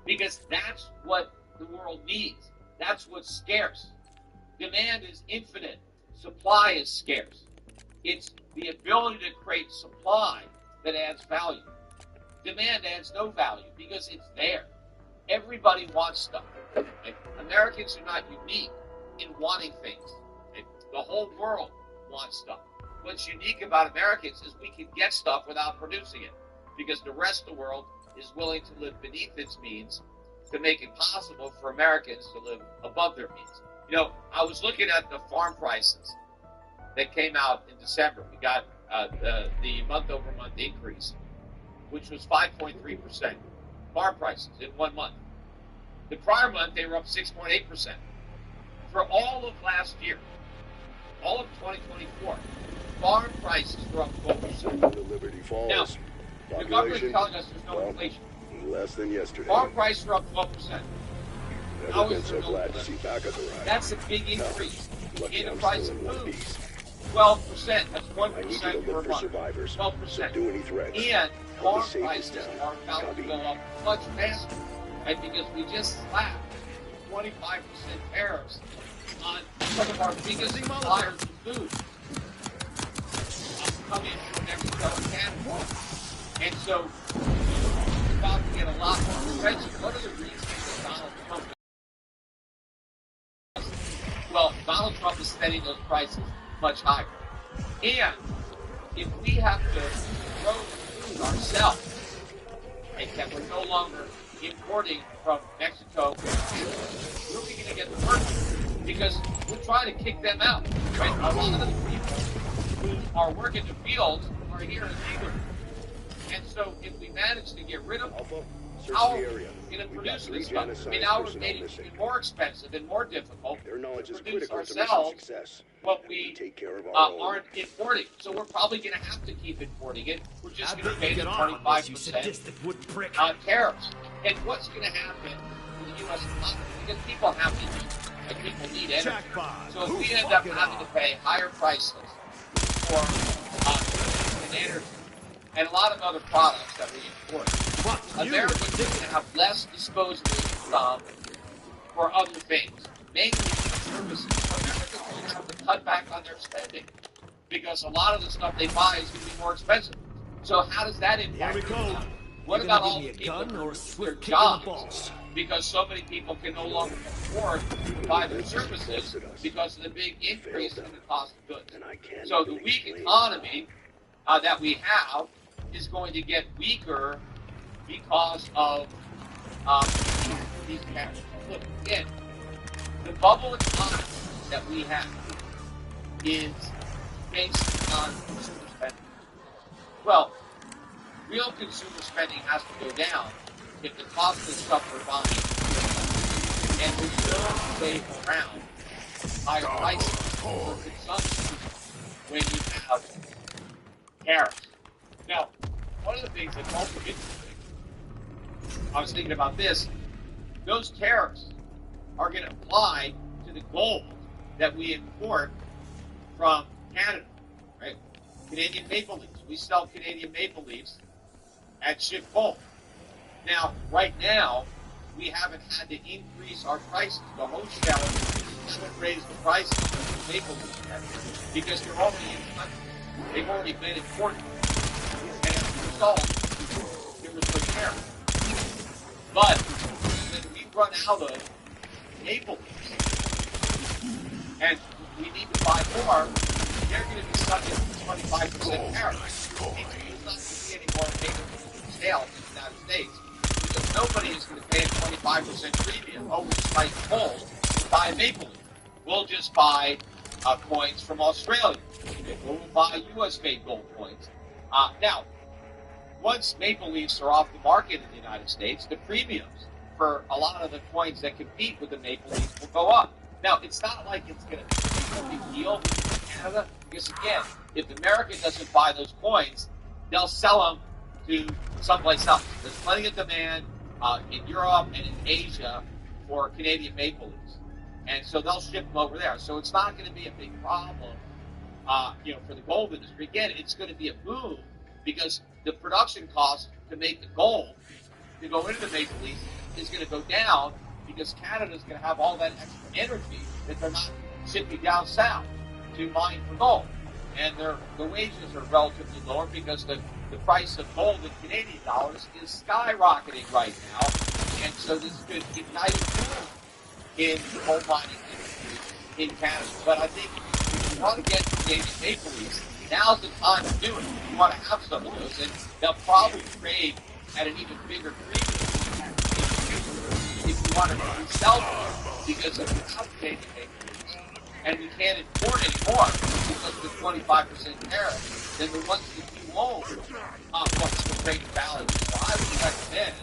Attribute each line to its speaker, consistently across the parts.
Speaker 1: because that's what the world needs. That's what's scarce. Demand is infinite. Supply is scarce. It's the ability to create supply that adds value. Demand adds no value because it's there. Everybody wants stuff. Okay? Americans are not unique in wanting things. Okay? The whole world wants stuff. What's unique about Americans is we can get stuff without producing it, because the rest of the world is willing to live beneath its means to make it possible for Americans to live above their means. You know, I was looking at the farm prices that came out in December. We got the month-over-month increase, which was 5.3%. Farm prices in 1 month. The prior month, they were up 6.8%. For all of last year, all of 2024, farm prices were up 12%. Now, the government is telling us there's no inflation.
Speaker 2: Less than yesterday.
Speaker 1: Farm prices were up 12%.
Speaker 2: Never been so glad to see Bacchus arrive.
Speaker 1: That's a big increase in the price of food. 12%. That's 1% per month. 12%. And farm prices are about to go up much faster, right? Because we just slapped 25% tariffs on some of our biggest suppliers of food coming from Mexico and Canada. And so it's about to get a lot more expensive. What are the reasons that Donald Trump? Well, Donald Trump is setting those prices much higher. And if we have to grow food ourselves, right, that we're no longer importing from Mexico, where are we going to get the workers? Because we're trying to kick them out, right? A lot of the people who are working the fields are here illegally. And so if we manage to get rid of them, how are we going to produce this stuff? I mean, now we're making it even more expensive and more difficult to produce ourselves what we aren't importing. So we're probably going to have to keep importing it. We're just going to pay the 25% tariffs. And what's going to happen in the U.S. economy? Because people have to eat, and people need energy. So if we end up having to pay higher prices for energy and a lot of other products that we import, Americans are going to have less disposable income for other things, mainly services. Americans are going to have to cut back on their spending because a lot of the stuff they buy is going to be more expensive. So how does that impact them? What about all the people who lose their jobs because so many people can no longer afford to buy their services because of the big increase in the cost of goods? So the weak economy that we have is going to get weaker because of these tariffs. Look, again, the bubble economy that we have is based on consumer spending. Well, real consumer spending has to go down if the cost of the stuff we're buying, and we still stay around higher prices for consumption when you have tariffs. Now, one of the things that's also interesting, I was thinking about this, those tariffs are going to apply to the gold that we import from Canada, right? Canadian maple leaves. We sell Canadian maple leaves at ship gold. Now, right now, we haven't had to increase our prices. The wholesalers haven't raised the prices of the maple leaves yet because they're already in the country. They've already been imported. And as a result, there was no tariff. But when we run out of maple leaves and we need to buy more, they're going to be subject to 25% tariff. There's not going to be any more maple leaf sales in the United States because nobody is going to pay a 25% premium over spike gold to buy a maple leaf. We'll just buy coins from Australia. We'll buy U.S.-made gold coins. Now, once maple leafs are off the market in the United States, the premiums for a lot of the coins that compete with the maple leaf will go up. Now, it's not like it's going to be a big deal in Canada, because again, if America doesn't buy those coins, they'll sell them to someplace else. There's plenty of demand in Europe and in Asia for Canadian maple leaves, and so they'll ship them over there. So it's not going to be a big problem, for the gold industry. Again, it's going to be a boom because the production cost to make the gold to go into the maple leaf is going to go down because Canada is going to have all that extra energy that they're not shipping down south to mine for gold. And the wages are relatively lower because the price of gold in Canadian dollars is skyrocketing right now. And so this could ignite a boom in the coal mining industry in Canada. But I think if you want to get Canadian maple leafs, now's the time to do it. If you want to have some of those, and they'll probably trade at an even bigger premium if you want to resell them, because if you have Canadian maple leafs, and we can't import anymore because of the 25% tariff, then the ones that you own, what's the great value? So I would recommend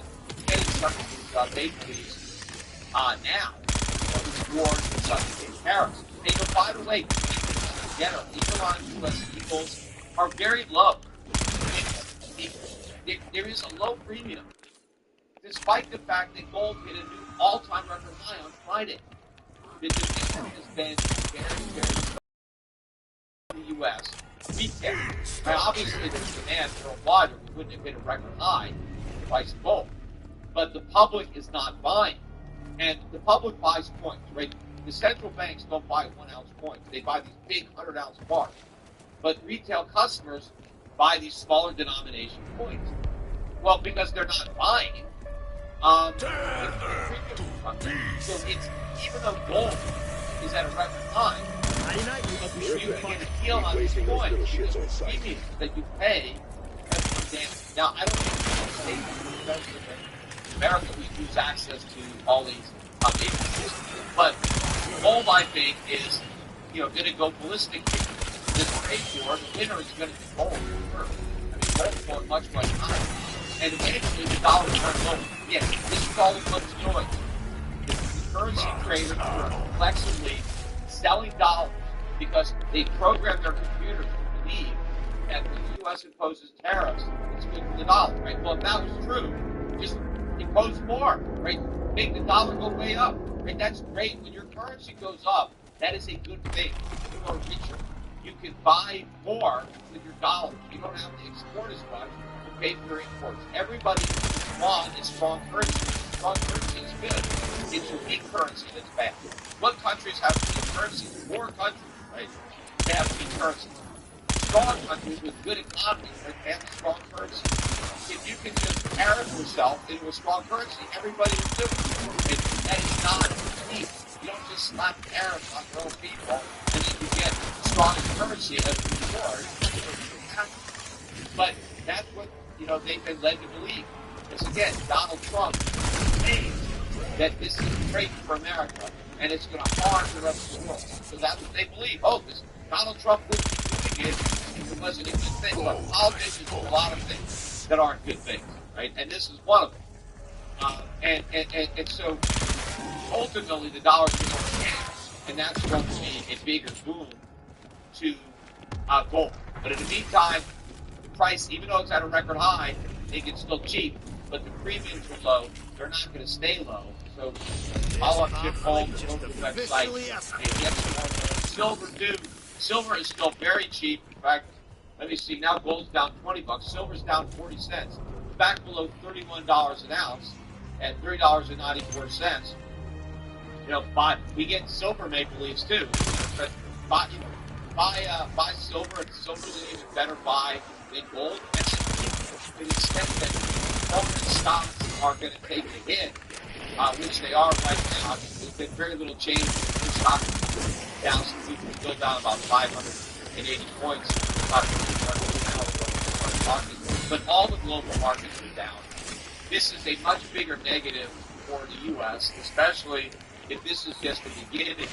Speaker 1: getting some of these maple leaves now, before the tariffs. And by the way, economic U.S. equals are very low. There is a low premium, despite the fact that gold hit a new all-time record high on Friday. The demand has been very strong in the U.S. retail. Now, obviously, there's demand worldwide, or we wouldn't have hit a record high in the price of gold. But the public is not buying. And the public buys coins, right? The central banks don't buy 1-ounce coins. They buy these big 100-ounce bars. But retail customers buy these smaller denomination coins. Well, because they're not buying, so it's, even though gold is at a record high, you can get a deal on these coins because the premiums that you pay have come down. Now, I don't think in America we lose access to all these agencies, but gold, I think, is going to go ballistic. This trade war, the winner is going to be gold. I mean, gold's going much higher. And eventually the dollar turns over. Yeah, this is all a bunch of noise. The currency traders are flexibly selling dollars because they program their computers to believe that when the U.S. imposes tariffs, it's good for the dollar, right? Well, if that was true, just impose more, right? Make the dollar go way up, right? That's great. When your currency goes up, that is a good thing. You are richer. You can buy more with your dollars. You don't have to export as much to pay for your imports. Everybody wants strong currency. Strong currency is good. It's your weak currency that's bad. What countries have weak currency? Poor countries, right? They have weak currency. Strong countries with good economies, right? They have strong currency. If you can just tariff yourself into a strong currency, everybody will do it. That is not easy. You don't just slap tariffs on your own people and then you get strong currency as a reward. But that's what they've been led to believe. Because again, Donald Trump claims that this is great for America and it's going to harm the rest of the world. So that's what they believe. Oh, this Donald Trump wouldn't be doing it if it wasn't a good thing. But politicians do a lot of things that aren't good things, right? And this is one of them. And so ultimately the dollar's going to cash, and that's going to be a bigger boom to gold. But in the meantime, the price, even though it's at a record high, they can still cheap, but the premiums are low. They're not going to stay low. So follow up chip gold, go to the website, and get some more gold. Silver too. Silver is still very cheap. In fact, let me see. Now gold's down $20. Silver's down 40 cents. Back below $31 an ounce at $3.94. We get silver maple leaves too. But buy silver, and silver's an even better buy than gold. And to the extent that government stocks are going to take the hit, which they are right now, there's been very little change in the stock down, so we can still down about 580 points. But all the global markets are down. This is a much bigger negative for the U.S., especially if this is just the beginning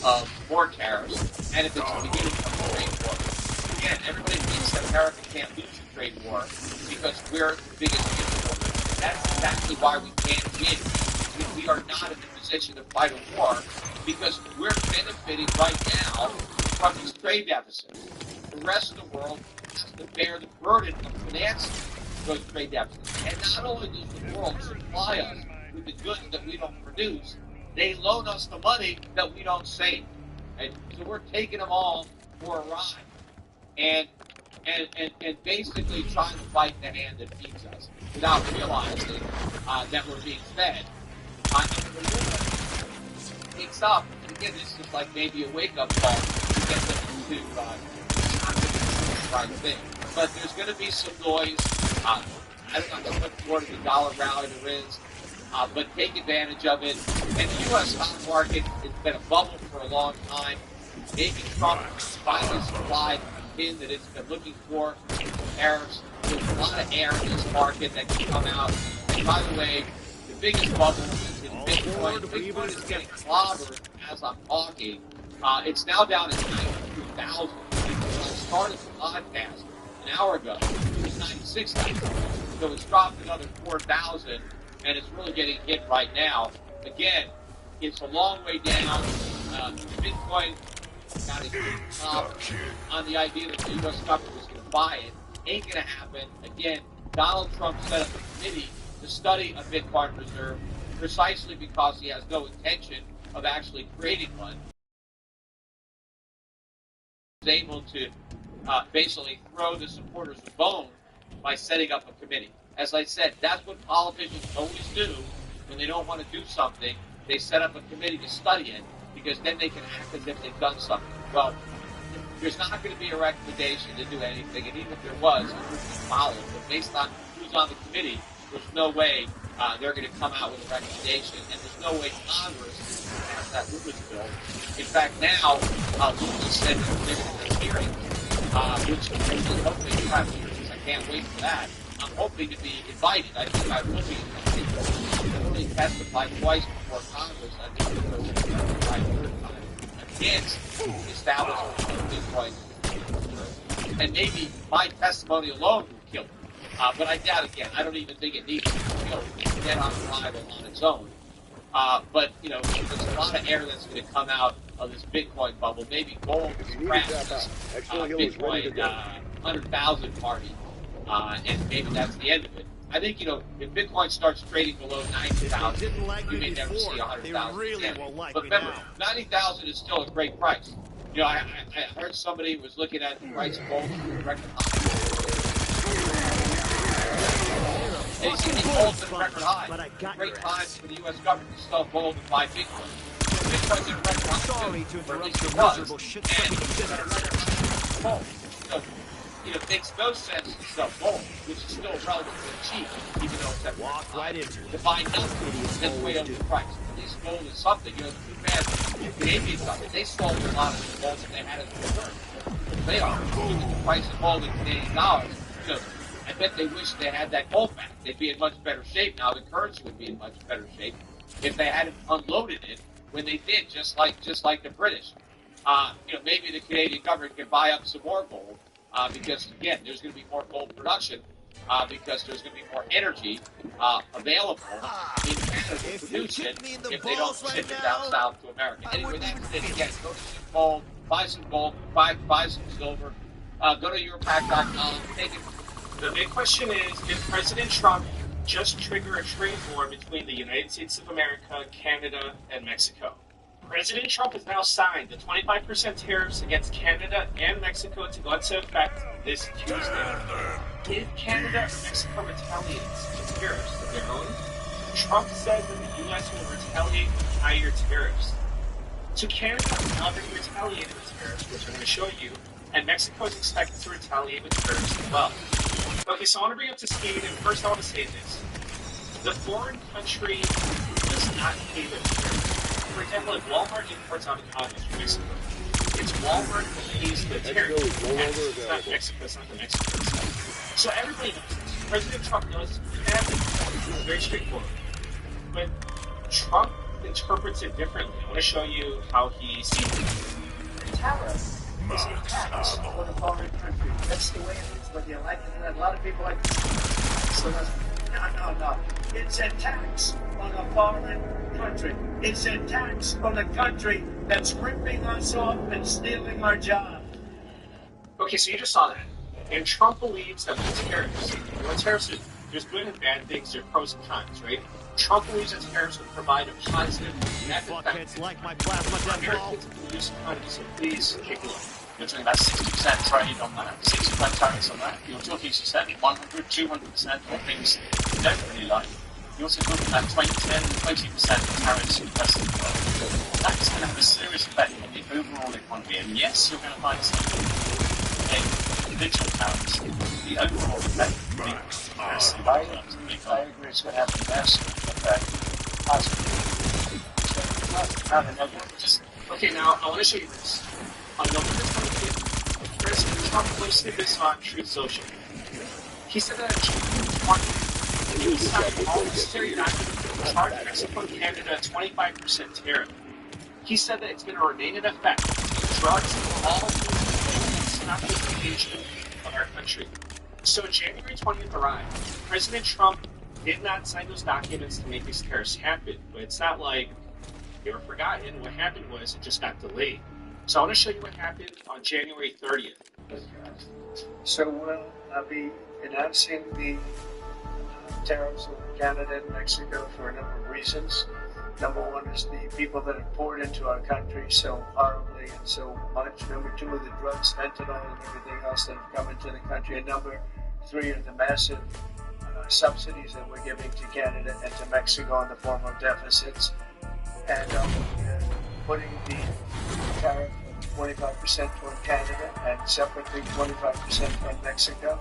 Speaker 1: of more tariffs, and if it's the beginning of a trade war. Again, everybody thinks that America can't lose a trade war because we're the biggest importer. That's exactly why we can't win. We are not in the position to fight a war because we're benefiting right now from these trade deficits. The rest of the world has to bear the burden of financing those trade deficits. And not only does the world supply us with the goods that we don't produce, they loan us the money that we don't save. And so we're taking them all for a ride and basically trying to fight the hand that feeds us. without realizing that we're being fed. And the war takes up, and again, this is like maybe a wake-up call to get them to not do the right thing. But there's going to be some noise. I don't know how much more of the dollar rally there is, but take advantage of it. And the U.S. stock market has been a bubble for a long time. Maybe Trump finally supplied a pin that it's been looking for. Tariffs. There's a lot of air in this market that can come out. And by the way, the biggest bubble is in Bitcoin. Bitcoin is getting clobbered as I'm talking. It's now down at 92,000. When I started the podcast an hour ago, it was 96,000. So it's dropped another 4,000, and it's really getting hit right now. Again, it's a long way down. Bitcoin got a huge top on the idea that the U.S. government was going to buy it. Ain't going to happen. Again, Donald Trump set up a committee to study a Bitcoin reserve precisely because he has no intention of actually creating one. He was able to basically throw the supporters a bone by setting up a committee. As I said, that's what politicians always do when they don't want to do something. They set up a committee to study it because then they can act as if they've done something. Well, there's not going to be a recommendation to do anything, and even if there was, it wouldn't be followed. But based on who's on the committee, there's no way they're going to come out with a recommendation, and there's no way Congress is going to pass that Lewis bill. In fact, now, Lewis said that they're going to have hearings, which I'm hoping to have hearings. I can't wait for that. I'm hoping to be invited. I think I will be invited. I've only testified twice before Congress. I think it was the right third time against the establishment of Bitcoin. And maybe my testimony alone will kill it. But I doubt again. I don't even think it needs to be killed to get on arrival on its own. But, you know, there's a lot of air that's going to come out of this Bitcoin bubble. Maybe gold will crash this Bitcoin 100,000 party. And maybe that's the end of it. I think, you know, if Bitcoin starts trading below 90,000, you may never see 100,000 again. But remember, 90,000 is still a great price. You know, I heard somebody was looking at the price of gold for the record high. And he said gold's at a record high. Great time for the U.S. government to sell gold and buy Bitcoin. Bitcoin's at a record high, or at least it was. And it's at a record high gold. So, you know, it makes no sense to sell gold, which is still relatively cheap, even though it's at right to buy nothing that's way over the price. At least gold is something. You know, it's too bad the Canadians got it. They sold a lot of the gold that they had in the reserve. They are. Look at the price of gold in Canadian dollars. You know, I bet they wish they had that gold back. They'd be in much better shape now. The currency would be in much better shape if they hadn't unloaded it when they did, just like the British. You know, maybe the Canadian government can buy up some more gold. Because, again, there's going to be more gold production because there's going to be more energy available in Canada to produce it if they don't ship it down south to America. Anyway, that's it. Again, go to some gold, buy some gold, buy some silver, go to irkrk.com, take it.
Speaker 3: The big question is, did President Trump just trigger a trade war between the United States of America, Canada, and Mexico? President Trump has now signed the 25% tariffs against Canada and Mexico to go into effect this Tuesday. Did Canada and Mexico retaliate with tariffs of their own? Trump said that the U.S. will retaliate with higher tariffs. So Canada has already retaliated with tariffs, which I'm going to show you, and Mexico is expected to retaliate with tariffs as well. Okay, so I want to bring up to speed, and first I want to say this. The foreign country does not pay the tariffs. For example, if Walmart imports avocados from Mexico, it's Walmart that pays the tariff. It's not Mexico, it's not the Mexicans. So everybody knows this. President Trump knows this. It's very straightforward. But Trump interprets it differently. I want to show you how he sees it. Tariff is a tax for the foreign country. That's the way it is, whether you like it or not. A lot of people like to so no. It's a tax on a foreign country. It's a tax on a country that's ripping us off and stealing our job. Okay, so you just saw that. And Trump believes that with tariffs, tariffs, there's good and bad things, there are pros and cons, right? Trump believes that tariffs would provide a positive net effect.
Speaker 4: Like my plasma
Speaker 3: Americans produce economy, so please take a look. you're doing about 60% trade on that, 60% tariffs on that. You're talking, as you said, 100, 200% on things you don't really like. You're also talking about 10, 20% tariffs in the rest of the world. That's going to have a serious effect on the overall economy. And yes, you're going to find some individual tariffs. The overall effect will be massive.
Speaker 1: I agree it's going to have a massive effect.
Speaker 3: Okay, now I want to show you this. On November 25th, President Trump posted this on Truth Social. He said that he would sign all necessary documents to charge Mexico and Canada a 25% tariff. He said that it's going to remain in effect. Drugs and all these not just the invasion of our country. So January 20th arrived. President Trump did not sign those documents to make these tariffs happen. But it's not like they were forgotten. What happened was it just got delayed. So I want to show you what happened on January 30th.
Speaker 4: So we'll be announcing the tariffs on Canada and Mexico for a number of reasons. Number one is the people that have poured into our country so horribly and so much. Number two are the drugs, fentanyl, and everything else that have come into the country. And number three are the massive subsidies that we're giving to Canada and to Mexico in the form of deficits. And putting the tariff of 25% toward Canada and separately 25% toward Mexico.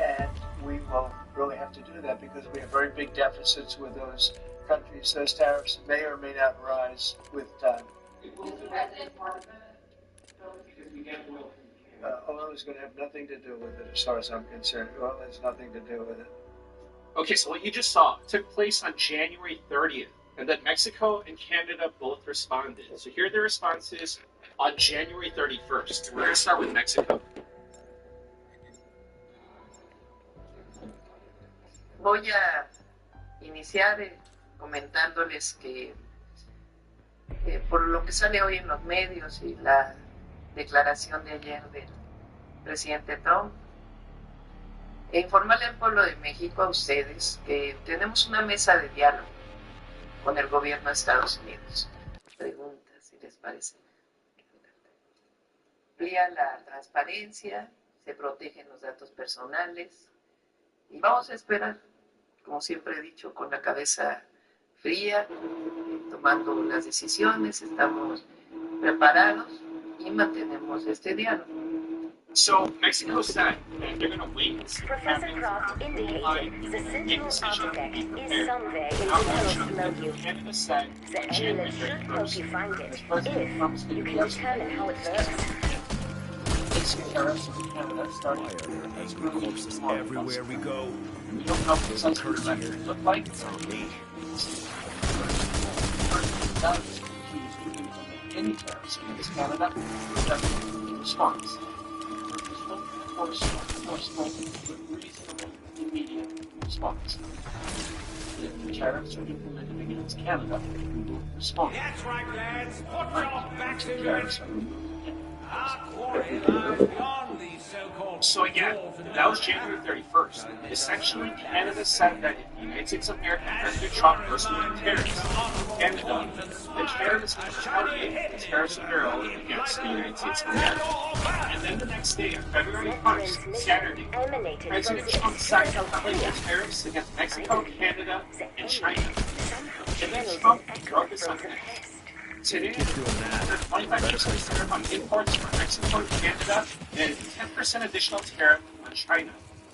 Speaker 4: And we will really have to do that because we have very big deficits with those countries. Those tariffs may or may not rise with time. Oil is going to have nothing to do with it as far as I'm concerned. Oil has nothing to do with it.
Speaker 3: Okay, so what you just saw took place on January 30th, and then Mexico and Canada both responded. So here are the responses on January 31st. We're going to start with Mexico.
Speaker 5: Voy a iniciar comentándoles que por lo que sale hoy en los medios y la declaración de ayer del presidente Trump, informarle al pueblo de México, a ustedes, que tenemos una mesa de diálogo con el gobierno de Estados Unidos. Preguntas, si les parece. Amplía la transparencia, se protegen los datos personales y vamos a esperar, como siempre he dicho, con la cabeza fría, tomando las decisiones, estamos preparados y mantenemos este diálogo.
Speaker 3: So Mexico said that they're going to wait and see what
Speaker 6: Professor
Speaker 3: happens.
Speaker 6: Croft indicated the central object is somewhere in the host menu.
Speaker 3: Canada said
Speaker 6: The
Speaker 3: on January
Speaker 6: amulet should help
Speaker 3: 31st,
Speaker 6: you find it,
Speaker 3: President Trump's
Speaker 6: if
Speaker 3: going
Speaker 6: you
Speaker 3: to
Speaker 6: can determine how it works.
Speaker 1: Basic tariffs in Canada starting
Speaker 7: Why are there angry corpses everywhere we go?
Speaker 1: We don't know precisely what that would look like.
Speaker 7: It's on me.
Speaker 1: Any tariffs against Canada in response. Forceful, reasonable, immediate response. If the tariffs are implemented against Canada, we will respond.
Speaker 8: That's right, lads. Put
Speaker 1: Right.
Speaker 8: your backs
Speaker 1: The
Speaker 8: against
Speaker 1: tariffs are removed.
Speaker 8: our quarry lies beyond these so-called
Speaker 3: So again,
Speaker 8: walls and
Speaker 3: that was January 31st. Essentially, Canada said that if the United States of America, President Trump, personally tariffs Canada, the tariffs would retaliate the tariffs of their own against the United States of America. And then the next day, on February 1st, Saturday,
Speaker 6: Emanated
Speaker 3: President
Speaker 6: from
Speaker 3: Trump
Speaker 6: the
Speaker 3: signed
Speaker 6: external
Speaker 3: the
Speaker 6: field.
Speaker 3: tariffs against Mexico, Canada, and China. And then
Speaker 6: Generated
Speaker 3: Trump
Speaker 6: echo
Speaker 3: wrote this on
Speaker 6: from
Speaker 3: the
Speaker 6: the past.
Speaker 3: Today, there's 25% tariff on imports from Mexico and Canada, and 10% additional tariff on China.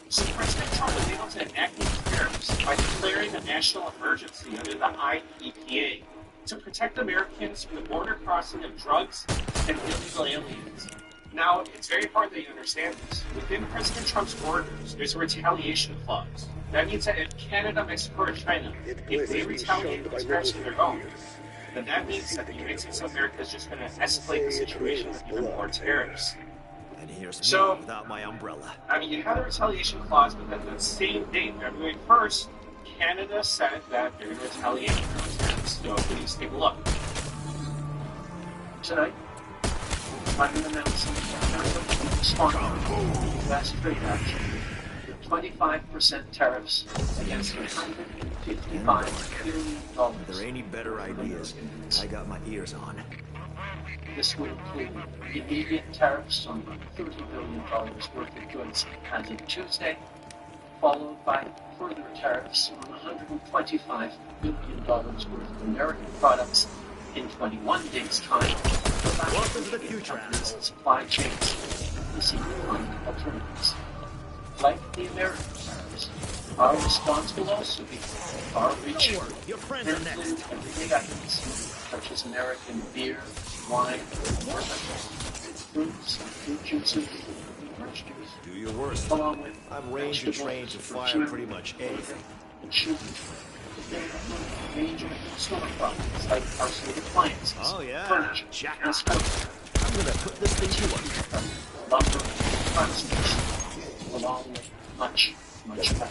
Speaker 3: So President Trump was able to enact these tariffs by declaring a national emergency under the IEPA to protect Americans from the border crossing of drugs and illegal aliens. Now, it's very hard that you understand this. Within President Trump's orders, there's a retaliation clause. That means that if Canada, Mexico, or China, if they retaliate with tariffs of their own, then that means that the United States of America is just going to escalate the situation with even more tariffs.
Speaker 7: And here's
Speaker 3: So-
Speaker 7: me without my umbrella.
Speaker 3: I mean, you have the retaliation clause, but then the same date, February 1st, Canada said that they're going to retaliate with those tariffs. So please take a look.
Speaker 1: Tonight, I'm announcing Canada responding to last trade action. 25% tariffs against $155 billion.
Speaker 7: If there ain't any better ideas, I got my ears on.
Speaker 4: This would include immediate tariffs on $30 billion worth of goods as of Tuesday, followed by further tariffs on $125 billion worth of American products in 21 days' time.
Speaker 7: Welcome to the future,
Speaker 4: companies and supply chains to seek to find alternatives. Like the American tariffs, our response will also be far-reaching
Speaker 7: Your friends
Speaker 4: and
Speaker 7: are next.
Speaker 4: include everyday items such as American beer, wine, fruits, fruit juices, and orange juice,
Speaker 7: Do your worst.
Speaker 4: along with
Speaker 7: I'm range and trained to fire pretty much anything.
Speaker 4: and sugar. They range of consumer products like household appliances,
Speaker 7: Oh, yeah.
Speaker 4: furniture,
Speaker 7: Jackpot.
Speaker 4: and sports,
Speaker 7: I'm gonna put this thing to work.
Speaker 4: lumber, and plastics, along with much, much more.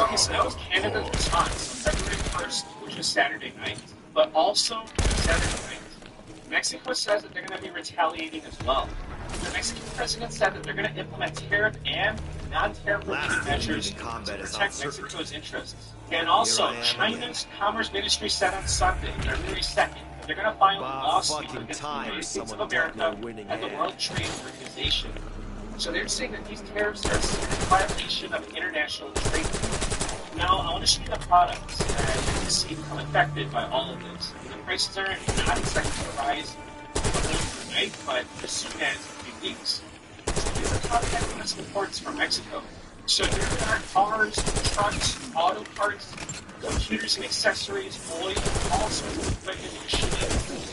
Speaker 3: Okay, so that was Canada's response on February 1st, which was Saturday night. But also, Saturday night, Mexico says that they're going to be retaliating as well. The Mexican president said that they're going to implement tariff and non-tariff measures to protect Mexico's interests. And also, China's Commerce Ministry said on Sunday, February 2nd, that they're going to file a lawsuit against the United States of America and the World Trade Organization. So they're saying that these tariffs are a violation of international trade. Now, I want to show you the products that you see become affected by all of this. The prices are not expected to rise overnight, but as soon as a few weeks. These are top 10 U.S. imports from Mexico. So there are cars, trucks, auto parts, computers and accessories, oil, all sorts of equipment and machinery.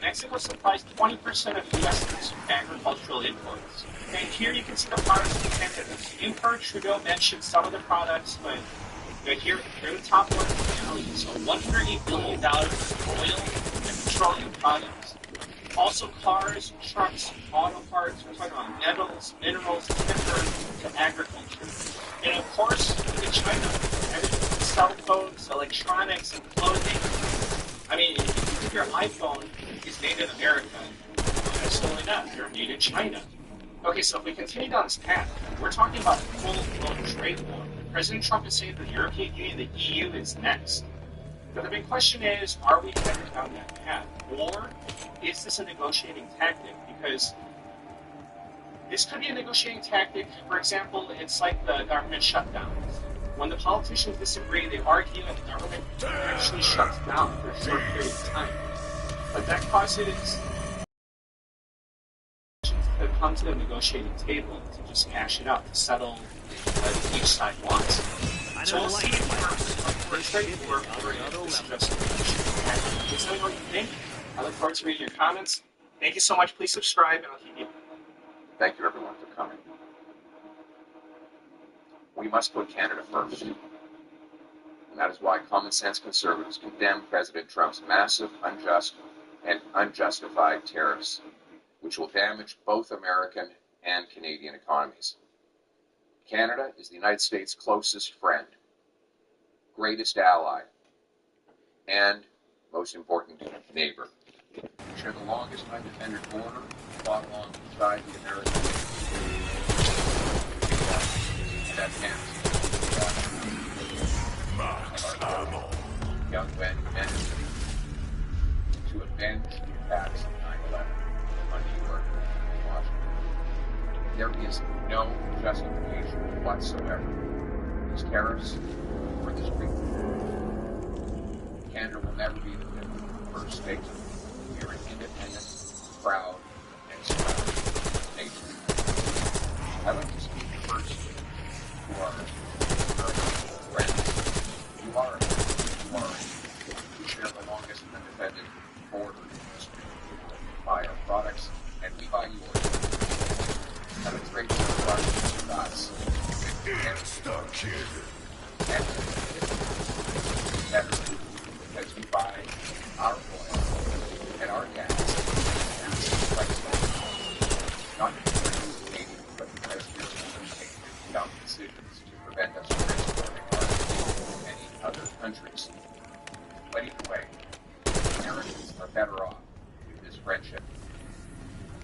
Speaker 3: Mexico supplies 20% of U.S. agricultural imports. And here you can see the products in Canada. You heard Trudeau mention some of the products, but here are the top ones. So $108 billion in oil and petroleum products. Also cars, trucks, auto parts. We're talking about metals, minerals, timber, to agriculture. And of course, look at China. Everything from cell phones, electronics, and clothing. I mean, if your iPhone is made in America, absolutely not. They're made in China. Okay, so if we continue down this path, we're talking about a full-blown trade war. President Trump is saying that the European Union, the EU, is next. But the big question is, are we headed down that path? Or is this a negotiating tactic? Because this could be a negotiating tactic. For example, it's like the government shutdowns. When the politicians disagree, they argue, and the government actually shuts down for a short period of time. But that causes to come to the negotiating table to just hash it out, to settle what each side wants. So we'll see if we're straight or this is just please tell me what you think. I look forward to reading your comments. Thank you so much. Please subscribe, and I'll keep you.
Speaker 1: Thank you, everyone, for coming. We must put Canada first. And that is why common sense conservatives condemn President Trump's massive, unjust, and unjustified tariffs, which will damage both American and Canadian economies. Canada is the United States' closest friend, greatest ally, and, most important, neighbor. We share the longest undefended border, fought alongside the American and Afghans. Young men to avenge the attacks of 9/11 on New York and Washington. There is no justification whatsoever for these tariffs or this treatment. Canada will never be the 51st state. We are an independent, proud, and strong nation. I'd like to speak first to our friends. You are we share the longest undefended border in history. We buy our products, and we buy yours. Have a great products with us.
Speaker 2: Get stuck here.
Speaker 1: And better, because we buy our oil and our gas. Not because Canadian, but because we're taking dumb decisions to prevent us from exporting oil to any other countries. But either way, Americans are better off with this friendship.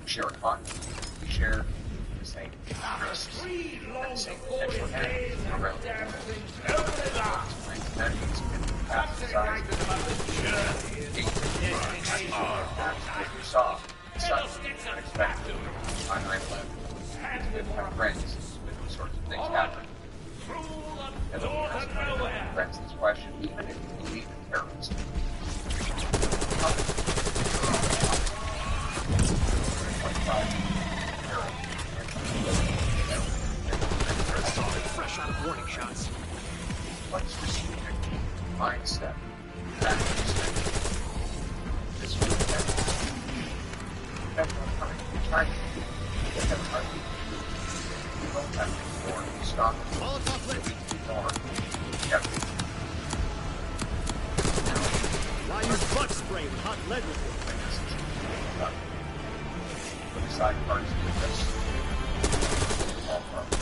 Speaker 1: We share a continent. We share the same risks and the same potential enemies around the world. Enemies can metastasize as we saw suddenly unexpected. On 9/11, with my friends, with these sorts of things happen. And then we ask my friends this question: even if you believe in terrorism,
Speaker 7: Fresh out of warning shots.
Speaker 1: what's the strategic mindset? That this group that's what coming to China. They have hardly we don't have to war to stop it.
Speaker 7: Molotov lit.
Speaker 1: Or
Speaker 7: Why use bug spray with hot lead liquid?
Speaker 1: for the side parts of this. All parts.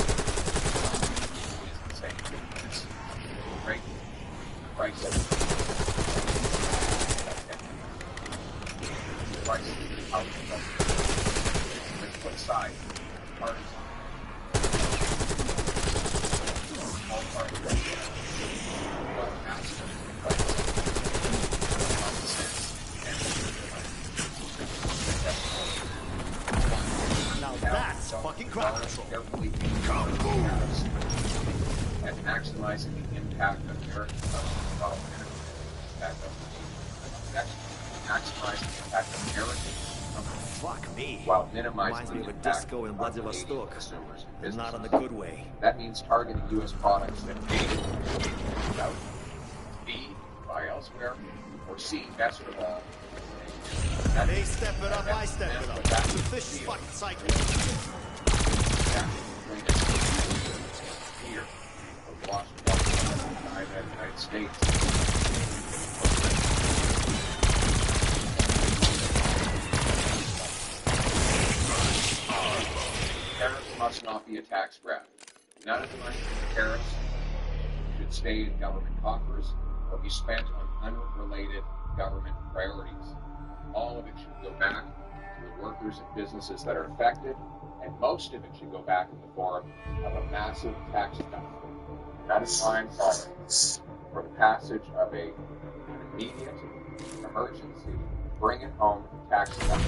Speaker 1: It's the same. It's great price. Price out of let's put aside parts. All parts. Well,
Speaker 7: Now that's fucking crowd control.
Speaker 1: Carefully and maximizing the impact of American maximizing the impact of American
Speaker 7: Fuck me.
Speaker 1: while minimizing
Speaker 7: Reminds me
Speaker 1: the
Speaker 7: of a
Speaker 1: impact
Speaker 7: disco in
Speaker 1: of
Speaker 7: Vladivostok.
Speaker 1: consumers and
Speaker 7: And not on the
Speaker 1: businesses.
Speaker 7: good way.
Speaker 1: That means targeting U.S. products that A, without, B, buy elsewhere, or C, best of all.
Speaker 7: They step it up, I step it up. That's a fish fucking cycle.
Speaker 1: Here, the lost one in the United States. Tariffs must not be a tax grab. None of the money from the tariffs should stay in government coffers or be spent on unrelated government priorities. All of it should go back to the workers and businesses that are affected, and most of it should go back in the form of a massive tax cut. That is why I'm calling for the passage of an immediate emergency bring it home tax cut.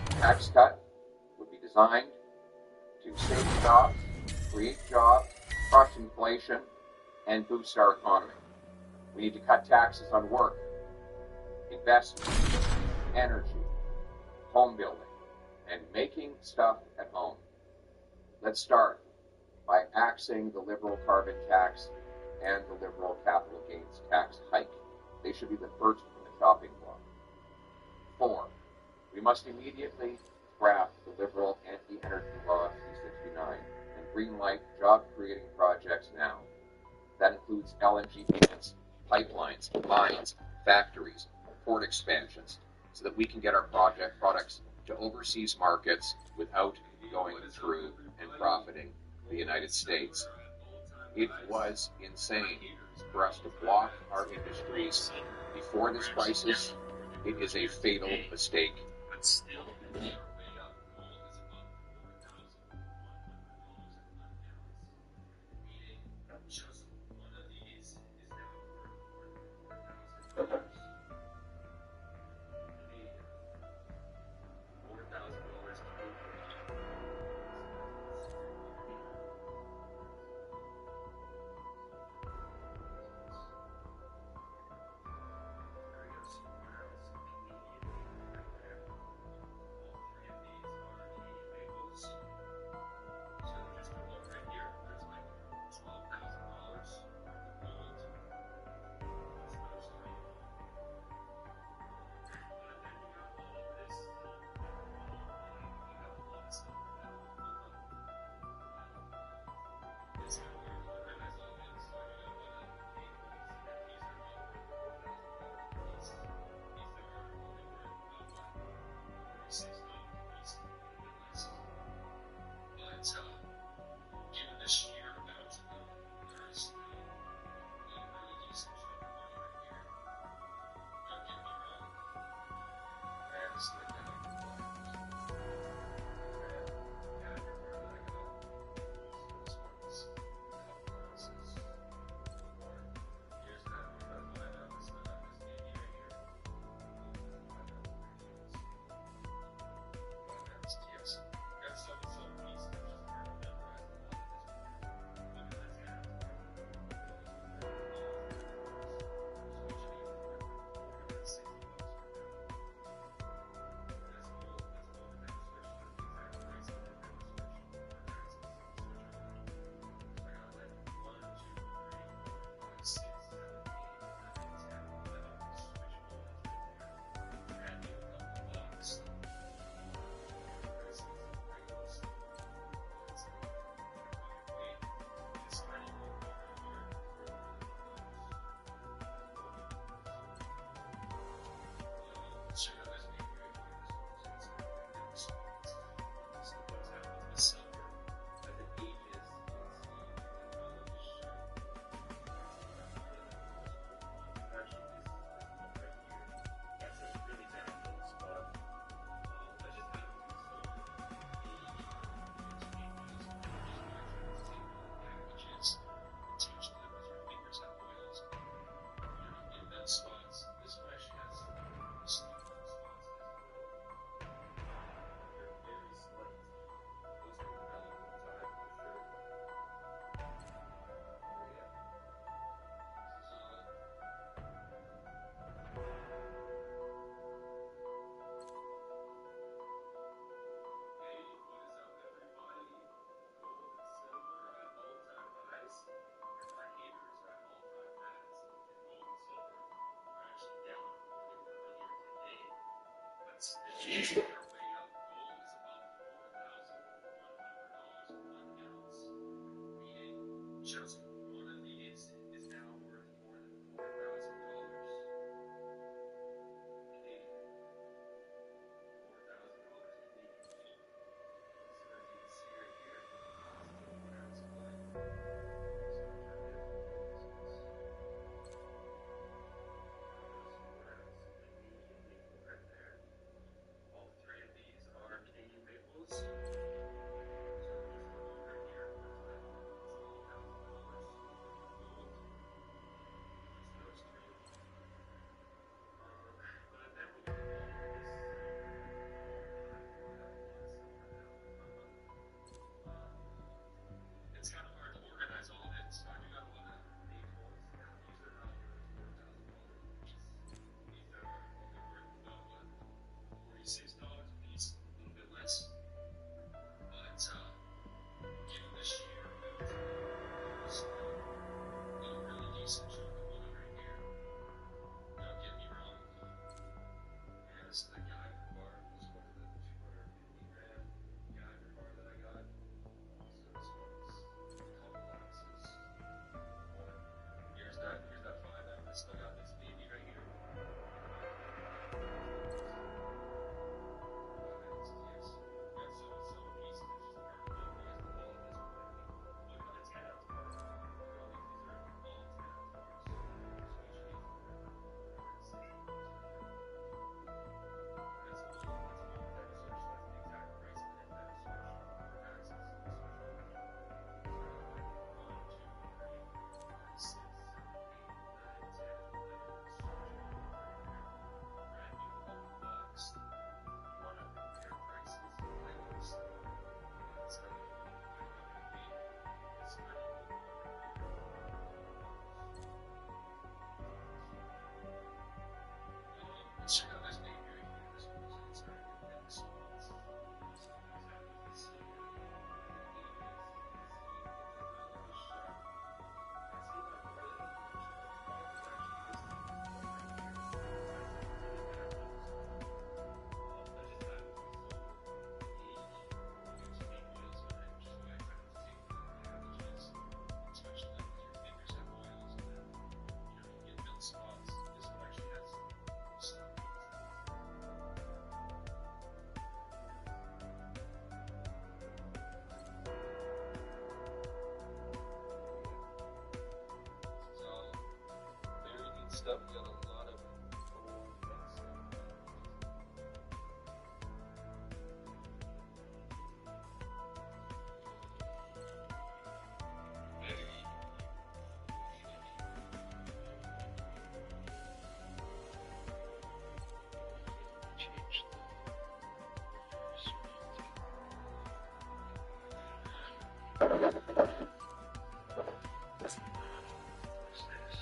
Speaker 1: The tax cut would be designed to save jobs, create jobs, crush inflation, and boost our economy. We need to cut taxes on work, investment, energy, home building, and making stuff at home. Let's start by axing the liberal carbon tax and the liberal capital gains tax hike. They should be the first from the chopping block. 4, we must immediately scrap the liberal anti-energy law 269 and greenlight job-creating projects now. That includes LNG plants, pipelines, mines, factories, port expansions, so that we can get our products to overseas markets without going through and profiting the United States. It was insane for us to block our industries before this crisis. It is a fatal mistake. Shows one of these is now worth more than $4,000 Canadian. $4,000 Canadian. So as you can see right here, the cost of 1 ounce of wine. Right there. All three of these are Canadian maples. It's kind of hard to organize all of it, so I do got a lot of maples. These are not worth $4,000. These are only worth about $46 a piece, a little bit less. But given this year, there's a really decent chunk of money right here. Don't get me wrong. Yeah, this is the Geiger bar. This is one of the 250 gram Geiger bar that I got. So this one's a couple ounces. Here's that 5 ounce. I still got this baby right here. 5 ounces, yes. Got some pieces. It's just hard to get because all of this wine. Look at the 10 ounce bars. Look at all these. These are all 10 ounce bars. So each of these is worth $160 That's a little better switch. That's the exact price of an better switch. For taxes, switch over. 1, 2, 3, 4, 5, 6, 7, 8, 9, 10, 11 switch over right here. Brand new open box. You want to compare prices? I always tell you, I know I paid this money over here. Let's check out this baby right here. This one's starting to get the spots. So exactly the same. Stuff, got a lot of old things.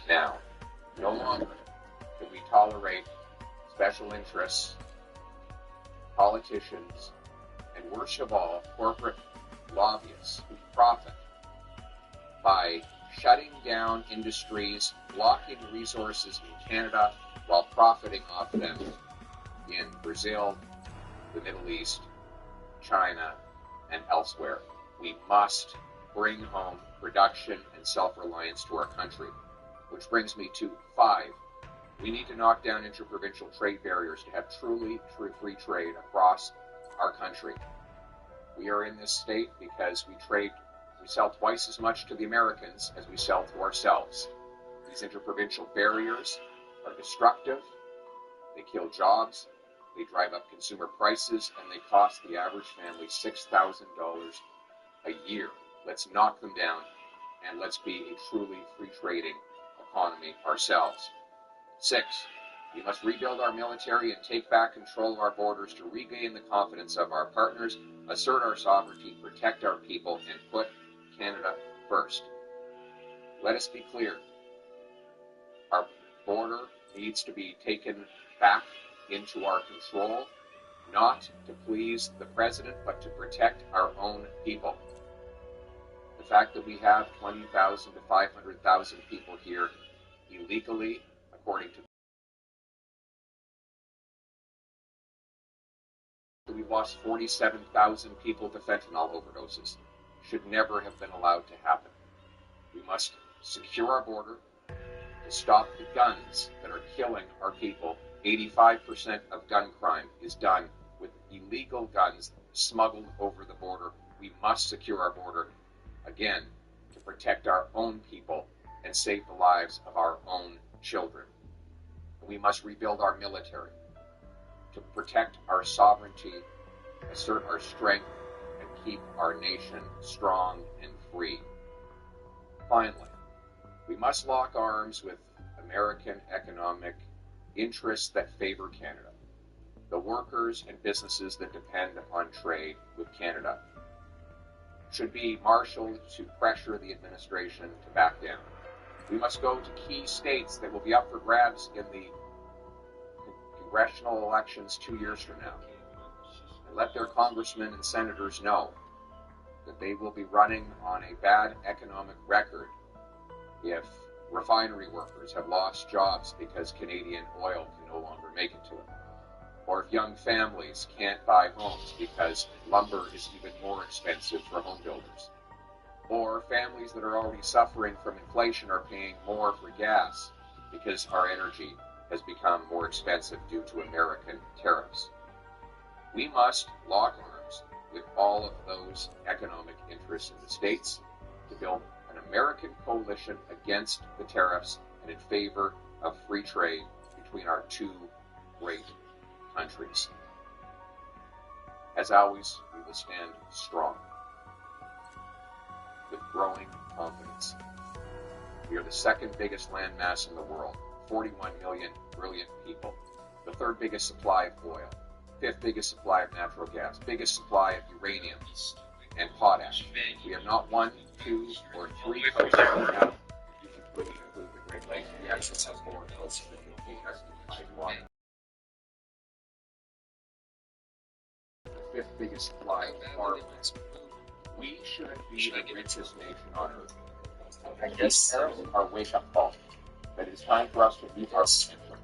Speaker 1: Now, no longer do we tolerate special interests, politicians, and worst of all, corporate lobbyists who profit by shutting down industries, blocking resources in Canada while profiting off them in Brazil, the Middle East, China, and elsewhere. We must bring home production and self-reliance to our country. Which brings me to 5. We need to knock down interprovincial trade barriers to have truly free trade across our country. We are in this state because we sell twice as much to the Americans as we sell to ourselves. These interprovincial barriers are destructive, they kill jobs, they drive up consumer prices, and they cost the average family $6,000 a year. Let's knock them down, and let's be a truly free trading economy ourselves. 6, we must rebuild our military and take back control of our borders to regain the confidence of our partners, assert our sovereignty, protect our people, and put Canada first. Let us be clear. Our border needs to be taken back into our control, not to please the president, but to protect our own people. The fact that we have 20,000 to 500,000 people here illegally, according to lost 47,000 people to fentanyl overdoses should never have been allowed to happen. We must secure our border to stop the guns that are killing our people. 85% of gun crime is done with illegal guns smuggled over the border. We must secure our border, again, to protect our own people and save the lives of our own children. We must rebuild our military to protect our sovereignty, assert our strength, and keep our nation strong and free. Finally, we must lock arms with American economic interests that favor Canada, the workers and businesses that depend on trade with Canada should be marshaled to pressure the administration to back down. We must go to key states that will be up for grabs in the congressional elections 2 years from now, and let their congressmen and senators know that they will be running on a bad economic record if refinery workers have lost jobs because Canadian oil can no longer make it to it, or if young families can't buy homes because lumber is even more expensive for home builders, or families that are already suffering from inflation are paying more for gas because our energy has become more expensive due to American tariffs. We must lock arms with all of those economic interests in the states to build an American coalition against the tariffs and in favor of free trade between our two great countries. As always, we will stand strong with growing confidence. We are the second biggest landmass in the world, 41 million brilliant people, the third biggest supply of oil, fifth biggest supply of natural gas, biggest supply of uranium and potash. We have not 1, 2, or 3 countries now. You can include the Great Lakes. We actually have more hills than the fifth biggest supply of farmland. We should be the richest nation on earth. And these tariffs are a wake-up call. That it is time for us to be our potential.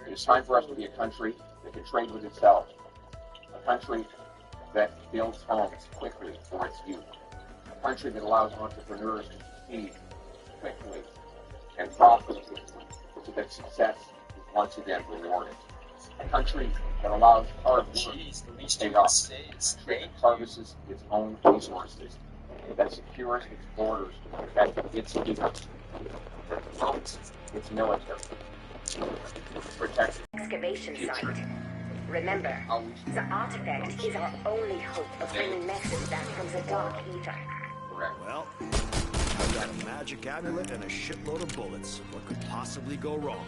Speaker 1: It is time for us to be a country that can trade with itself. A country that builds homes quickly for its youth. A country that allows entrepreneurs to succeed quickly and profitably so that success is once again rewarded. A country that allows hard work to pay off, that harvests its own resources, that secures its borders to protect its people, that promotes its military, protect
Speaker 6: Excavation site. Remember, the artifact is our only hope of bringing Nexus back from the dark ether.
Speaker 1: correct.
Speaker 7: Well, I've got a magic amulet and a shitload of bullets. What could possibly go wrong?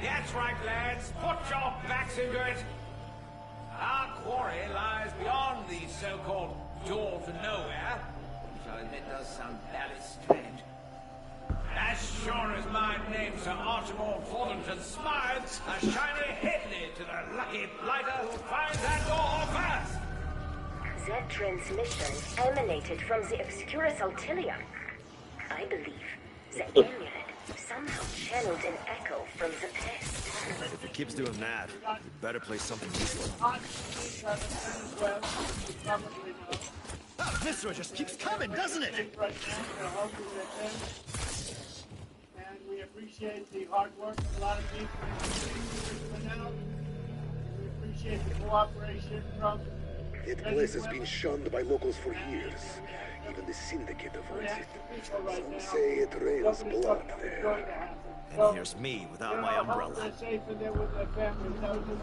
Speaker 8: That's right, lads. Put your backs into it. Our quarry lies beyond the so-called door to nowhere, which I admit does sound very strange. As sure as my name's Sir Archibald Thornton Smythe, a shiny headley to the lucky blighter who finds that door first.
Speaker 6: That transmission emanated from the Obscurus Ultilium. I believe the amulet somehow channeled an echo from the past.
Speaker 7: If it keeps doing that, we better play something useful. Ah, this one just keeps coming, doesn't it?
Speaker 4: And we appreciate the hard work of a lot of people who put out. We appreciate the cooperation from
Speaker 9: That place has been shunned by locals for years. Even the Syndicate avoids it. Some say it rains blood there.
Speaker 7: And here's me without my umbrella.
Speaker 4: They're safe in there with their families. That was the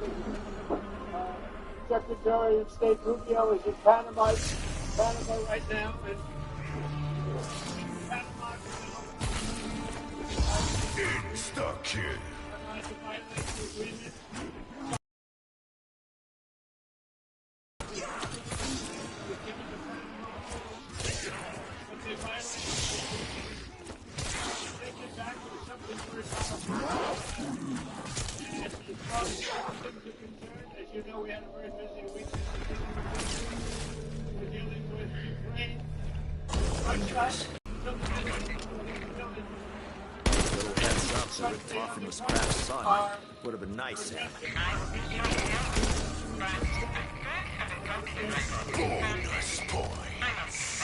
Speaker 4: Secretary of State Rubio is in Panama right now, and Panama
Speaker 2: Stuck kid.
Speaker 4: to violate the agreement. know we had a very busy week. We're dealing with Ukraine.
Speaker 7: Little heads up to rip off from this crap sun. Would have been nice.
Speaker 2: Bonus points.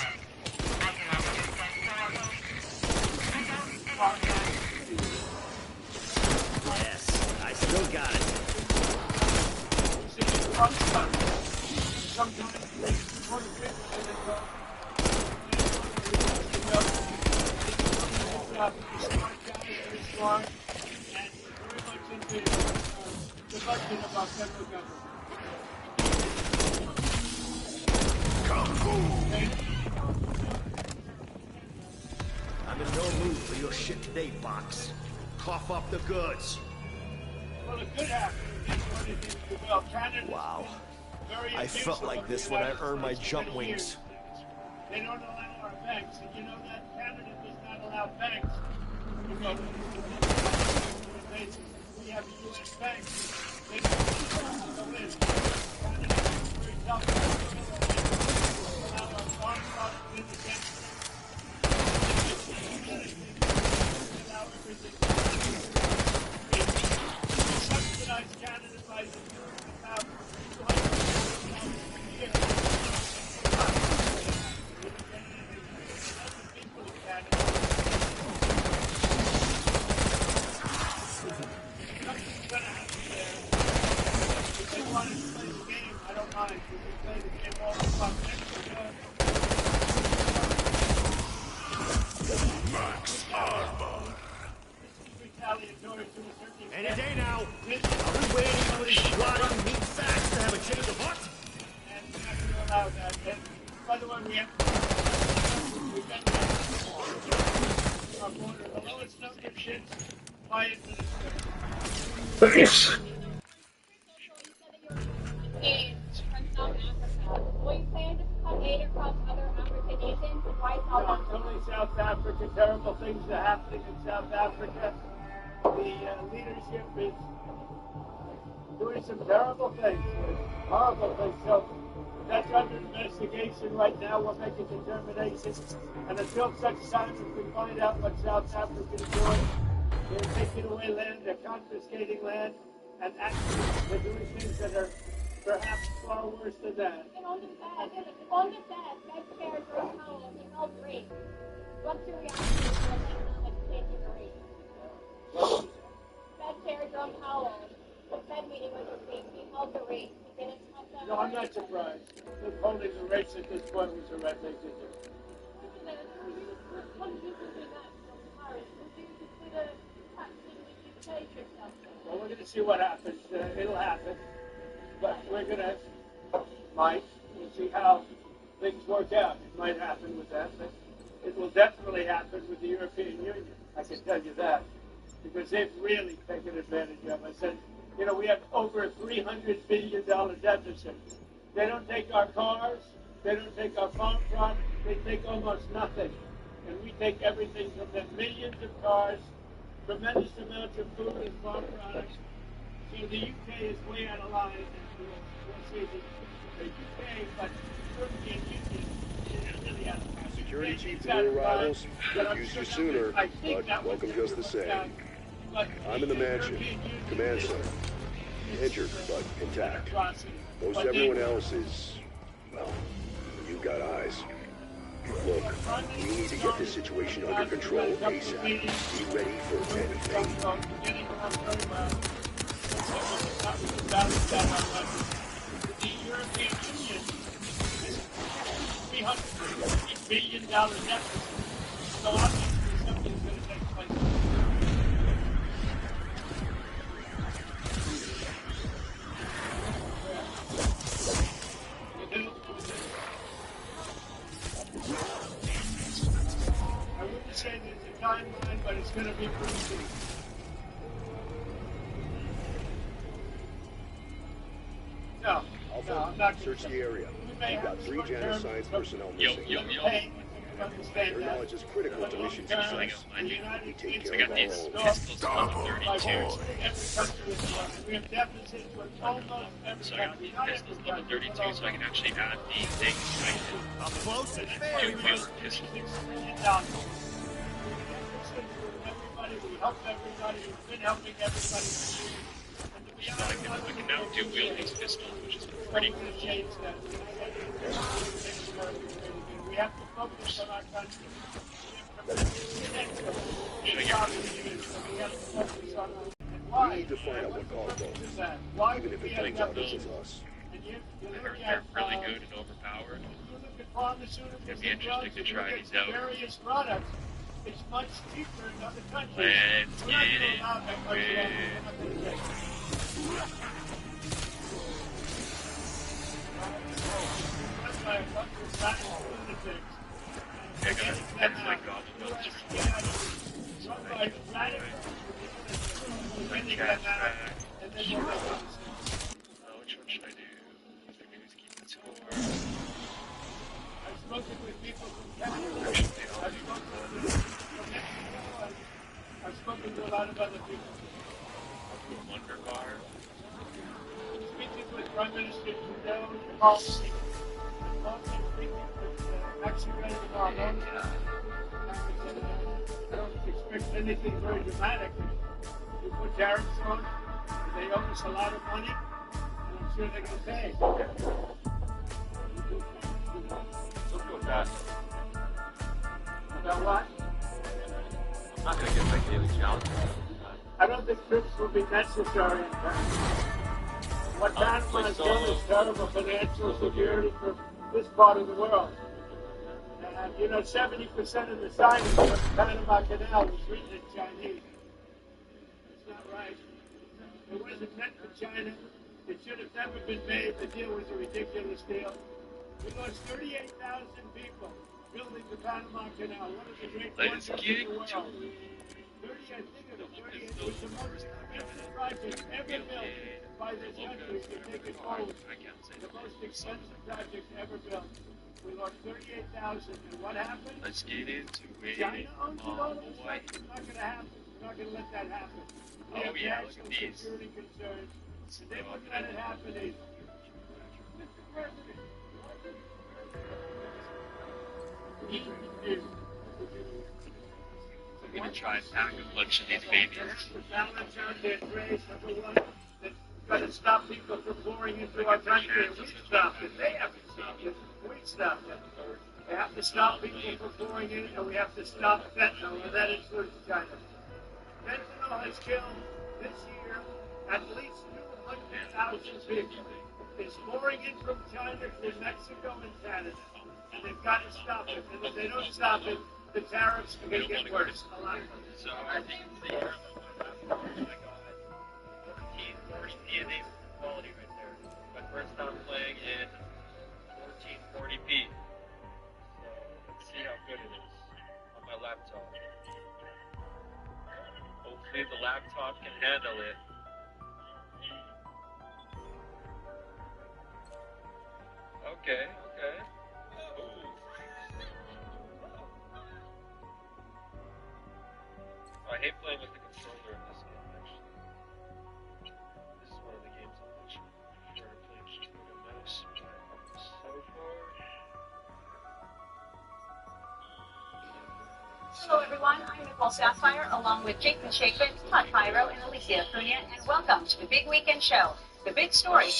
Speaker 7: Yes, I still got it. I'm in no mood for your shit today, Box. Cough up the goods.
Speaker 4: Well, it could happen.
Speaker 7: Wow. I felt like this when I earned my jump wings.
Speaker 4: They don't allow our banks, and you know that Canada does not allow banks to go to we have U.S. banks. They don't go in. Canada is very tough. They allow our farm products in the country. They allow everything. We subsidize Canada by about $200,000 a year.
Speaker 2: Max armor.
Speaker 7: Any day now. Are we waiting for these rotten meat sacks to have a change of heart?
Speaker 4: And we're not going to allow that. And by the way, we've got our border, the lowest number of ships by administration. Only South Africa, terrible things are happening in South Africa. The leadership is doing some terrible things, horrible things. So that's under investigation right now. We're making determinations. And until such time as we find out what South Africa is doing, they're taking away land, they're confiscating land, and actually they're doing things that are perhaps far worse than that.
Speaker 10: On the bed, chair, Jerome Powell, he held rape. What's your reaction to economic tangerine? Fed Chair Jerome Powell, the Fed meeting was this week, he held the rape. He didn't want that.
Speaker 4: No, I'm not surprised. Holding the race at this point was the right thing to do.
Speaker 10: What do you do next, Paris? Would you consider taxing the UK for something?
Speaker 4: Well, we're going to see what happens. It'll happen. But we're going to, we'll see how things work out. It might happen with that, but it will definitely happen with the European Union. I can tell you that. Because they've really taken advantage of us. And, you know, we have over a $300 billion deficit. They don't take our cars. They don't take our farm products. They take almost nothing. And we take everything from them. Millions of cars, tremendous amounts of food and farm products. So the UK is way out of line. We'll see the UK, but the European Union is really out of line.
Speaker 9: Security chief to new arrivals. Could used you sooner, but welcome just the same. I'm in the mansion, command center. Injured, but intact. Most everyone else is, well, you've got eyes. Look, we need to get this situation under control ASAP. Be ready for anything.
Speaker 4: The European Union is $350 billion deficit. So obviously something's going to take place. I wouldn't say there's a timeline, but it's going to be pretty soon. No, I'm not
Speaker 9: Search the area. We've got 3 Janet Science personnel missing.
Speaker 4: to understand
Speaker 9: Your
Speaker 4: that.
Speaker 9: knowledge is critical to mission success. We take care of our own.
Speaker 2: Double
Speaker 4: Every
Speaker 2: points.
Speaker 4: country is one. We have deficits with almost every country. Not every country, but all.
Speaker 11: so I can actually add the things
Speaker 7: Up close and fair.
Speaker 4: Everybody, we help everybody, we've been helping everybody.
Speaker 11: I can now do wield these pistols, which is pretty cool.
Speaker 4: Change that. We have to focus on our country.
Speaker 9: We need to find out what caused those. Even if it turns out this is us.
Speaker 11: I heard they're really good and overpowered. It'd be interesting to try these out.
Speaker 4: Various products. It's much cheaper in other countries.
Speaker 11: Let's
Speaker 4: We're not
Speaker 11: get
Speaker 4: gonna
Speaker 11: it.
Speaker 4: allow that much
Speaker 11: That's like God. Which one should I do? The news keep the score.
Speaker 4: I've spoken with people from Canada. I've spoken to a lot of other people.
Speaker 11: Wonder Bar.
Speaker 4: Speaking with Prime Minister Trudeau, policy. Also speaking with Mexico tomorrow morning. I don't expect anything very dramatic. You put tariffs on, they owe us a lot of money, and I'm sure they're going to pay.
Speaker 11: Let's go fast.
Speaker 4: About what?
Speaker 11: I'm not going to get my daily challenge.
Speaker 4: I don't think troops will be necessary in Panama. What Panama has done is terrible financial security for this part of the world. And 70% of the signing of the Panama Canal was written in Chinese. It's not right. It wasn't meant for China. It should have never been made. The deal was a ridiculous deal. We lost 38,000 people building the Panama Canal. One of the great wonders in the world. 38 was the most expensive project ever built by this country to take it forward. The most expensive project ever built. We lost 38,000. And what happened?
Speaker 11: Let's get into it.
Speaker 4: China owns it all. It's not going to happen. We're not going to let that happen. We have national security concerns. And they wouldn't let it happen either. Mr. President,
Speaker 11: I'm going to try and pack a bunch of these babies.
Speaker 4: the balance out there, Grace, number one, that's got to stop people from pouring into our country. We stopped it. They haven't stopped it. We stopped it. We have to stop people from pouring in, and we have to stop fentanyl, and that includes China. Fentanyl has killed this year at least 200,000 people. It's pouring in from China to Mexico and Canada, and they've got to stop it. And if they don't stop it, the tariffs are going to get worse. A lot.
Speaker 11: So I think it's the first DNA quality right there. My first time playing in 1440p. So let's see how good it is on my laptop. Hopefully the laptop can handle it. Okay. Ooh. I hate playing with the controller in this game, actually. This is one of the games I'm much prefer to play just with a mouse, but so far.
Speaker 12: Hello everyone, I'm Nicole Sapphire, along with Jason Chapin, Todd Pyro, and Alicia Cunha, and welcome to the Big Weekend Show. The big story.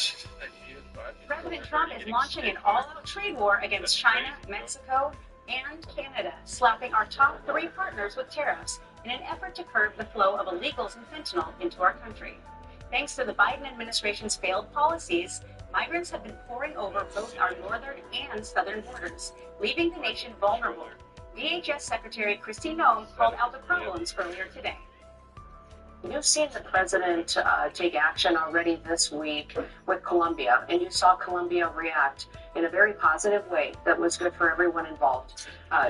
Speaker 12: President Trump is launching an all-out trade war against China, Mexico, and Canada, slapping our top 3 partners with tariffs in an effort to curb the flow of illegals and fentanyl into our country. Thanks to the Biden administration's failed policies, migrants have been pouring over both our northern and southern borders, leaving the nation vulnerable. DHS Secretary Kristi Noem called out the problems earlier today.
Speaker 13: You've seen the president take action already this week with Colombia, and you saw Colombia react in a very positive way that was good for everyone involved.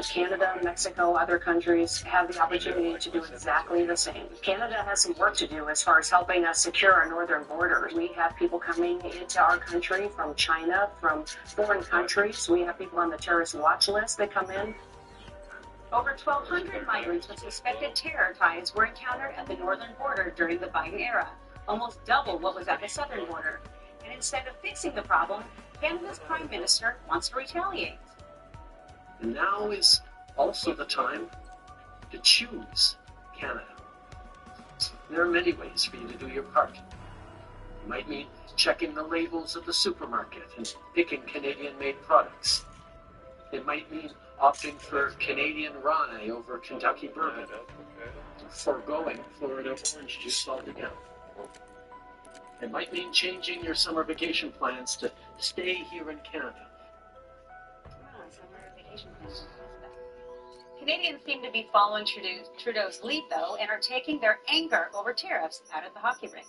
Speaker 13: Canada, Mexico, other countries have the opportunity to do exactly the same. Canada has some work to do as far as helping us secure our northern border. We have people coming into our country from China, from foreign countries. We have people on the terrorist watch list that come in.
Speaker 12: Over 1,200 migrants with suspected terror ties were encountered at the northern border during the Biden era, almost double what was at the southern border. And instead of fixing the problem, Canada's Prime Minister wants to retaliate.
Speaker 14: And now is also the time to choose Canada. There are many ways for you to do your part. It might mean checking the labels at the supermarket and picking Canadian-made products. It might mean opting for Canadian rye over Kentucky bourbon, foregoing Florida orange juice altogether. It might mean changing your summer vacation plans to stay here in Canada.
Speaker 12: Canadians seem to be following Trudeau's lead, though, and are taking their anger over tariffs out at the hockey rink.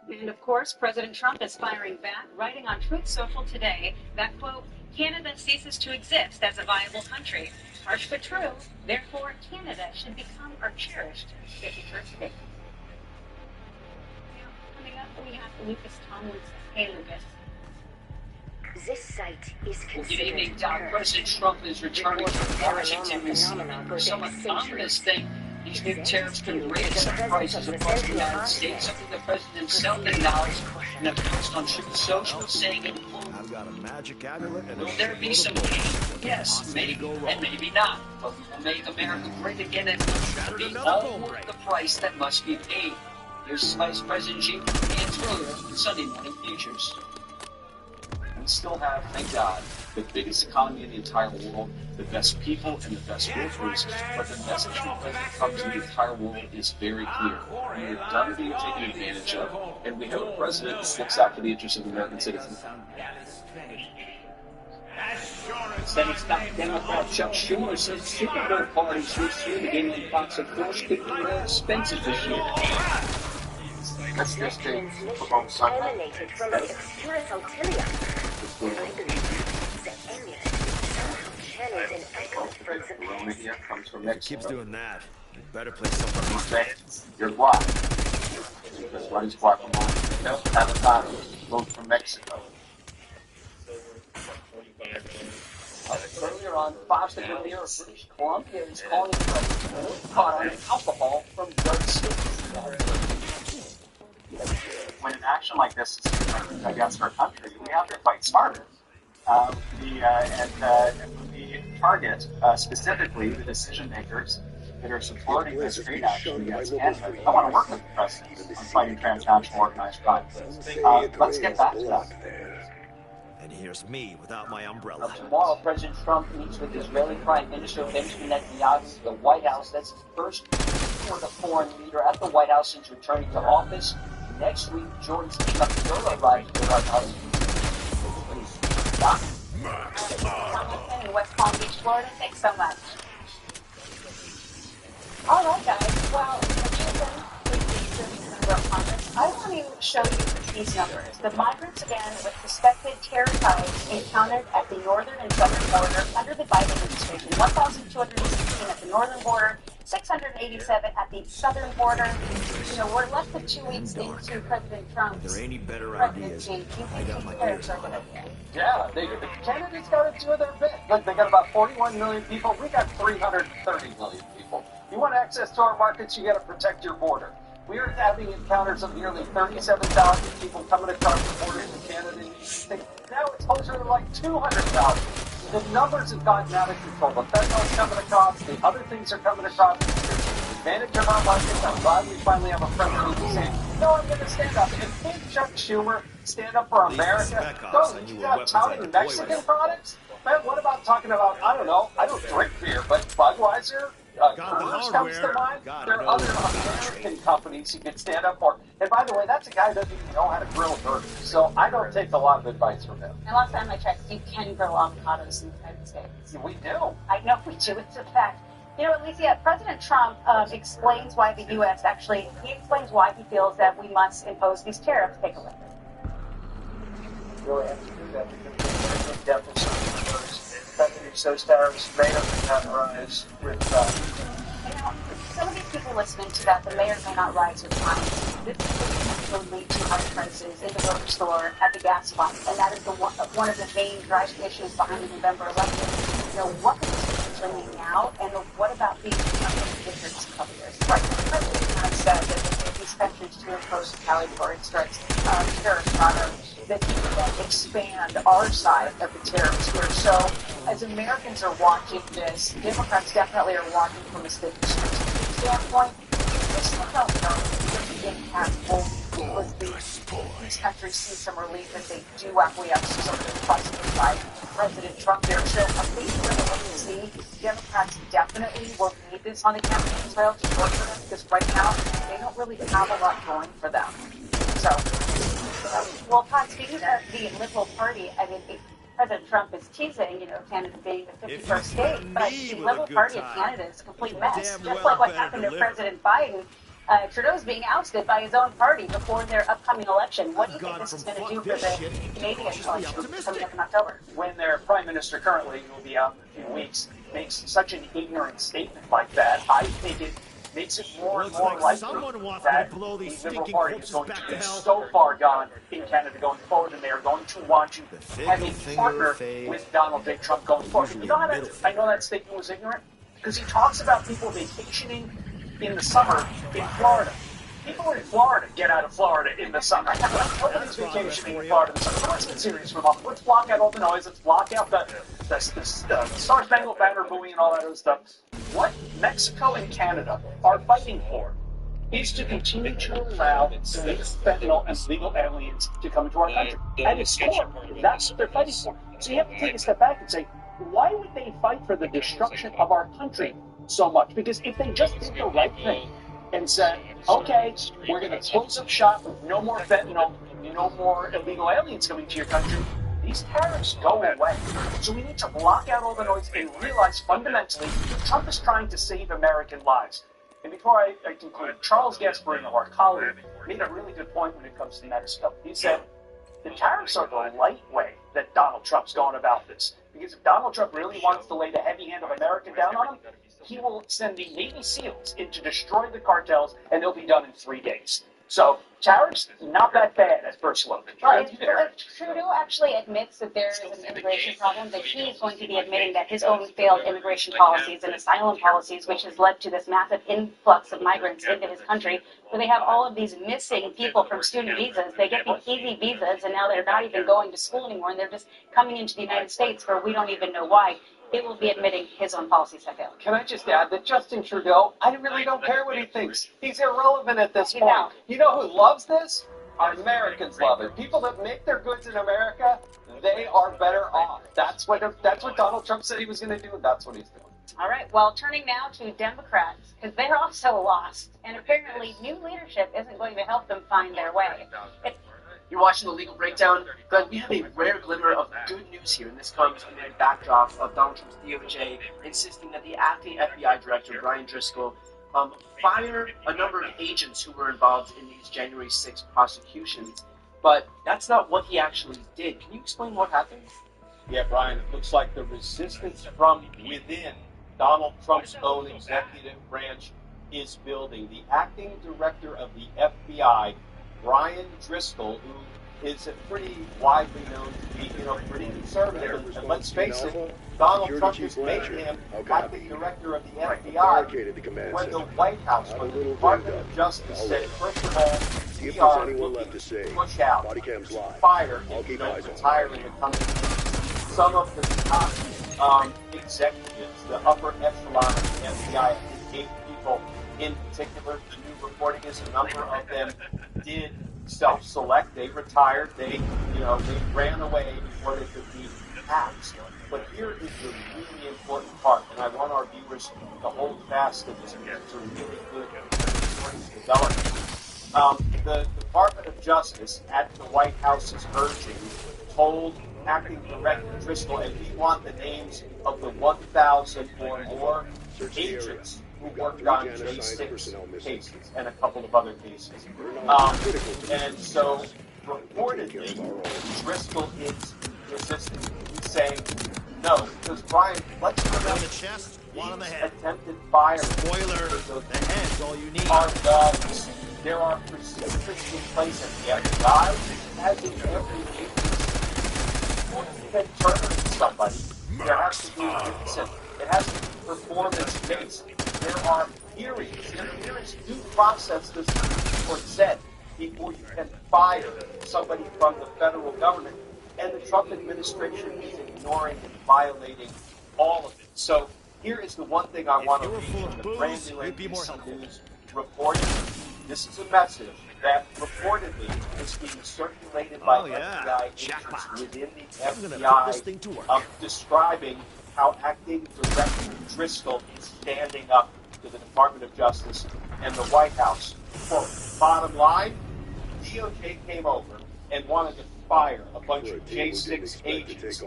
Speaker 12: And of course, President Trump is firing back, writing on Truth Social today that, quote, Canada ceases to exist as a viable country. Harsh but true. Therefore, Canada should become our cherished 51st state. Now, coming up, we have Lucas Tomlinson. Hey, Lucas.
Speaker 6: This site is
Speaker 1: Good
Speaker 6: considered
Speaker 1: evening, Don. President Trump is returning to Washington with some ominous thing. These new tariffs could raise some prices across the United States, something the president himself acknowledged in a post on Truth Social, saying,
Speaker 7: I've got a magic amulet and
Speaker 1: will there be some pain? Yes, maybe, and maybe not. But we will make America great again, and it will be all worth the price that must be paid. Here's Vice President Xi Jinping's earlier Sunday morning futures. We still have, thank God, the biggest economy in the entire world, the best people and the best workers, but the message from President Trump to the entire world is very clear. We are done being taken advantage of, and we have a president who looks out for the interests of American citizens. Senate Democrat Chuck Schumer says Super Bowl parties this year, beginning in Fox and Force, could be more expensive this year.
Speaker 6: That's just emanated from the Excuris Altilia. I believe the amulet somehow channeled an echo from the past.
Speaker 1: Here comes from Mexico.
Speaker 7: keeps doing that. Better play something.
Speaker 1: Your guac. Because what is guacamole? No, avocados. Both from Mexico. Earlier on, Fox and Premier of British Columbia is calling for caught on alcohol from drug states.
Speaker 15: When an action like this is against our country, we have to fight smarter. We target specifically the decision makers that are supporting this trade action against Canada. I want to work with the president on fighting transnational organized crime. Let's get back to that.
Speaker 7: And here's me without my umbrella.
Speaker 1: Tomorrow, President Trump meets with Israeli Prime Minister Benjamin Netanyahu at the White House. That's his first for the foreign leader at the White House since returning to office. Next week, Jordan's Chuck Schumer arrives at the White House.
Speaker 12: Tomlinson in West Palm Beach, Florida. Thanks so much. All right, guys. Well, I want to show you these numbers. The migrants, again, with suspected terror ties encountered at the northern and southern border under the Biden administration. 1,216 at the northern border, 687 at the southern border. You know, we're less than 2 weeks into President Trump's
Speaker 7: There ain't any better ideas.
Speaker 12: presidency. Do you
Speaker 7: I
Speaker 12: think
Speaker 7: got
Speaker 12: these
Speaker 7: my
Speaker 12: tariffs
Speaker 7: ears
Speaker 12: are going to
Speaker 15: Yeah, Canada's got to do their bit. Look, they got about 41 million people. We got 330 million people. You want access to our markets, you got to protect your border. We are having encounters of nearly 37,000 people coming across the border to Canada. Now it's closer to like 200,000. The numbers have gotten out of control. The fentanyl's coming across. The other things are coming across. Advantage of our markets. I'm glad we finally have a president who's saying, no, I'm going to stand up. And can't Chuck Schumer stand up for America? Go, you got touting Mexican products? Man, what about talking about, I don't know, I don't drink beer, but Budweiser, Coors comes to mind. There are other American companies you can stand up for. And by the way, that's a guy who doesn't even know how to grill a burger. So I don't take a lot of advice from him.
Speaker 12: And last time I checked, you can grow avocados in the United States.
Speaker 15: We do.
Speaker 12: I know we do. It's a fact. You know, Alicia, President Trump explains why the U.S. he explains why he feels that we must impose these tariffs. Take a look.
Speaker 4: Really have to do that because the deficit first. Those tariffs may or may not rise with
Speaker 12: You know, some of these people
Speaker 13: you're listening to that, the may or may not rise with time. This will lead to high prices in the grocery store, at the gas pump, and that is one of the main driving issues behind the November election. You know, what can this bring now, and what about these different couple years? Right. The president has said that if these countries to impose retaliatory strikes, tariffs rather, that he will expand our side of the tariffs here. So, as Americans are watching this, Democrats definitely are watching from a strategic standpoint. We still don't know the impact will these countries see some relief if they do acquiesce to some of the precedent by President Trump there. So I think we're going to see Democrats definitely will need this on the campaign trail to work for them, because right now they don't really have a lot going for them. So, well, Todd, speaking of the Liberal Party, I mean, President Trump is teasing, you know, Canada being the 51st state, but the Liberal Party of Canada is a complete mess. Just like what happened to President Biden. Trudeau's being ousted by his own party before their upcoming election. What do you think this is going to do for the Canadian election coming up in October?
Speaker 15: When their prime minister currently, who will be out in a few weeks, makes such an ignorant statement like that, I think it makes it more and more likely that the Liberal Party is going to be so far gone in Canada going forward, and they are going to want to have a partner with Donald J. Trump going forward. You know how I know that statement was ignorant? Because he talks about people vacationing in the summer in Florida. People in Florida get out of Florida in the summer. Nobody's vacationing in Florida in the summer. Let's get serious for a moment. Let's block out all the noise. Let's block out the Star-Spangled Banner buoy and all that other stuff. What Mexico and Canada are fighting for is to continue to allow illegal fentanyl and legal aliens to come into our country. At its core, that's what they're fighting for. So you have to take a step back and say, why would they fight for the destruction of our country so much? Because if they just did the right thing and said, okay, we're going to close up shop, no more fentanyl, no more illegal aliens coming to your country, these tariffs go away. So we need to block out all the noise and realize fundamentally Trump is trying to save American lives. And before I conclude, Charles Gasparino, our colleague, made a really good point when it comes to Mexico. He said, the tariffs are the light way that Donald Trump's going about this. Because if Donald Trump really wants to lay the heavy hand of America down on him, he will send the Navy SEALs in to destroy the cartels, and they'll be done in 3 days. So, tariffs, not that bad at first look.
Speaker 13: Well, Trudeau actually admits that there is an immigration problem, that he is going to be admitting that his own failed immigration policies and asylum policies, which has led to this massive influx of migrants into his country, where they have all of these missing people from student visas. They get these easy visas, and now they're not even going to school anymore, and they're just coming into the United States where we don't even know why. It will be admitting his own policies have failed.
Speaker 15: Can I just add that Justin Trudeau, I really don't care what he thinks. He's irrelevant at this point. You know who loves this? Americans love it. People that make their goods in America, they are better off. That's what Donald Trump said he was going to do, and that's what he's doing.
Speaker 12: All right, well, turning now to Democrats, because they're also lost, and apparently new leadership isn't going to help them find their way.
Speaker 16: You're watching The Legal Breakdown, but we have a rare glimmer of good news here, and this comes in a backdrop of Donald Trump's DOJ insisting that the acting FBI director, Brian Driscoll, fire a number of agents who were involved in these January 6th prosecutions. But that's not what he actually did. Can you explain what happened?
Speaker 17: Yeah, Brian, it looks like the resistance from within Donald Trump's own executive branch is building. The acting director of the FBI, Brian Driscoll, who is pretty widely known to be, pretty conservative. And let's face it, Donald Trump has made him acting director of the FBI when the White House, when the Department of Justice said, first of all, we are looking to push out, to fire, retire in the country. Some of the top executives, the upper echelon of the FBI, 8 people in particular, the new reporting is a number of them did self-select. They retired. They ran away before they could be taxed. But here is the really important part, and I want our viewers to hold fast to this because it's a really good development. The Department of Justice, at the White House's urging, told acting director Driscoll, and we want the names of the 1,000 or more agents who worked on J6 cases and a couple of other cases. And so, reportedly, Driscoll is resisting. He's saying, no, because Brian, let's remember,
Speaker 7: One on the
Speaker 17: These
Speaker 7: head.
Speaker 17: attempted fires.
Speaker 7: Spoiler. The head's all you need.
Speaker 17: Are guns. There are procedures in place at the FBI, as in every agency. When you can terminate somebody, there has to be it has to be performance-based. There are hearings. There is due process, this court said, before you can fire somebody from the federal government. And the Trump administration is ignoring and violating all of it. So here is the one thing I want to read from the brand new ABC News reporting. This is a message that reportedly is being circulated by FBI agents within the FBI describing how Acting Director Driscoll is standing up to the Department of Justice and the White House. Quote, bottom line, DOJ came over and wanted to fire a bunch of J6 agents.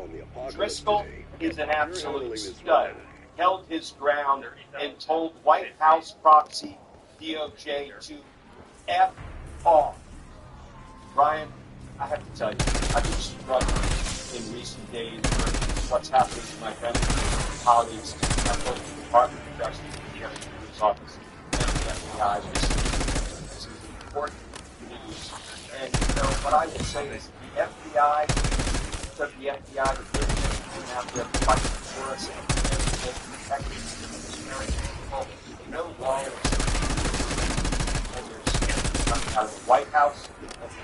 Speaker 17: Driscoll is an absolute stud, held his ground, and told White House proxy DOJ to F off. Ryan, I have to tell you, I've been struggling in recent days with what's happening to my family and colleagues at both the Department of Justice and the Attorney's Office and the FBI. This is important news. And you know, what I will say is the FBI, the FBI, the business, and out there fighting for us and protecting this American people, no longer coming out of the White House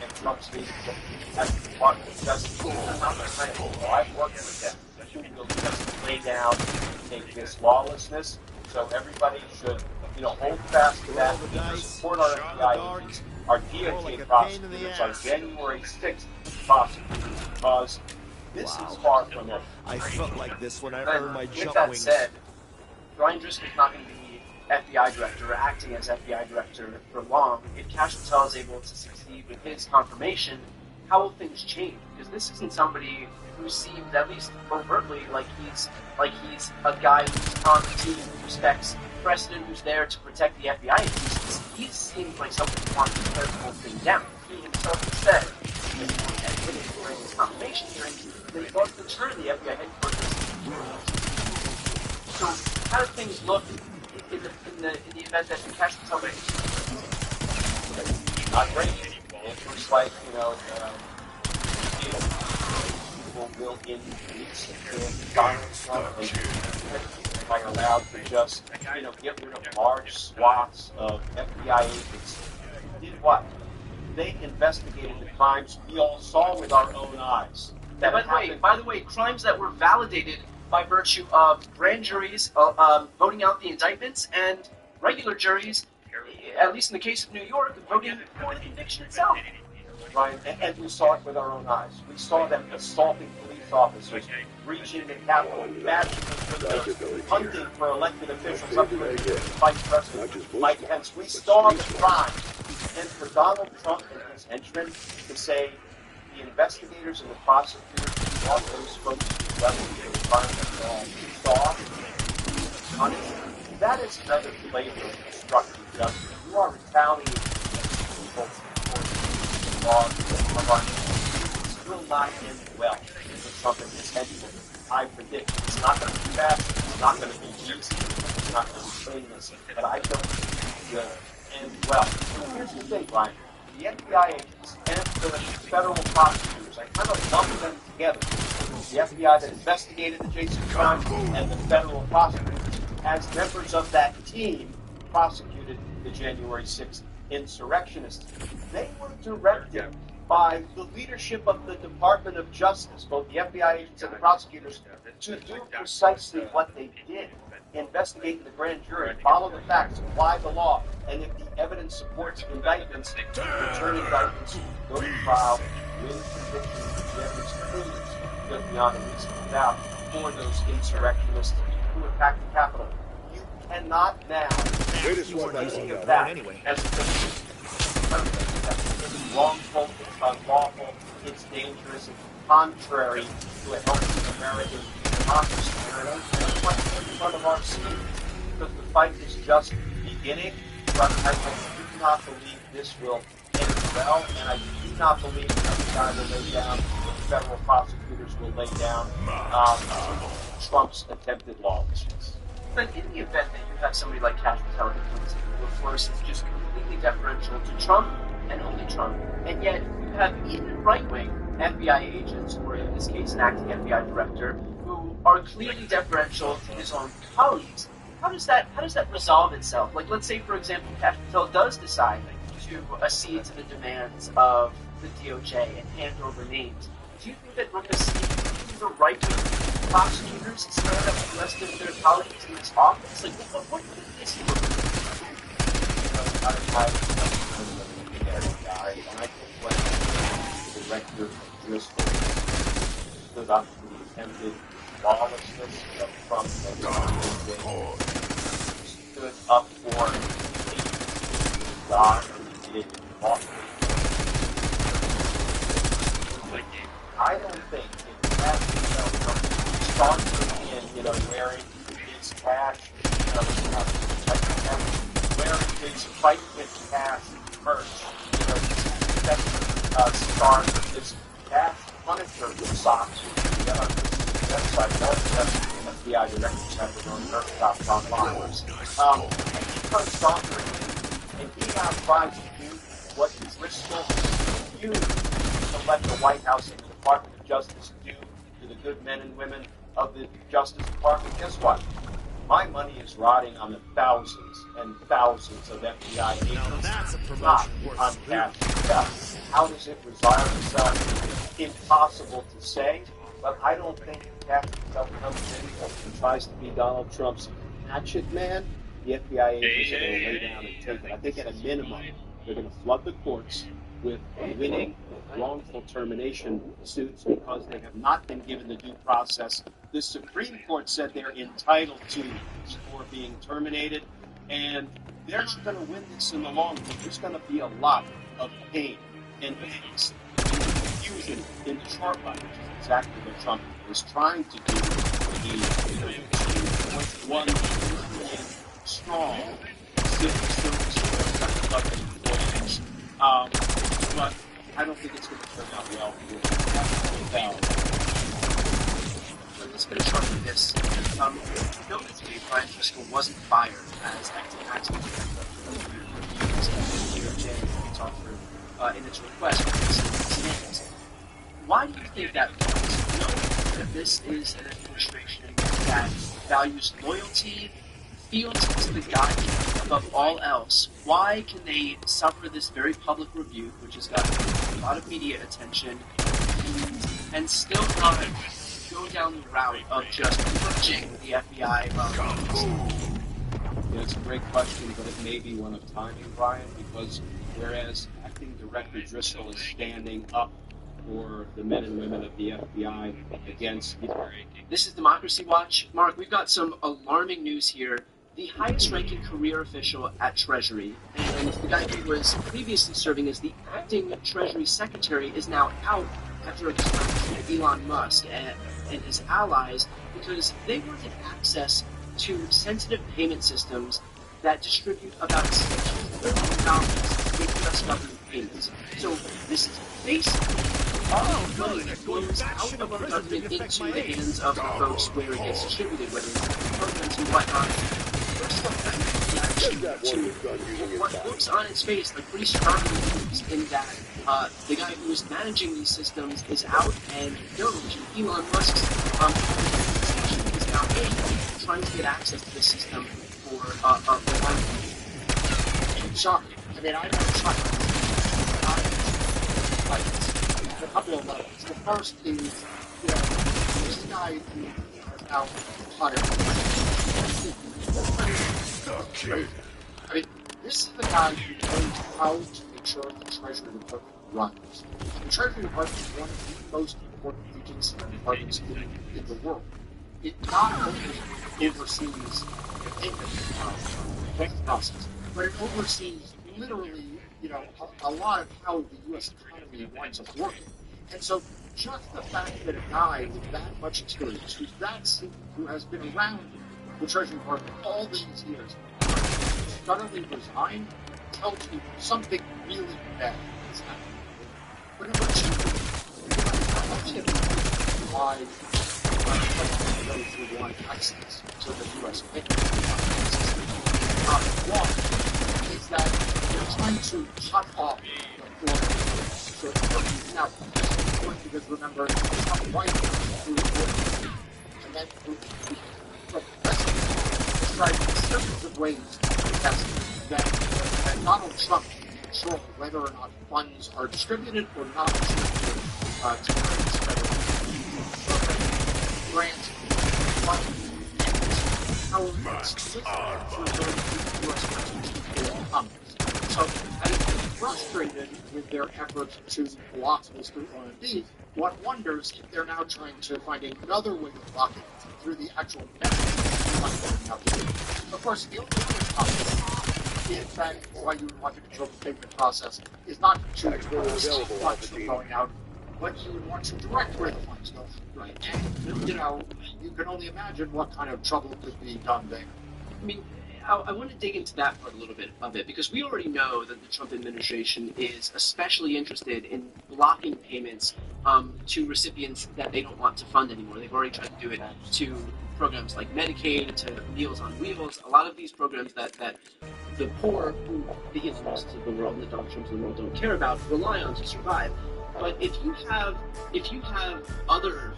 Speaker 17: and Trump's leadership at the Department of Justice. I've worked with them. Who will just lay down and take this lawlessness. So everybody should, hold fast to that. Support our FBI agents, our DOJ prosecutors, our January 6th prosecutors, because this is far from it.
Speaker 7: I felt like this when I earned my jump
Speaker 16: that
Speaker 7: wings.
Speaker 16: said, Brian Driscoll is not going to be FBI director or acting as FBI director for long. If Kash Patel is able to succeed with his confirmation, how will things change? Because this isn't somebody who seems, at least overtly, like he's a guy who's on the team who respects precedent, who's there to protect the FBI. He seems like someone who wants to tear the whole thing down. He himself said during his confirmation hearing that he wants to turn the FBI headquarters. So how do things look in the event that the Kash Patel
Speaker 17: Not great. It looks like, people will increase Donald Trump are allowed to just, get rid of large swaths of FBI agents. Did what? They investigated the crimes we all saw with our own eyes.
Speaker 16: By the way, crimes that were validated by virtue of grand juries voting out the indictments and regular juries, at least in the case of New York, voting for the conviction itself.
Speaker 17: Right, and we saw it with our own eyes. We saw them assaulting police officers, breaching the Capitol, hunting for elected officials, up to Vice President Mike Pence. We saw the crimes. And for Donald Trump and his henchmen to say the investigators and the prosecutors who brought those folks to the level of the environment saw, that is another flavor of destructive justice. You are retaliating people laws of our nation. This will not end well with Trump and his henchmen. I predict it's not going to be fast, it's not going to be easy, it's not going to be painless, but I don't think it will end well. Here's the thing, Brian. The FBI agents and the federal prosecutors, I kind of lump them together. The FBI that investigated the Jason crimes and the federal prosecutors, as members of that team, prosecuted the January 6th insurrectionists. They were directed by the leadership of the Department of Justice, both the FBI agents and the prosecutors, to do precisely what they did. Investigate in the grand jury, follow the facts, apply the law, and if the evidence supports indictments, return indictments, go to trial, win convictions, the evidence proves that beyond a reasonable doubt for those insurrectionists who attacked the Capitol. You cannot now do anything of that as a it's wrongful, it's unlawful, it's dangerous, it's contrary to a healthy American democracy. And that's what's in front of our scene, because the fight is just beginning, but I do not believe this will end well, and I do not believe that the guy will lay down, the federal prosecutors will lay down Trump's attempted lawlessness.
Speaker 16: But in the event that you have somebody like Cash Patel who comes in, who of course is just completely deferential to Trump and only Trump, and yet you have even right-wing FBI agents, or in this case an acting FBI director, who are clearly deferential to his own colleagues, how does that resolve itself? Like, let's say, for example, Cash Patel does decide to accede to the demands of the DOJ and hand over names. Do you think that we're going to see the right-wing prosecutors stand up to the rest of their colleagues in this office? Like, what could this look like?
Speaker 17: And I think when the director just stood up to the attempted lawlessness of Trump and stood up for God and did lawfully. I don't think if that sauntering in, wearing his cash, wearing his fight with cash merch, start with this cash Punisher socks. The website does have FBI directors have their own merch shops online. And he comes sauntering in, and he now tries to do what Driscoll refused to let the White House and the Department of Justice do to the good men and women of the Justice Department. Guess what? My money is rotting on the thousands and thousands of FBI agents, not on Cash Patel. How does it resolve itself? Impossible to say, but I don't think Cash Patel comes in and tries to be Donald Trump's hatchet man. The FBI agents are going to lay down and take it. I think at a minimum, they're going to flood the courts with winning wrongful termination suits because they have not been given the due process the Supreme Court said they're entitled to before being terminated, and they're not going to win this in the long run. There's going to be a lot of pain and angst and confusion in the short run, which is exactly what Trump is trying to do. He was 1 million strong civil service employees. But I don't think it's going to turn out well for
Speaker 16: Let's finish off with this. Notice Brian Driscoll wasn't fired as acting director of the DOJ in its request for his names. Why do you think that was? Knowing that this is an administration that values loyalty, fealty to the guide above all else, why can they suffer this very public rebuke, which has gotten a lot of media attention, and still not go down the route of just purging the FBI?
Speaker 17: It's a great question, but it may be one of timing, Brian, because whereas acting director Driscoll is standing up for the men and women of the FBI against...
Speaker 16: This is Democracy Watch. Mark, we've got some alarming news here. The highest-ranking career official at Treasury, and the guy who was previously serving as the acting Treasury Secretary, is now out after a clash with Elon Musk and his allies because they wanted access to sensitive payment systems that distribute about $6 billion in U.S. government payments. So this is basically all the money that goes out of our government into the hands of the folks where it gets distributed, whether it's programs and whatnot. What looks on its face like pretty startling news in that the guy who is managing these systems is out, and Doge, Elon Musk's is now in, trying to get access to the system for the money. Shocking. I mean, I never tried a couple of levels. The first is, this guy who is now hired. I mean, this is the guy who knows how to make sure the Treasury Department runs. The Treasury Department is one of the most important agencies and departments in the world. It not only oversees the payment process, but it oversees literally, a lot of how the U.S. economy winds up working. And so, just the fact that a guy with that much experience, who has been around the Treasury Department all these years, suddenly resigned, tells you something really bad is happening. But it was why
Speaker 1: those who want access to the U.S. opinion. One is that they're trying to cut off the flow to certain parties. Now, this is important because remember, it's not right to and then the president tried series of ways to test that Donald Trump can control whether or not funds are distributed or not distributed to various federal grants, funding, how it's U.S. Congress. So, having been frustrated with their efforts to block this through OMB, one wonders if they're now trying to find another way of blocking it through the actual mechanism. Of course, the only other problem is that why you would want to control the payment process is not to stop funds from going out, but you would want to direct where the funds go. Right. And, you know, you can only imagine what kind of trouble could be done there.
Speaker 16: I mean, I want to dig into that part a little bit of it, because we already know that the Trump administration is especially interested in blocking payments to recipients that they don't want to fund anymore. They've already tried to do it to programs like Medicaid, to Meals on Wheels, a lot of these programs that the poor, who the Islamist of the world, the Donald Trumps of the world don't care about, rely on to survive. But if you have other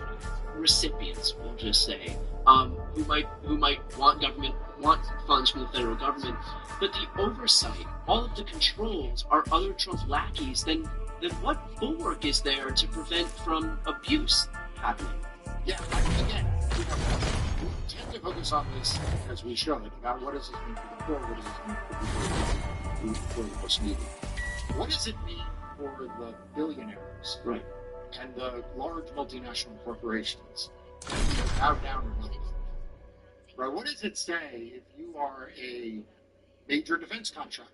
Speaker 16: recipients, we'll just say, who might want funds from the federal government, but the oversight, all of the controls are other Trump lackeys, then what bulwark is there to prevent from abuse happening?
Speaker 1: Yeah, again, we tend to focus on this as we should about what does this mean for the poor, what does this mean for the most needy. What does it mean for the billionaires, right, and the large multinational corporations bow down or not? Right? What does it say if you are a major defense contractor?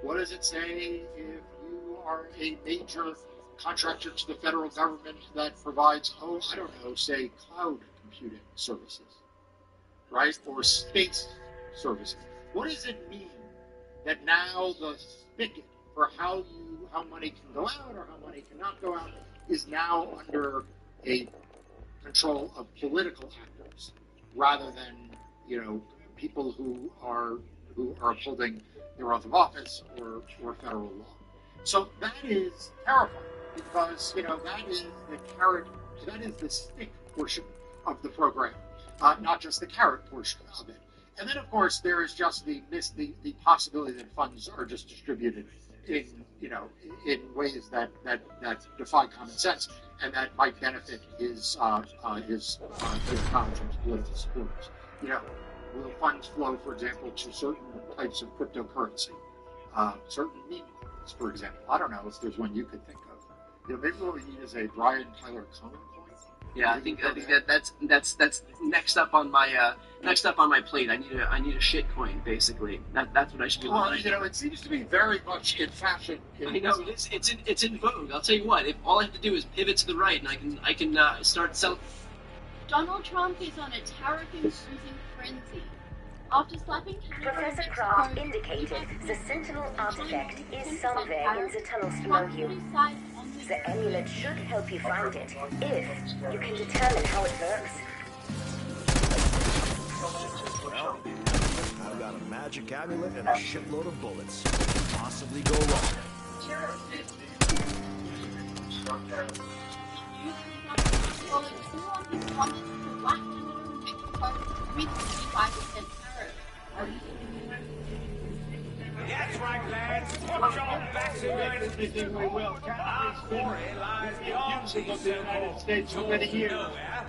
Speaker 1: What does it say if you are a major contractor to the federal government that provides, say cloud computing services, right, or space services? What does it mean that now the spigot for how money can go out or how money cannot go out is now under a control of political actors rather than, you know, people who are upholding their oath of office or federal law? So that is terrifying because, you know, that is the carrot, that is the stick portion of the program, not just the carrot portion of it. And then, of course, there is just the possibility that funds are just distributed in ways that defy common sense and that might benefit his Donald Trump's political supporters. You know, will funds flow, for example, to certain types of cryptocurrency, certain meme coins, for example? I don't know if there's one you could think of. You know, maybe what we need is a Brian Tyler Cohen coin.
Speaker 16: Yeah, I think that's next up on my plate. I need a shit coin, basically. That's what I should be looking at.
Speaker 1: You know, it seems to be very much in fashion.
Speaker 16: I know it's in vogue. I'll tell you what. If all I have to do is pivot to the right, and I can start selling.
Speaker 10: Donald Trump is on a tariff-imposing frenzy. After slapping
Speaker 6: Professor Kraft indicated the Sentinel artifact is somewhere in the tunnels below you. The amulet should help you find it, if you can determine how it works.
Speaker 7: Well, I've got a magic amulet and a shitload of bullets. What could possibly go wrong?
Speaker 8: That's right, lads. Put your backs against
Speaker 4: Everything we will.
Speaker 8: our quarry lies beyond the
Speaker 4: United States for many years.
Speaker 8: nowhere.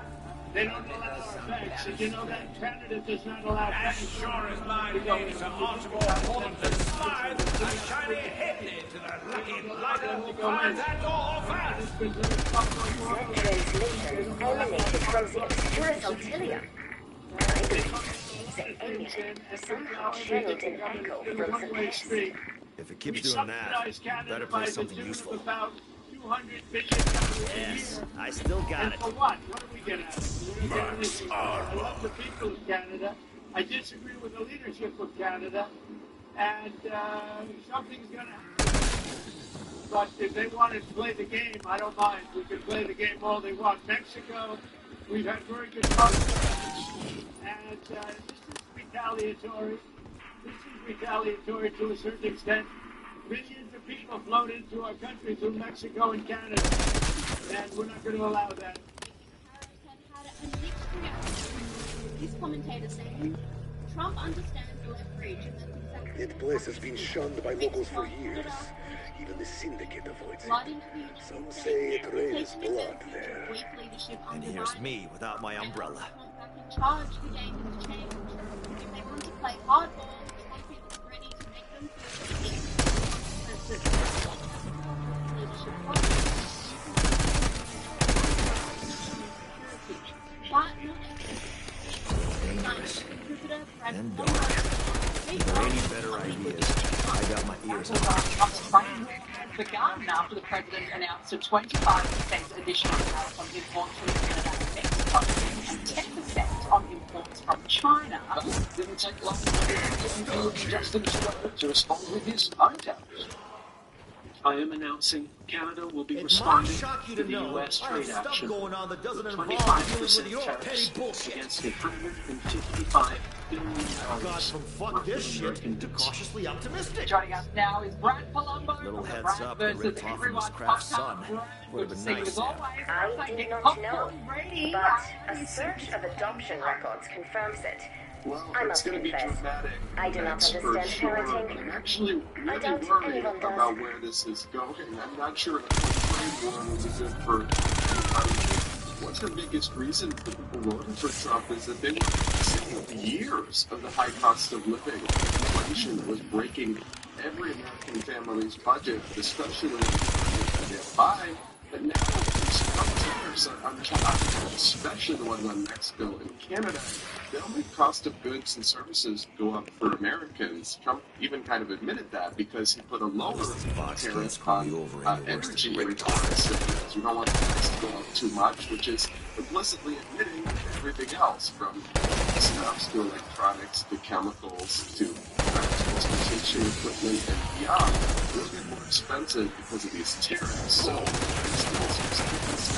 Speaker 4: They don't allow banks. Did you know that Canada does not allow
Speaker 8: As sure as my days are Archibald Thornton slide, a shiny headlight to the lucky blighter who finds that door fast.
Speaker 6: Translation emanated from the obscurus ulterior. I believe the amulet somehow channeled an echo from the past.
Speaker 7: If it keeps doing that, better play something useful.
Speaker 4: About $200 billion
Speaker 7: Yes, I still got
Speaker 4: and
Speaker 7: it.
Speaker 4: for what? What are we going to have? I love the people of Canada. I disagree with the leadership of Canada. And something's going to happen. But if they want to play the game, I don't mind. We can play the game all they want. Mexico We've had very good progress, and this is retaliatory. This is retaliatory to a certain extent. Millions of people flown into our country through Mexico and Canada, and we're not going to allow that.
Speaker 10: This commentator saying Trump understands the leverage and that's exactly
Speaker 9: That place has been shunned by locals for years. Even the syndicate avoids it. Some say it rains blood there.
Speaker 7: And here's me without my umbrella.
Speaker 10: in charge, the game has changed. If they want to play hardball, Trump is ready to make them feel leadership
Speaker 7: Dangerous. And dark. If there are any better ideas, I got my ears on.
Speaker 13: Begun after the president announced a 25% additional tariff on imports from Canada and Mexico and 10% on imports from China.
Speaker 14: Didn't take long for Justin Trudeau to respond with his own tariffs. I am announcing Canada will be responding to the U.S. trade action with 25% tariffs against $155 billion.
Speaker 7: Got from fuck this shit to cautiously optimistic.
Speaker 13: Joining us now is Brad Palumbo
Speaker 7: Little
Speaker 13: from the
Speaker 7: heads
Speaker 13: Brad
Speaker 7: up, the
Speaker 13: versus
Speaker 7: rip off from
Speaker 13: Everyone
Speaker 7: his craft
Speaker 13: podcast.
Speaker 7: son.
Speaker 13: Good
Speaker 7: Would have
Speaker 13: to
Speaker 7: been
Speaker 13: see you
Speaker 7: nice.
Speaker 13: as always.
Speaker 6: I do not know, but a search of adoption records confirms it.
Speaker 9: Well,
Speaker 6: I
Speaker 9: it's
Speaker 6: must
Speaker 9: going to be
Speaker 6: confess,
Speaker 9: dramatic.
Speaker 6: I do not
Speaker 9: That's for
Speaker 6: understand
Speaker 9: sure.
Speaker 6: parenting.
Speaker 9: I'm actually
Speaker 6: I
Speaker 9: really
Speaker 6: doubt
Speaker 9: worried
Speaker 6: anyone does.
Speaker 9: about where this is going. I'm not sure if the trade war was good for anybody. What's the biggest reason for people voting for Trump is that they were seeing years of the high cost of living. Inflation that was breaking every American family's budget, especially when they get by. But now these Trump tariffs are on top, especially the ones on Mexico and Canada. They'll make cost of goods and services go up for Americans. Trump even kind of admitted that because he put a lower tariff on energy imports. You don't want the price to go up too much, which is implicitly admitting everything else, from stuff to electronics to chemicals to transportation equipment and beyond. It'll get more expensive because of these tariffs. So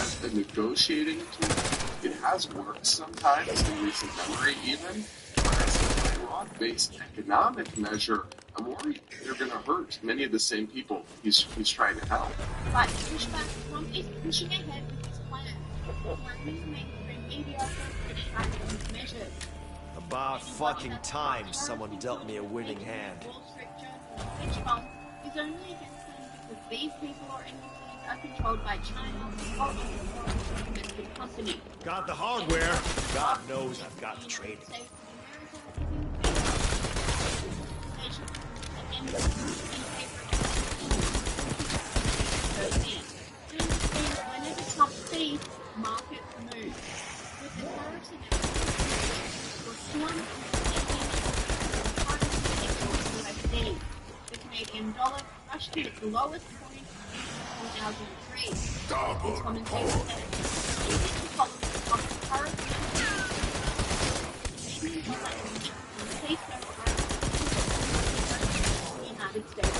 Speaker 9: as a negotiating tool, it has worked sometimes in recent memory even, but as a broad-based economic measure, I'm worried they're going to hurt many of the same people he's trying to help.
Speaker 10: But pushback, Trump is pushing ahead with his plan. Threatening mainstream media to distract from his measures.
Speaker 7: About fucking time someone dealt me a winning hand.
Speaker 10: Wall Street Journal hedge fund is only against them because these people or entities are controlled by China or other domestic company.
Speaker 7: Got the hardware. God knows I've got the training.
Speaker 10: Whenever Trump speaks, markets move. With the tariffs announced, the Canadian dollar crashed to its lowest point in 2003. This commentator said, the policy of the tariff Canadian dollar and peso are the United States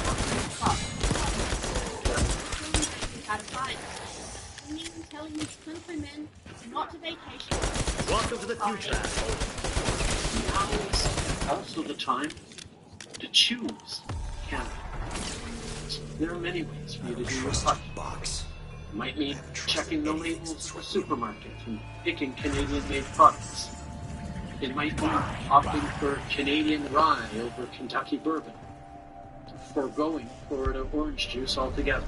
Speaker 10: how to fight. Telling his countrymen not to vacation.
Speaker 7: Welcome to the future, asshole.
Speaker 14: Now is also the time to choose Canada. There are many ways for you to do your part.
Speaker 7: Box.
Speaker 14: It might mean checking the labels for supermarkets and picking Canadian-made products. It might mean opting for Canadian rye over Kentucky bourbon, foregoing Florida orange juice altogether.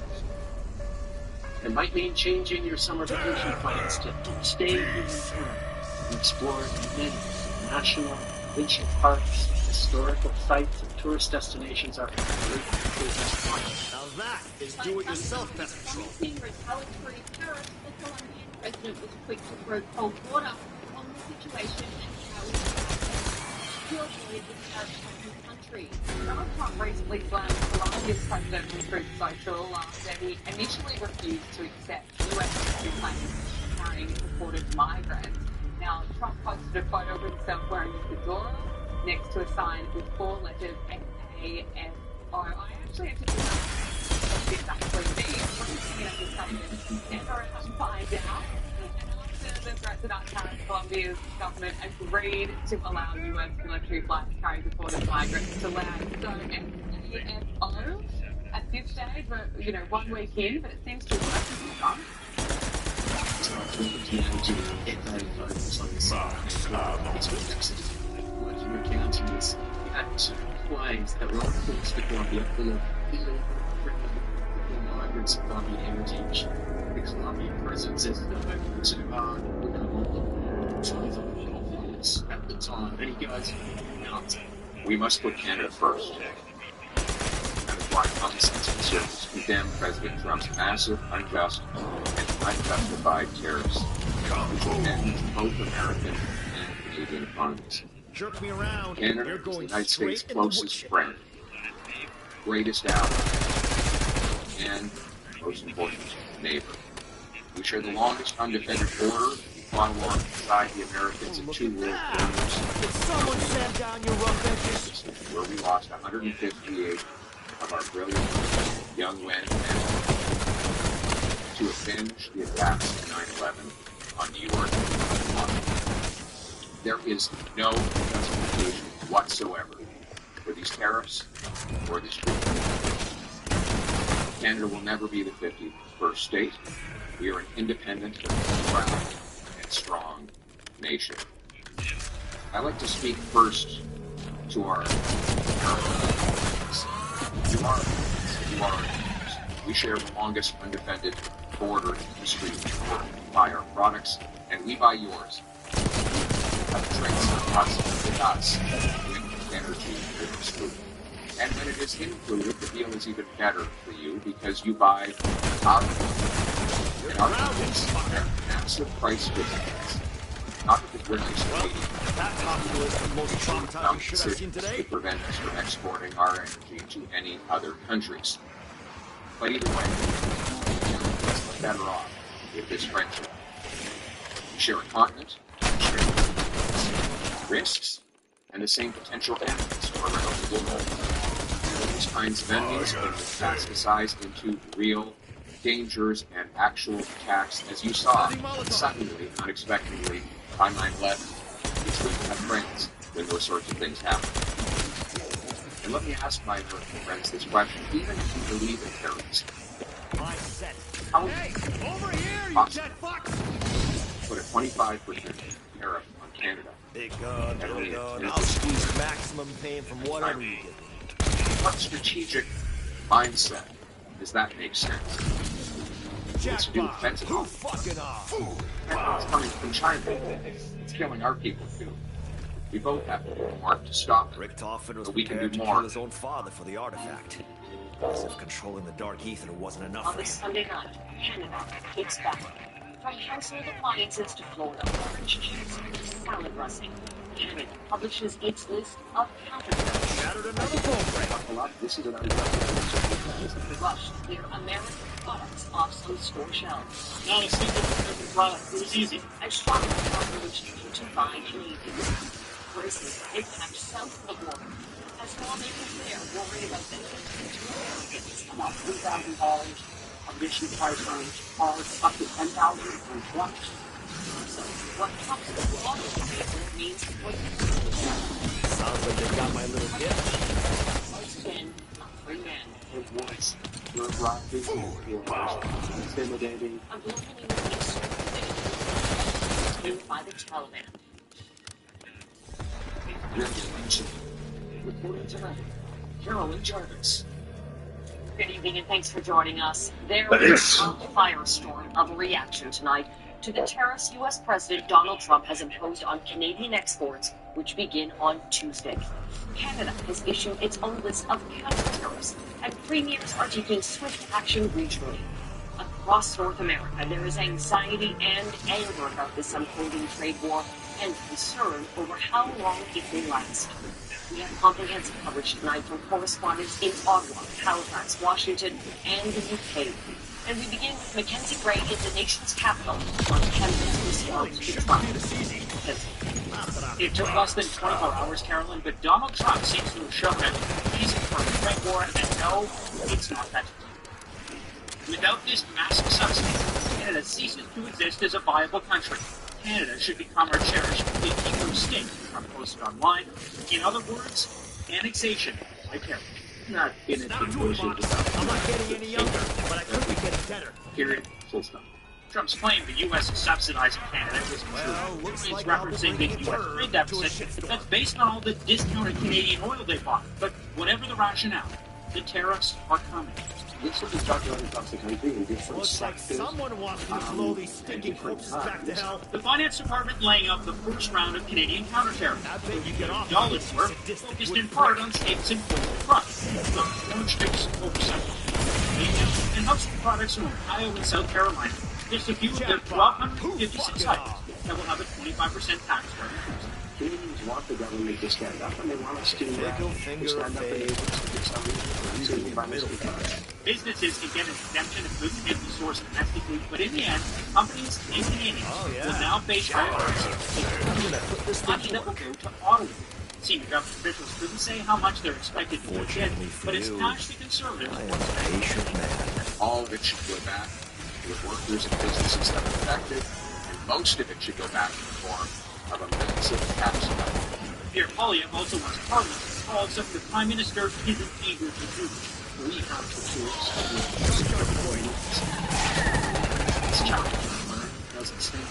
Speaker 14: It might mean changing your summer vacation plans to stay in town and explore many national, provincial parks, historical sites, and tourist destinations are great business points.
Speaker 7: Now that is do-it-yourself pest control.
Speaker 10: Retaliatory tariffs, the Colombian president was quick to throw cold water on the situation and how to avoid the tariffs on his country.
Speaker 13: Donald Trump recently slammed Colombia's president on Truth Social that he initially refused to accept U.S. claims carrying reported migrants. Now, Trump posted a photo of himself wearing a fedora next to a sign with 4 letters AAFO. I actually have to do what this actually means. What is it going to find out?
Speaker 18: to the threat to that tariff, Colombia's government agreed to allow U.S. military flights carrying deported migrants to land. So it's AFO at this stage, but 1 week in, but it seems to work.
Speaker 14: Flags that were all forced to Colombia full of illegal migrants and Colombian heritage. The Colombian president says that we're going to want tons of flights at the time. And he goes, no.
Speaker 1: We must put Canada first. That is why common sense conservatives condemn President Trump's massive, unjust, and unjustified tariffs, which will damage both American and Canadian economies.
Speaker 7: Jerk me around.
Speaker 1: Canada is the United States' closest friend, greatest ally, and, most important, neighbor. We share the longest undefended border, fought alongside the Americans in 2 world wars.
Speaker 7: Someone sat down your rough edges.
Speaker 1: Where we lost 158 of our brilliant young men to avenge the attacks of 9/11 on New York. There is no justification whatsoever for these tariffs or this treaty. Canada will never be the 51st state. We are an independent, proud, and strong nation. I like to speak first to our Americans. You are our neighbors. We share the longest undefended border in history. We buy our products, and we buy yours. Trades with us with energy and food. And when it is included, the deal is even better for you because you buy our goods. And our goods are massive price differences. Not that the British decisions to prevent us from exporting our energy to any other countries. But either way, we're better off with this friendship. We share a continent, risks, and the same potential enemies around the world. These kinds of enemies can metastasize into real dangers and actual attacks, as you saw suddenly, unexpectedly, on 9/11. It's good to have friends when those sorts of things happen. And let me ask my American friends this question: even if you believe in terrorism, how is it possible to put a 25% tariff on Canada?
Speaker 7: Big gun, I'll squeeze maximum pain from whatever you give me.
Speaker 1: What strategic mindset does that make sense? It's new fentanyl. Fentanyl's coming from China. It's killing our people too. We both have to do more to stop it.
Speaker 7: Richtofen was
Speaker 1: but we can
Speaker 7: prepared
Speaker 1: do
Speaker 7: to
Speaker 1: more.
Speaker 7: kill his own father for the artifact. As if controlling the dark ether wasn't enough
Speaker 13: On
Speaker 7: for
Speaker 13: this
Speaker 7: him.
Speaker 13: Sunday night, Canada takes back. From household appliances to Florida orange juice to salad dressing, Canada publishes its list of counterfeits.
Speaker 7: Shattered another program.
Speaker 1: This is an
Speaker 13: Rush to clear American products off some store shelves.
Speaker 3: Not a single American product. It was easy.
Speaker 13: And shopping encouraged you to buy Canadian. Braces get packed south of the border. As lawmakers there worry about benefits to Americans about $3,000 admission price range falls up to $10,000 and trucks. So what comes with the auto vehicle means what
Speaker 7: Sounds like they got my little gift.
Speaker 13: spend free man.
Speaker 14: It was nerve-wracking, it was intimidating.
Speaker 13: A globally released by the Taliban.
Speaker 14: Reporting tonight, Carolyn Jarvis.
Speaker 13: Good evening and thanks for joining us. There is a firestorm of reaction tonight to the tariffs U.S. President Donald Trump has imposed on Canadian exports, which begin on Tuesday. Canada has issued its own list of counter-tariffs, and premiers are taking swift action regionally. Across North America, there is anxiety and anger about this unfolding trade war and concern over how long it will last. We have comprehensive coverage tonight from correspondents in Ottawa, Halifax, Washington, and the UK. And we begin with Mackenzie Gray in the nation's capital on Canada's response to Trump.
Speaker 3: It took less than 24 hours, Carolyn, but Donald Trump seems to have shown that he's in for a trade war, and no, it's not that. Without this massive subsidy, Canada ceases to exist as a viable country. Canada should become our cherished gatekeeper of state, Trump posted online. In other words, annexation by terror. Not in it.
Speaker 7: I'm not getting any younger, but I could be getting better.
Speaker 3: Period. Full stop. Trump's claim the U.S. is subsidizing Canada isn't true. He's referencing the U.S. trade deficit that's based on all the discounted Canadian oil they bought. But whatever the rationale, the tariffs are coming.
Speaker 14: Looks like he's talking across the country in different
Speaker 7: Looks like
Speaker 14: sectors.
Speaker 7: someone wants me to blow these stinking corpses back to hell.
Speaker 3: The Finance Department laying out the first round of Canadian counter-tariffs.
Speaker 7: I bet you get off
Speaker 3: Dollars worth, focused in part on states importing trucks, like orange juice, oversight, and household products from Ohio and South Carolina. Just a few of their 1,256 items that will have a 25% tax rate.
Speaker 14: Canadians want the government to stand up, and they want us to stand up and do something.
Speaker 3: Businesses can get an exemption if goods can be sourced domestically, but in the end, companies and Canadians will now face higher prices. Money that will go to Ottawa. Senior government officials couldn't say how much they're expected to put in, but it's cash the Conservatives.
Speaker 19: All of it should go back to the workers and businesses that are affected, and most of it should go back in the form of a massive tax cut.
Speaker 3: Pierre Poilievre also wants Parliament to call something the Prime Minister isn't eager to do. We have the tools. It's challenging. Doesn't stand.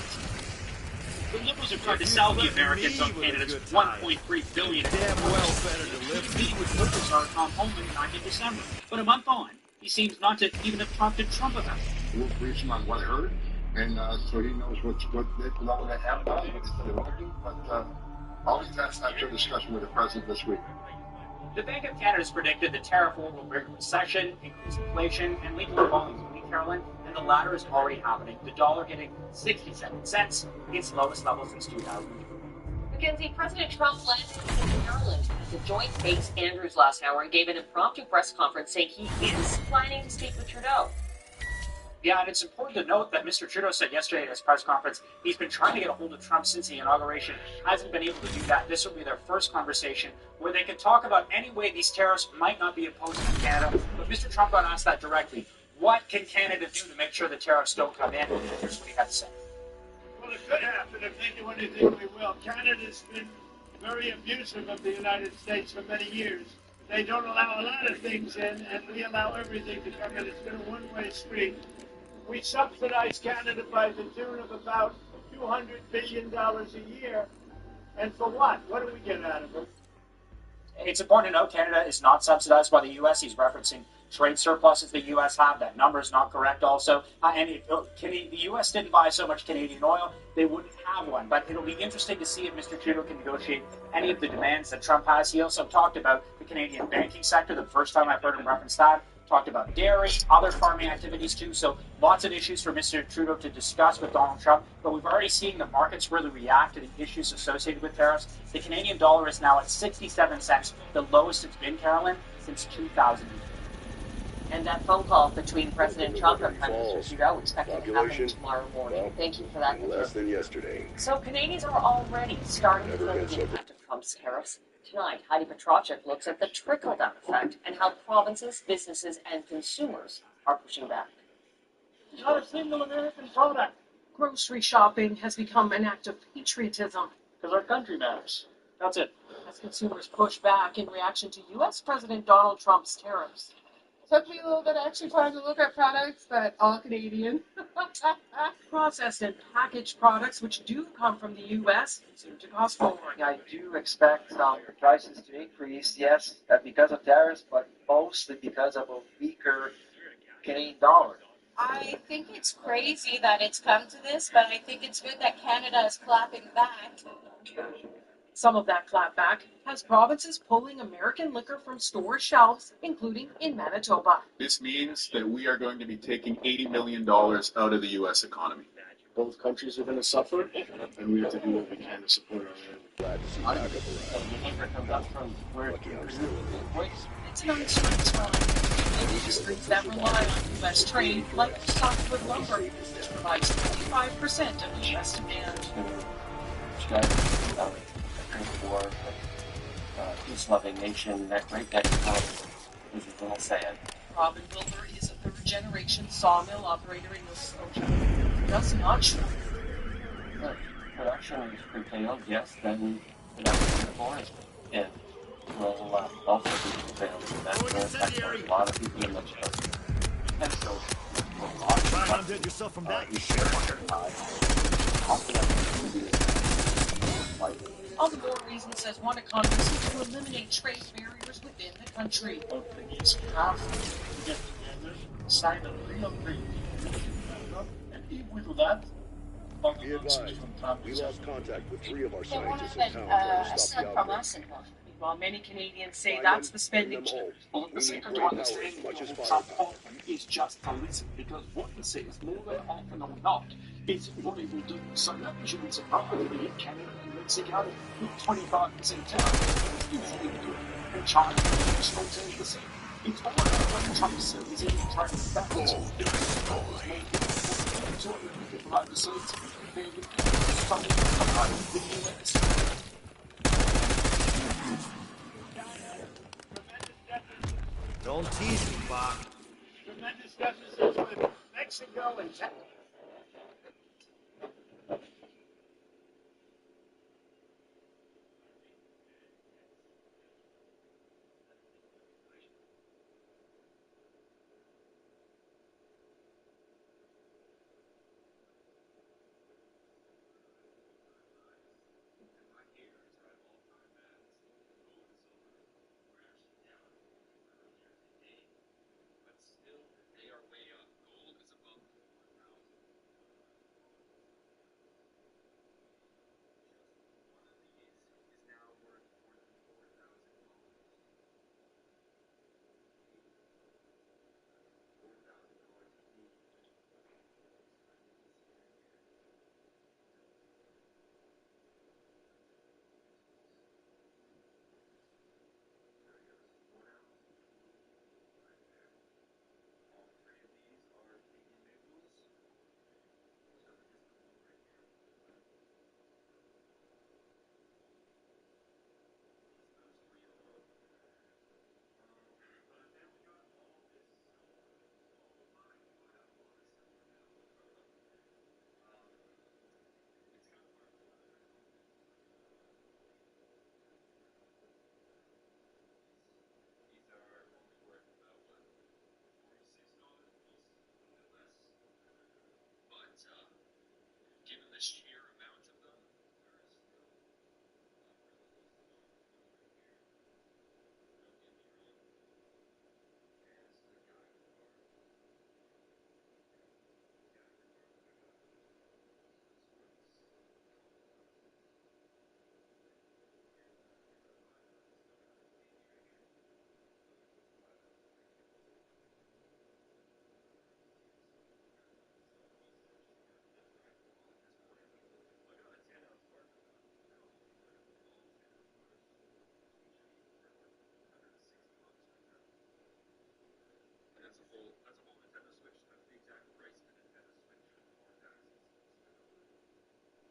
Speaker 3: The Liberals are trying to sell the Americans on Canada's $1.3 billion.
Speaker 7: Damn well better to live.
Speaker 3: Meeting with Liberal czar Tom Homan back in December. But a month on, he seems not to even have talked to Trump about it.
Speaker 19: We're briefing on what I heard, and so he knows what they have about it, what they want to do. But all these that's after discussion with the president this week.
Speaker 3: The Bank of Canada has predicted the tariff war will bring a recession, increase inflation, and lead to volumes in Carolyn, and the latter is already happening. The dollar hitting 67 cents, its lowest level since 2000.
Speaker 13: Mackenzie, President Trump landed in Maryland at the Joint Base Andrews last hour and gave an impromptu press conference saying he is planning to speak with Trudeau.
Speaker 3: Yeah, and it's important to note that Mr. Trudeau said yesterday at his press conference he's been trying to get a hold of Trump since the inauguration, hasn't been able to do that. This will be their first conversation where they can talk about any way these tariffs might not be imposed in Canada. But Mr. Trump got asked that directly. What can Canada do to make sure the tariffs don't come in? Here's what he had to say.
Speaker 4: Well, it could happen if they do anything we will. Canada's been very abusive of the United States for many years. They don't allow a lot of things in, and we allow everything to come in. It's been a one-way street. We subsidize Canada by the tune of about $200 billion a year. And for what? What do we get out of it?
Speaker 3: It's important to note Canada is not subsidized by the U.S. He's referencing trade surpluses the U.S. have. That number is not correct also. The U.S. didn't buy so much Canadian oil, they wouldn't have one. But it'll be interesting to see if Mr. Trudeau can negotiate any of the demands that Trump has. He also talked about the Canadian banking sector, the first time I've heard him reference that. Talked about dairy, other farming activities too. So lots of issues for Mr. Trudeau to discuss with Donald Trump. But we've already seen the markets really react to the issues associated with tariffs. The Canadian dollar is now at 67 cents, the lowest it's been, Carolyn, since 2000.
Speaker 13: And that phone call between President Trump and Prime Minister Trudeau expected to happen tomorrow morning. Thank you for that.
Speaker 9: Less than yesterday.
Speaker 13: So Canadians are already starting to feel the impact of Trump's tariffs. Tonight, Heidi Petracek looks at the trickle-down effect and how provinces, businesses, and consumers are pushing back.
Speaker 4: It's not a single American product.
Speaker 20: Grocery shopping has become an act of patriotism.
Speaker 3: Because our country matters. That's it.
Speaker 20: As consumers push back in reaction to U.S. President Donald Trump's tariffs.
Speaker 18: Took me a little bit of extra time to look at products, but all Canadian.
Speaker 20: Processed and packaged products, which do come from the U.S., seem to cost more.
Speaker 21: I do expect prices to increase, yes, because of tariffs, but mostly because of a weaker Canadian dollar.
Speaker 22: I think it's crazy that it's come to this, but I think it's good that Canada is clapping back.
Speaker 20: Some of that clapback has provinces pulling American liquor from store shelves, including in Manitoba.
Speaker 19: This means that we are going to be taking $80 million out of the U.S. economy.
Speaker 14: Both countries are going to suffer, and we have to do what we can to support our own.
Speaker 20: It's an uncertain time. Industries that rely on U.S. trade, like softwood lumber, which provides 25% of the U.S. demand.
Speaker 14: War, peace-loving nation, that great guy is a little sad.
Speaker 20: Robin Wilbur is a third-generation sawmill operator in Nova Scotia. That's not true.
Speaker 14: Look, production is curtailed, yes, then production of orange and will also be curtailed. That's a lot of people in Mexico. And so,
Speaker 7: Try and undead yourself from that, you shit.
Speaker 20: All the more reason, says one economist, to eliminate trade barriers within the country.
Speaker 4: Companies have to get together, sign a real trade deal, and if we do that, all the nonsense from Trump
Speaker 9: We
Speaker 4: is
Speaker 9: lost contact with 3 of our
Speaker 22: They want
Speaker 9: scientists
Speaker 22: to
Speaker 9: in town trying to stop
Speaker 22: aside
Speaker 9: the
Speaker 22: from
Speaker 9: outbreak.
Speaker 22: us involved.
Speaker 3: While many Canadians say
Speaker 9: Find
Speaker 3: that's
Speaker 9: them,
Speaker 3: the spending
Speaker 9: bring them home.
Speaker 3: chip.
Speaker 15: Well, the
Speaker 9: We need
Speaker 15: secret to
Speaker 9: great power,
Speaker 15: understanding
Speaker 9: as much as
Speaker 15: Donald Trump
Speaker 9: firepower.
Speaker 15: often is just to listen, because what he says, more than often or not, is what he will do. So that shouldn't surprise me. Canada and Mexico, 25% tariff, easily do it. And China, additional 10%. It's all about what Trump says in trade battles. People overseas, they're from the US.
Speaker 7: Don't tease me, Bach.
Speaker 4: tremendous deficits with Mexico and China.
Speaker 11: Given the sheer amount of them, that's a whole Nintendo Switch. That's the exact price of a Nintendo Switch before taxes.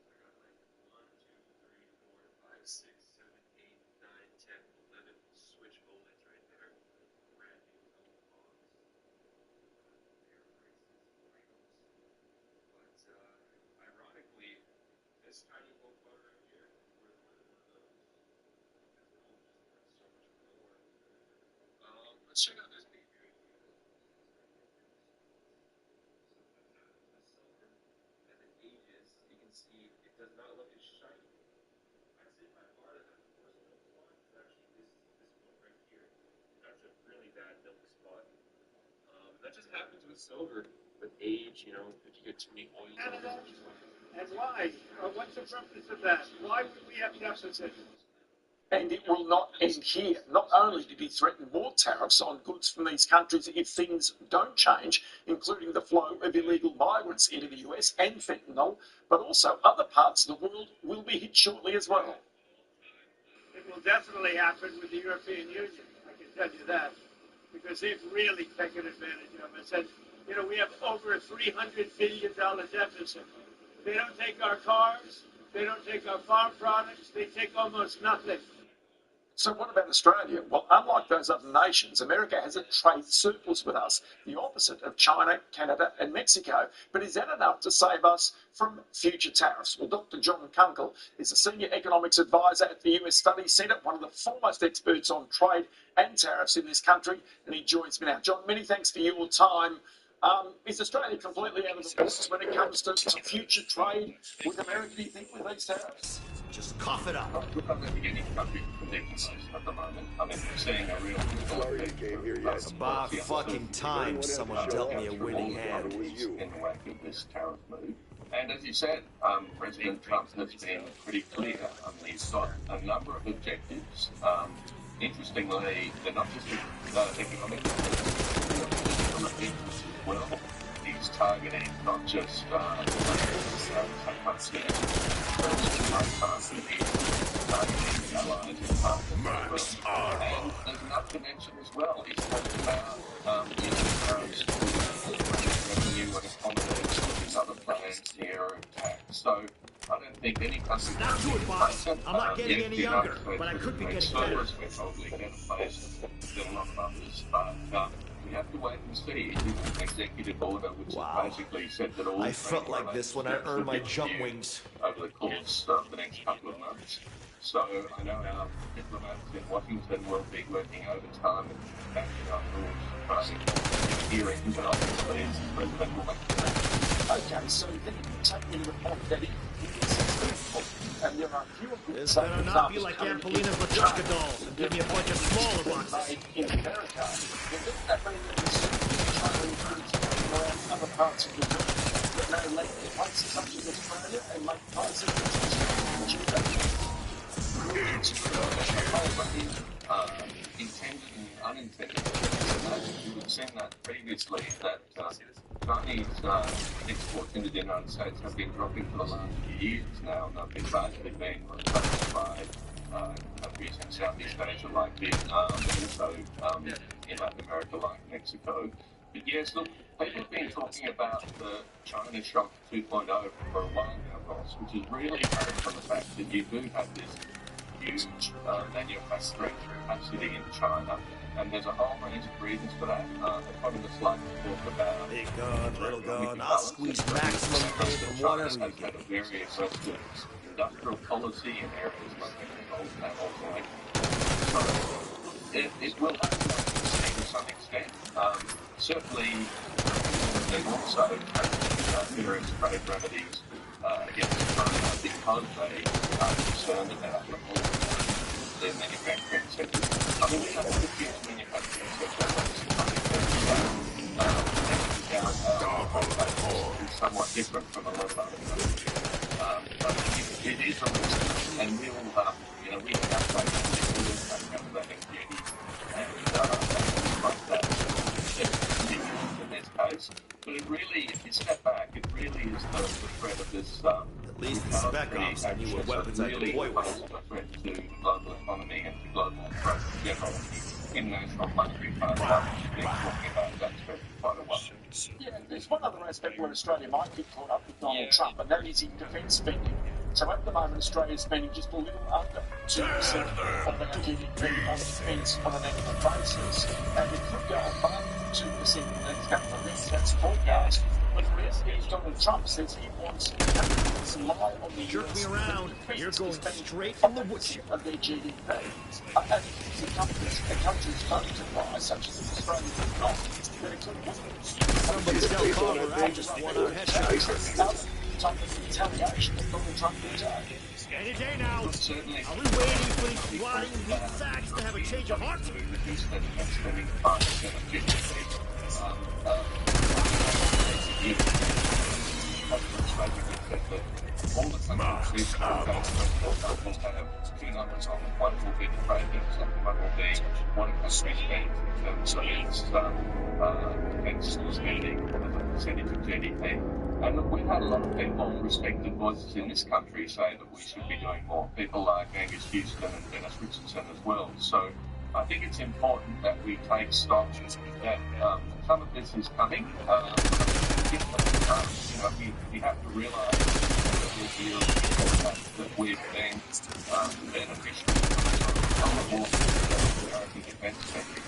Speaker 11: I got like 1, 2, 3, 4, 5, 6, 7, 8, 9, 10, 11 Switch OLEDs right there. Brand new, no box. Fair prices, items. But ironically, this tiny little phone right here is worth more than one of those. It's just worth so much more. Let's check out this baby right here. Silver. As it ages, you can see it does not look as shiny. I'd say by far that the worst milk spot is actually this milk right here. That's a really bad milk spot. That just happens with silver, with age. You know, if you get too many oils.
Speaker 4: And why? What's the purpose of that? Why would we have deficits?
Speaker 15: And it will not end here. Not only did he threaten more tariffs on goods from these countries if things don't change, including the flow of illegal migrants into the US and fentanyl, but also other parts of the world will be hit shortly as well.
Speaker 4: It will definitely happen with the European Union, I can tell you that, because they've really taken advantage of it. Said, you know, we have over a $300 billion deficit. They don't take our cars, they don't take our farm products, they take almost nothing.
Speaker 2: So what about Australia? Well, unlike those other nations, America has a trade surplus with us, the opposite of China, Canada and Mexico. But is that enough to save us from future tariffs? Well, Dr. John Kunkel is a senior economics advisor at the US Studies Centre, one of the foremost experts on trade and tariffs in this country, and he joins me now. John, many thanks for your time. Is Australia completely out of the woods when it comes to future trade with America, do you think, with these tariffs?
Speaker 7: Just cough it up.
Speaker 11: Look, I don't think any country can predict this at the moment. I mean, we're seeing a real
Speaker 7: About fucking time someone dealt me a winning hand.
Speaker 11: In the wake of this tariff move. And as you said, President Trump has been pretty clear. He's got a number of objectives. Interestingly, they're not just economic, as well. He's targeting not just targeting allies and partners. And there's another dimension as well. He's talking about revenue and accommodation with his other plans here and tax. So I don't think any country
Speaker 7: Not to it, boss. I'm not getting any younger, but I could be getting better.
Speaker 11: We're probably better placed than a lot of others, but we have to wait and see. It's an executive order which basically said that all.
Speaker 7: I felt like this when I earned my jump wings.
Speaker 11: Over the course of the next couple of months. So I know our diplomats in Washington will be working overtime and backing up rules, hearings, and obviously the President will make that.
Speaker 2: Okay, so then you take into account that it is successful, and there are few of them.
Speaker 7: This better not be like Ampolina's Matryoshka dolls and give me a bunch of smaller boxes.
Speaker 2: In America, doesn't that mean that there's China increasing around other parts of the world that may let places such as Australia and make places cheaper?
Speaker 11: Intended and unintended. We've seen that previously, that Chinese exports into the United States have been dropping for the last few years now, and they've been largely being replaced by countries in Southeast Asia like Vietnam, and also in Latin America like Mexico. But yes, look, people have been talking about the China Shock 2.0 for a while now, Ross, which is really apparent from the fact that you do have this huge manufacturing capacity in China, and there's a whole range of reasons for that. I probably just like to talk about
Speaker 7: big gun, little gun, I'll squeeze maximum pay from whatever you get.
Speaker 11: China has had a very aggressive industrial policy in areas like metals and metals, like so it will have to some extent. Certainly, they've also had various trade remedies against China because they are concerned about their manufacturing sector. I mean, we have a huge manufacturing sector that's somewhat different from a lot of other countries. But it is a risk, and we have that in this case. But it really, if you step back, it really is the threat of this.
Speaker 7: At least the spec ops knew what weapons I could deploy with.
Speaker 11: A threat to the global economy and to global trade in general. International monetary fund has been talking about that threat for quite a while.
Speaker 2: Yeah, there's one other aspect where Australia might get caught up with Donald Trump, and that is in defence spending. So at the moment, Australia is spending just a little under 2% of our GDP on defence on an annual basis, and it could go above 2% in the next couple of years. That's forecast. But the reality is Donald Trump says he wants to rely on the
Speaker 7: Jerk me around. You're going straight
Speaker 2: from the woodchip of their GDP. And countries focused such as Australia do not.
Speaker 7: Somebody tell Carver I just want our headshots.
Speaker 2: Type of retaliation that Donald Trump will take.
Speaker 7: Any day now.
Speaker 11: Certainly.
Speaker 7: Are we waiting for these rotting meat sacks to have a change of heart?
Speaker 11: All the countries will have two numbers on them. One will be the trade deficit, one will be what a country spends in terms of its defence spending as a percentage of GDP. And look, we've had a lot of people, respected voices in this country, say that we should be doing more. People like Angus Houston and Dennis Richardson as well. So I think it's important that we take stock that some of this is coming. We have to realise that we've been beneficiaries of
Speaker 1: for defense spending.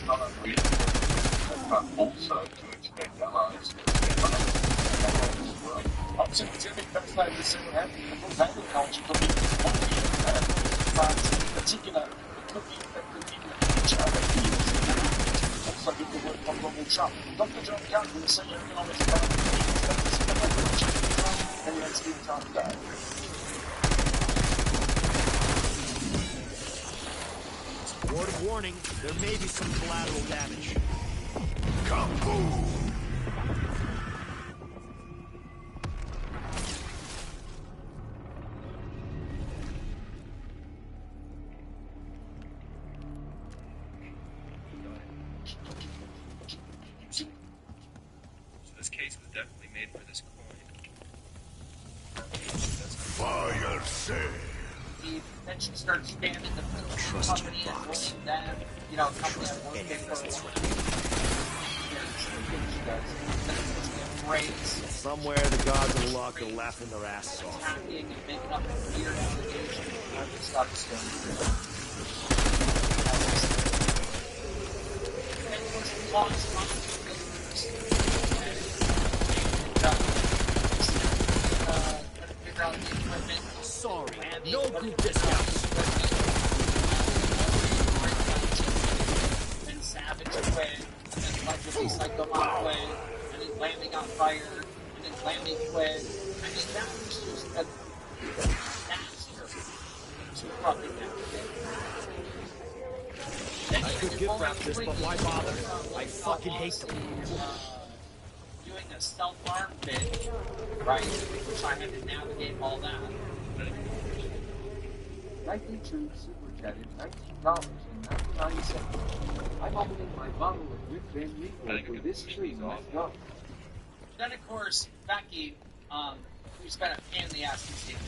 Speaker 1: Not unreasonable, but also to expect allies to step up as well.
Speaker 2: I'm simply going to be fascinated to see what happens. The full agriculture could be France in particular. It could be in the future. Also, he could work on Donald Trump. Dr. John Carter, the senior economist, and that's the entire day.
Speaker 7: Word of warning, there may be some collateral damage.
Speaker 8: Kaboom!
Speaker 11: So this case was definitely made for this coin.
Speaker 8: Fire sale.
Speaker 1: Then she starts spamming the company and then, you know, company I'm working for.
Speaker 7: Somewhere the gods of luck are laughing their asses off.
Speaker 1: Attacking and making up weird allegations and other stuff is going through. And of course, the law is figure out the equipment.
Speaker 7: Sorry, no group discounts.
Speaker 1: And Savage quit, and then Legacy Psycho quit, and then Lammy got fired, and then Lammy quit. I mean, that was just a disaster to fucking happen.
Speaker 7: I could gift wrap this, but why bother? I fucking hate them.
Speaker 1: Doing a self-harm bit, right, which I had to navigate all that. Likely True Super Chat is $19.99. I'm opening my bottle of rYfvhHI9lVgi3 for this stream off go. Then, of course, Becky, who's been a pain in the ass this game,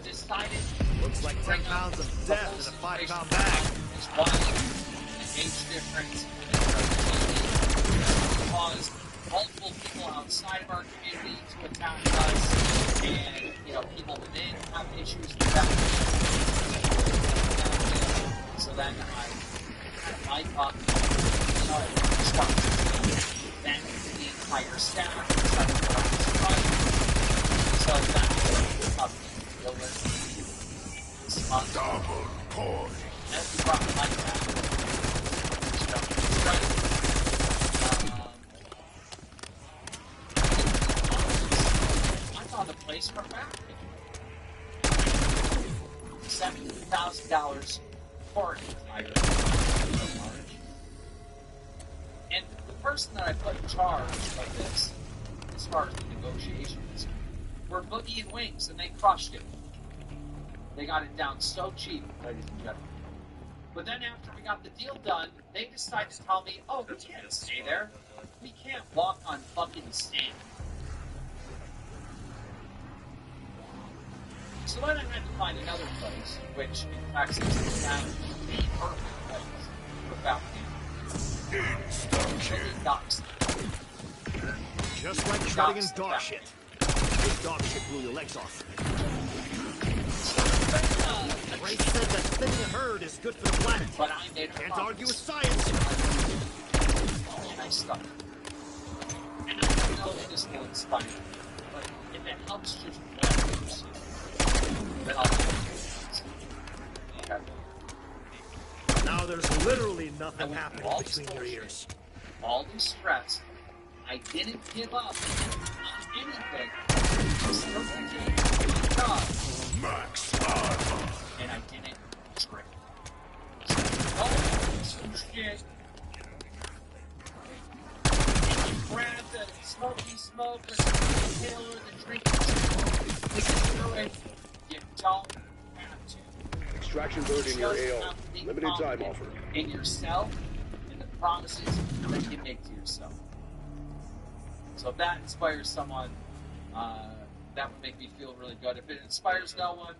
Speaker 1: decided.
Speaker 7: Looks like 10 pounds of death in a 5-pound bag.
Speaker 1: Is why the age difference caused multiple people outside of our community to attack us, and you know, people within have issues with that. So then I kind of mic up, you know, then the entire staff decided to run this fight. So that's what the deal with this month.
Speaker 8: Double coin.
Speaker 1: And we brought it like that. I found a place for back. $70,000 for an entire marriage. And the person that I put in charge of this, as far as the negotiations, were Boogie and Wings, and they crushed it. They got it down so cheap, ladies and gentlemen. But then after we got the deal done, they decided to tell me, oh, we can't stay there. We can't walk on fucking sand. So then I had to find another place, which in fact seems to sound the perfect place for Falcon. Docks.
Speaker 7: Just like treading in dog shit. This dog shit blew your legs off. Ray said that thinning a herd is good for the planet.
Speaker 1: But I made a
Speaker 7: Can't argue with science.
Speaker 1: And I stuck. And I know this will inspire you, but if it helps just one person, then I'll do it. Okay.
Speaker 7: Now there's literally nothing happening between your ears.
Speaker 1: All the stress, I didn't give up on anything. I still continued to do the job.
Speaker 8: Max armor.
Speaker 1: And I didn't drink. Oh, some shit. And you grab the smoky smoke or the pill or the drink. You can do it. You don't have to.
Speaker 9: Extraction bird in your AO. Limited time offer.
Speaker 1: In yourself and the promises that you make to yourself. So if that inspires someone, that would make me feel really good. If it inspires no one,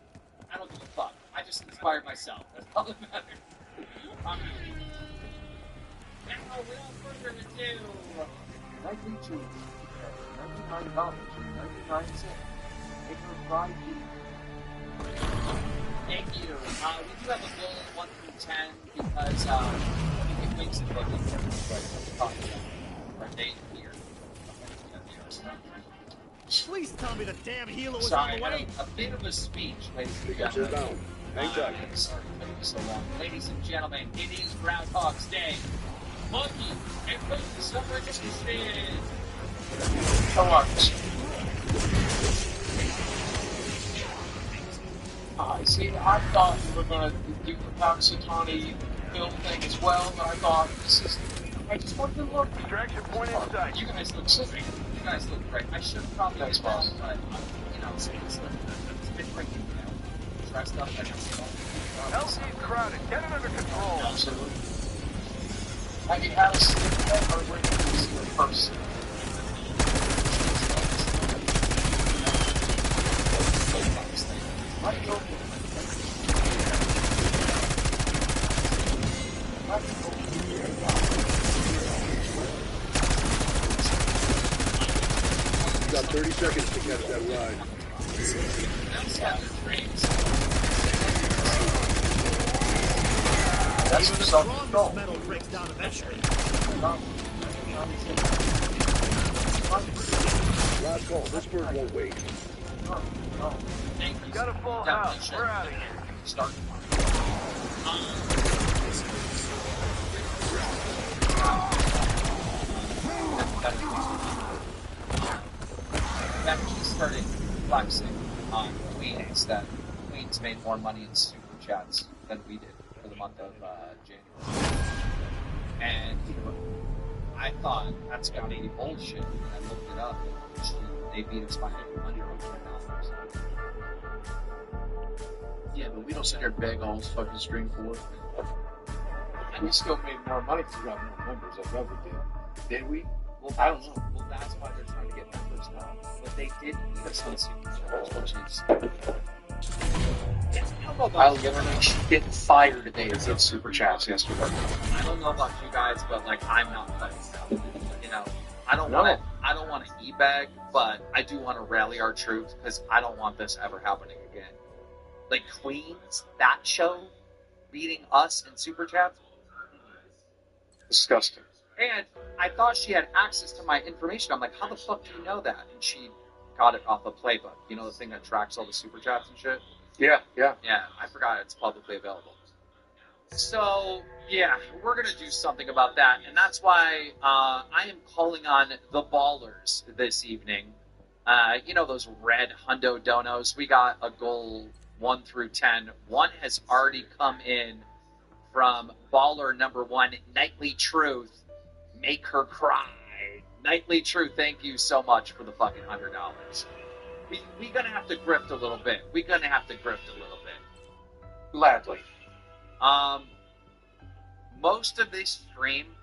Speaker 1: I don't give a fuck. I just inspired myself. That's all that matters. Now, without further ado, likely to $99.99. Take a ride Thank you. We do have a goal 1 through 10 because we think Wings and Boogie are they here.
Speaker 7: Please tell me the damn healer was
Speaker 1: Sorry,
Speaker 7: on the way.
Speaker 1: a bit of a speech, ladies and
Speaker 9: Tickets are
Speaker 1: gentlemen.
Speaker 9: down. Hang tight.
Speaker 1: Sorry for taking so long. Ladies and gentlemen, it is Groundhog's Day. Monkey and Boogie Summer Edition.
Speaker 16: Come on. See, I thought we were going to do the Pakistani film thing as well, but I thought I just wanted to look.
Speaker 9: Extraction point in sight.
Speaker 1: You guys look great. You guys look great. I should have probably as well, but it's been great, dressed up and
Speaker 9: LC's crowded. Get it under control.
Speaker 16: Absolutely. Have you had a sleep yet, or were you going to see it first? Right over.
Speaker 9: You got 30 seconds to catch that ride.
Speaker 7: That's the strongest metal breaks down eventually.
Speaker 9: Last call. This bird won't wait.
Speaker 16: Got a full house. We're out of here.
Speaker 1: Start. That he started flexing on Queens that Queens made more money in super chats than we did for the month of January. And I thought that's got to be bullshit. And I looked it up. They beat us by $100.
Speaker 16: Yeah, but we don't sit there and beg all this fucking stream for it.
Speaker 2: We still made more money if we got more members than we ever did. Did we?
Speaker 1: Well, I don't know. Well, that's why they're trying to get members now. But they did beat us on super chats, which is...
Speaker 16: I'll get fired today if it's super chats yesterday.
Speaker 1: I don't know about you guys, but like I'm not playing. You know, I don't want to e-bag, but I do want to rally our troops because I don't want this ever happening again. Like Queens, that show, beating us in super chats,
Speaker 16: disgusting.
Speaker 1: And I thought she had access to my information. I'm like, how the fuck do you know that? And she got it off a playbook. You know, the thing that tracks all the super chats and shit.
Speaker 16: Yeah.
Speaker 1: Yeah, I forgot it's publicly available. So, yeah, we're going to do something about that. And that's why I am calling on the ballers this evening. You know those red hundo donos? We got a goal 1 through 10. One has already come in from baller number 1, Nightly Truth. Make her cry. Nightly Truth, thank you so much for the fucking $100. We're going to have to grift a little bit.
Speaker 16: Gladly.
Speaker 1: Most of this stream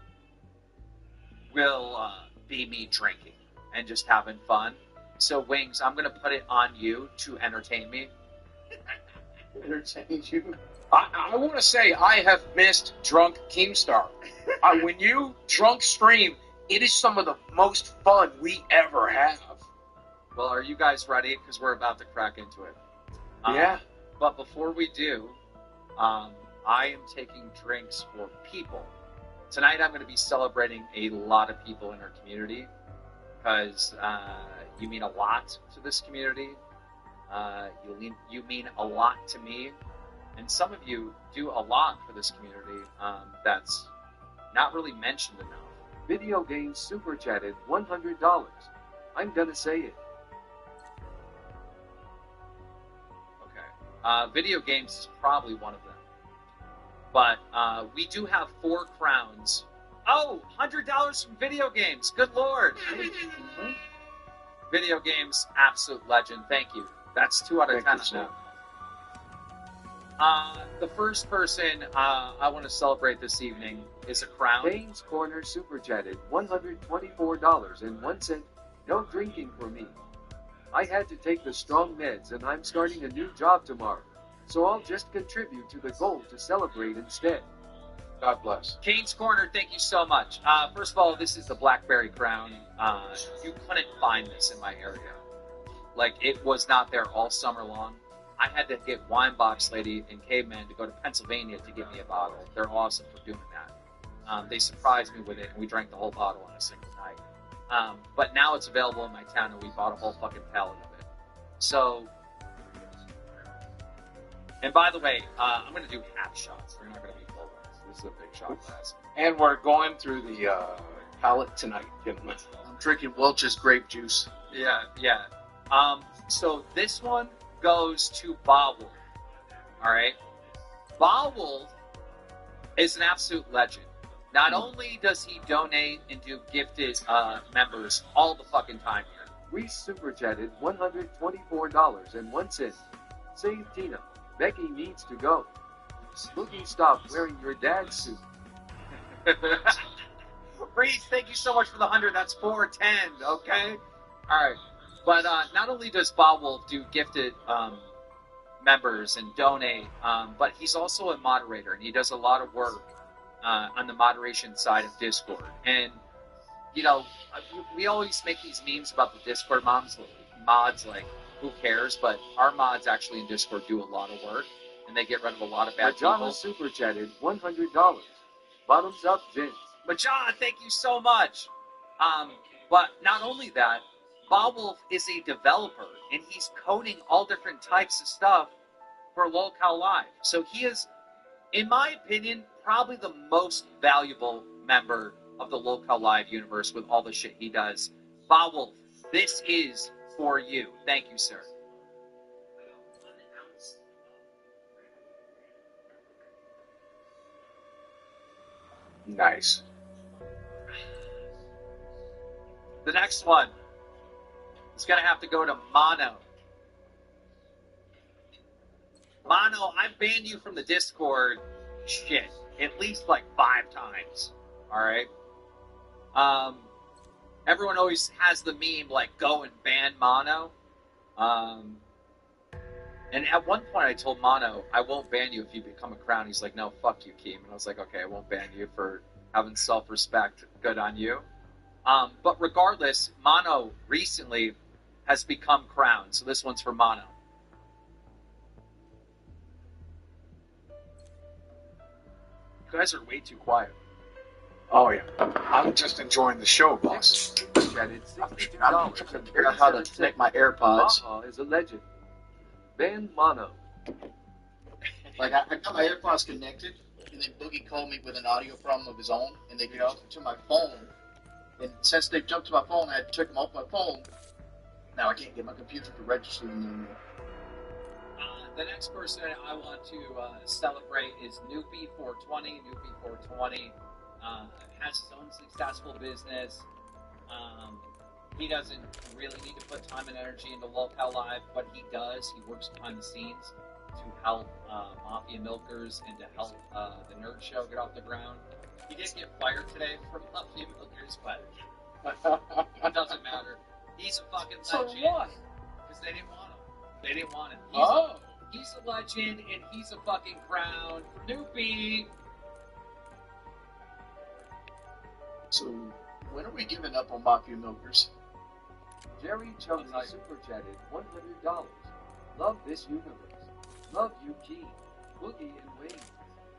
Speaker 1: will be me drinking and just having fun. So, Wings, I'm going to put it on you to entertain me.
Speaker 16: Entertain you? I want to say I have missed Drunk Keemstar. When you drunk stream, it is some of the most fun we ever have.
Speaker 1: Well, are you guys ready? Because we're about to crack into it.
Speaker 16: Yeah.
Speaker 1: But before we do, I am taking drinks for people. Tonight I'm going to be celebrating a lot of people in our community because you mean a lot to this community. You mean a lot to me. And some of you do a lot for this community that's not really mentioned enough.
Speaker 5: Video games super chatted $100. I'm gonna say it.
Speaker 1: Okay. Video games is probably one of them. But we do have 4 crowns. Oh, $100 from video games. Good Lord. Video games, absolute legend. Thank you. That's 2 out of 10 now. The first person I want to celebrate this evening is a crown.
Speaker 5: Kane's Corner super chatted $124.01. No drinking for me. I had to take the strong meds and I'm starting a new job tomorrow. So I'll just contribute to the goal to celebrate instead.
Speaker 16: God bless.
Speaker 1: Kane's Corner, thank you so much. First of all, this is the Blackberry Crown. You couldn't find this in my area. Like, it was not there all summer long.
Speaker 12: I had to get Wine Box Lady and Caveman to go to Pennsylvania to give me a bottle. They're awesome for doing that. They surprised me with it, and we drank the whole bottle on a single night. But now it's available in my town, and we bought a whole fucking pallet of it. So, and by the way, I'm going to do half shots. They're not going to be full ones. This is a big shot glass.
Speaker 19: And we're going through the palette tonight, gentlemen.
Speaker 17: I'm drinking Welch's grape juice.
Speaker 12: Yeah, yeah. So this one goes to Bawolf. All right? Bawolf is an absolute legend. Not only does he donate and do gifted members all the fucking time here.
Speaker 5: We super chatted $124.01. Save Tina. Becky needs to go. Boogie, stop wearing your dad's suit.
Speaker 12: Reese, thank you so much for the 100. That's 410, okay? All right. But not only does Bawolf do gifted members and donate, but he's also a moderator, and he does a lot of work on the moderation side of Discord. And, you know, we always make these memes about the Discord mods, like, who cares? But our mods actually in Discord do a lot of work, and they get rid of a lot of bad people.
Speaker 5: Majana super chatted $100. Bottoms up, Vince.
Speaker 12: Majana, thank you so much. But not only that, Bawolf is a developer, and he's coding all different types of stuff for Lolcow Live. So he is, in my opinion, probably the most valuable member of the Lolcow Live universe with all the shit he does. Bawolf, this is for you. Thank you, sir.
Speaker 19: Nice.
Speaker 12: The next one is going to have to go to Mono. Mono, I've banned you from the Discord, shit, at least like 5 times. Alright? Everyone always has the meme, like, go and ban Mono. And at one point I told Mono, I won't ban you if you become a crown. He's like, no, fuck you, Keem. And I was like, okay, I won't ban you for having self-respect. Good on you. But regardless, Mono recently has become crown. So this one's for Mono. You guys are way too quiet.
Speaker 2: Oh, yeah. I'm just enjoying the show, boss.
Speaker 5: Chatted
Speaker 2: I'm trying to figure out how to connect my AirPods.
Speaker 5: Baja is a legend. Ban Mono.
Speaker 17: Like, I got my AirPods connected, and then Boogie called me with an audio problem of his own, and they jumped to my phone. And since they jumped to my phone, I had to take them off my phone. Now I can't get my computer to register them anymore.
Speaker 12: The next person I want to celebrate is Noopy420. Noopy420 has his own successful business. He doesn't really need to put time and energy into Lolcow Live, but he does. He works behind the scenes to help Mafia Milkers and to help the Nerd Show get off the ground. He did get fired today from Mafia Milkers, but it doesn't matter. He's a fucking legend.
Speaker 17: So what?
Speaker 12: Because they didn't want him. They didn't want him. He's a legend, and he's a fucking crown for Noopy.
Speaker 17: So, when are we giving up on Mafia Milkers?
Speaker 5: Jerry Chumley super chatted $100. Love this universe. Love you, Key. Boogie and Wayne.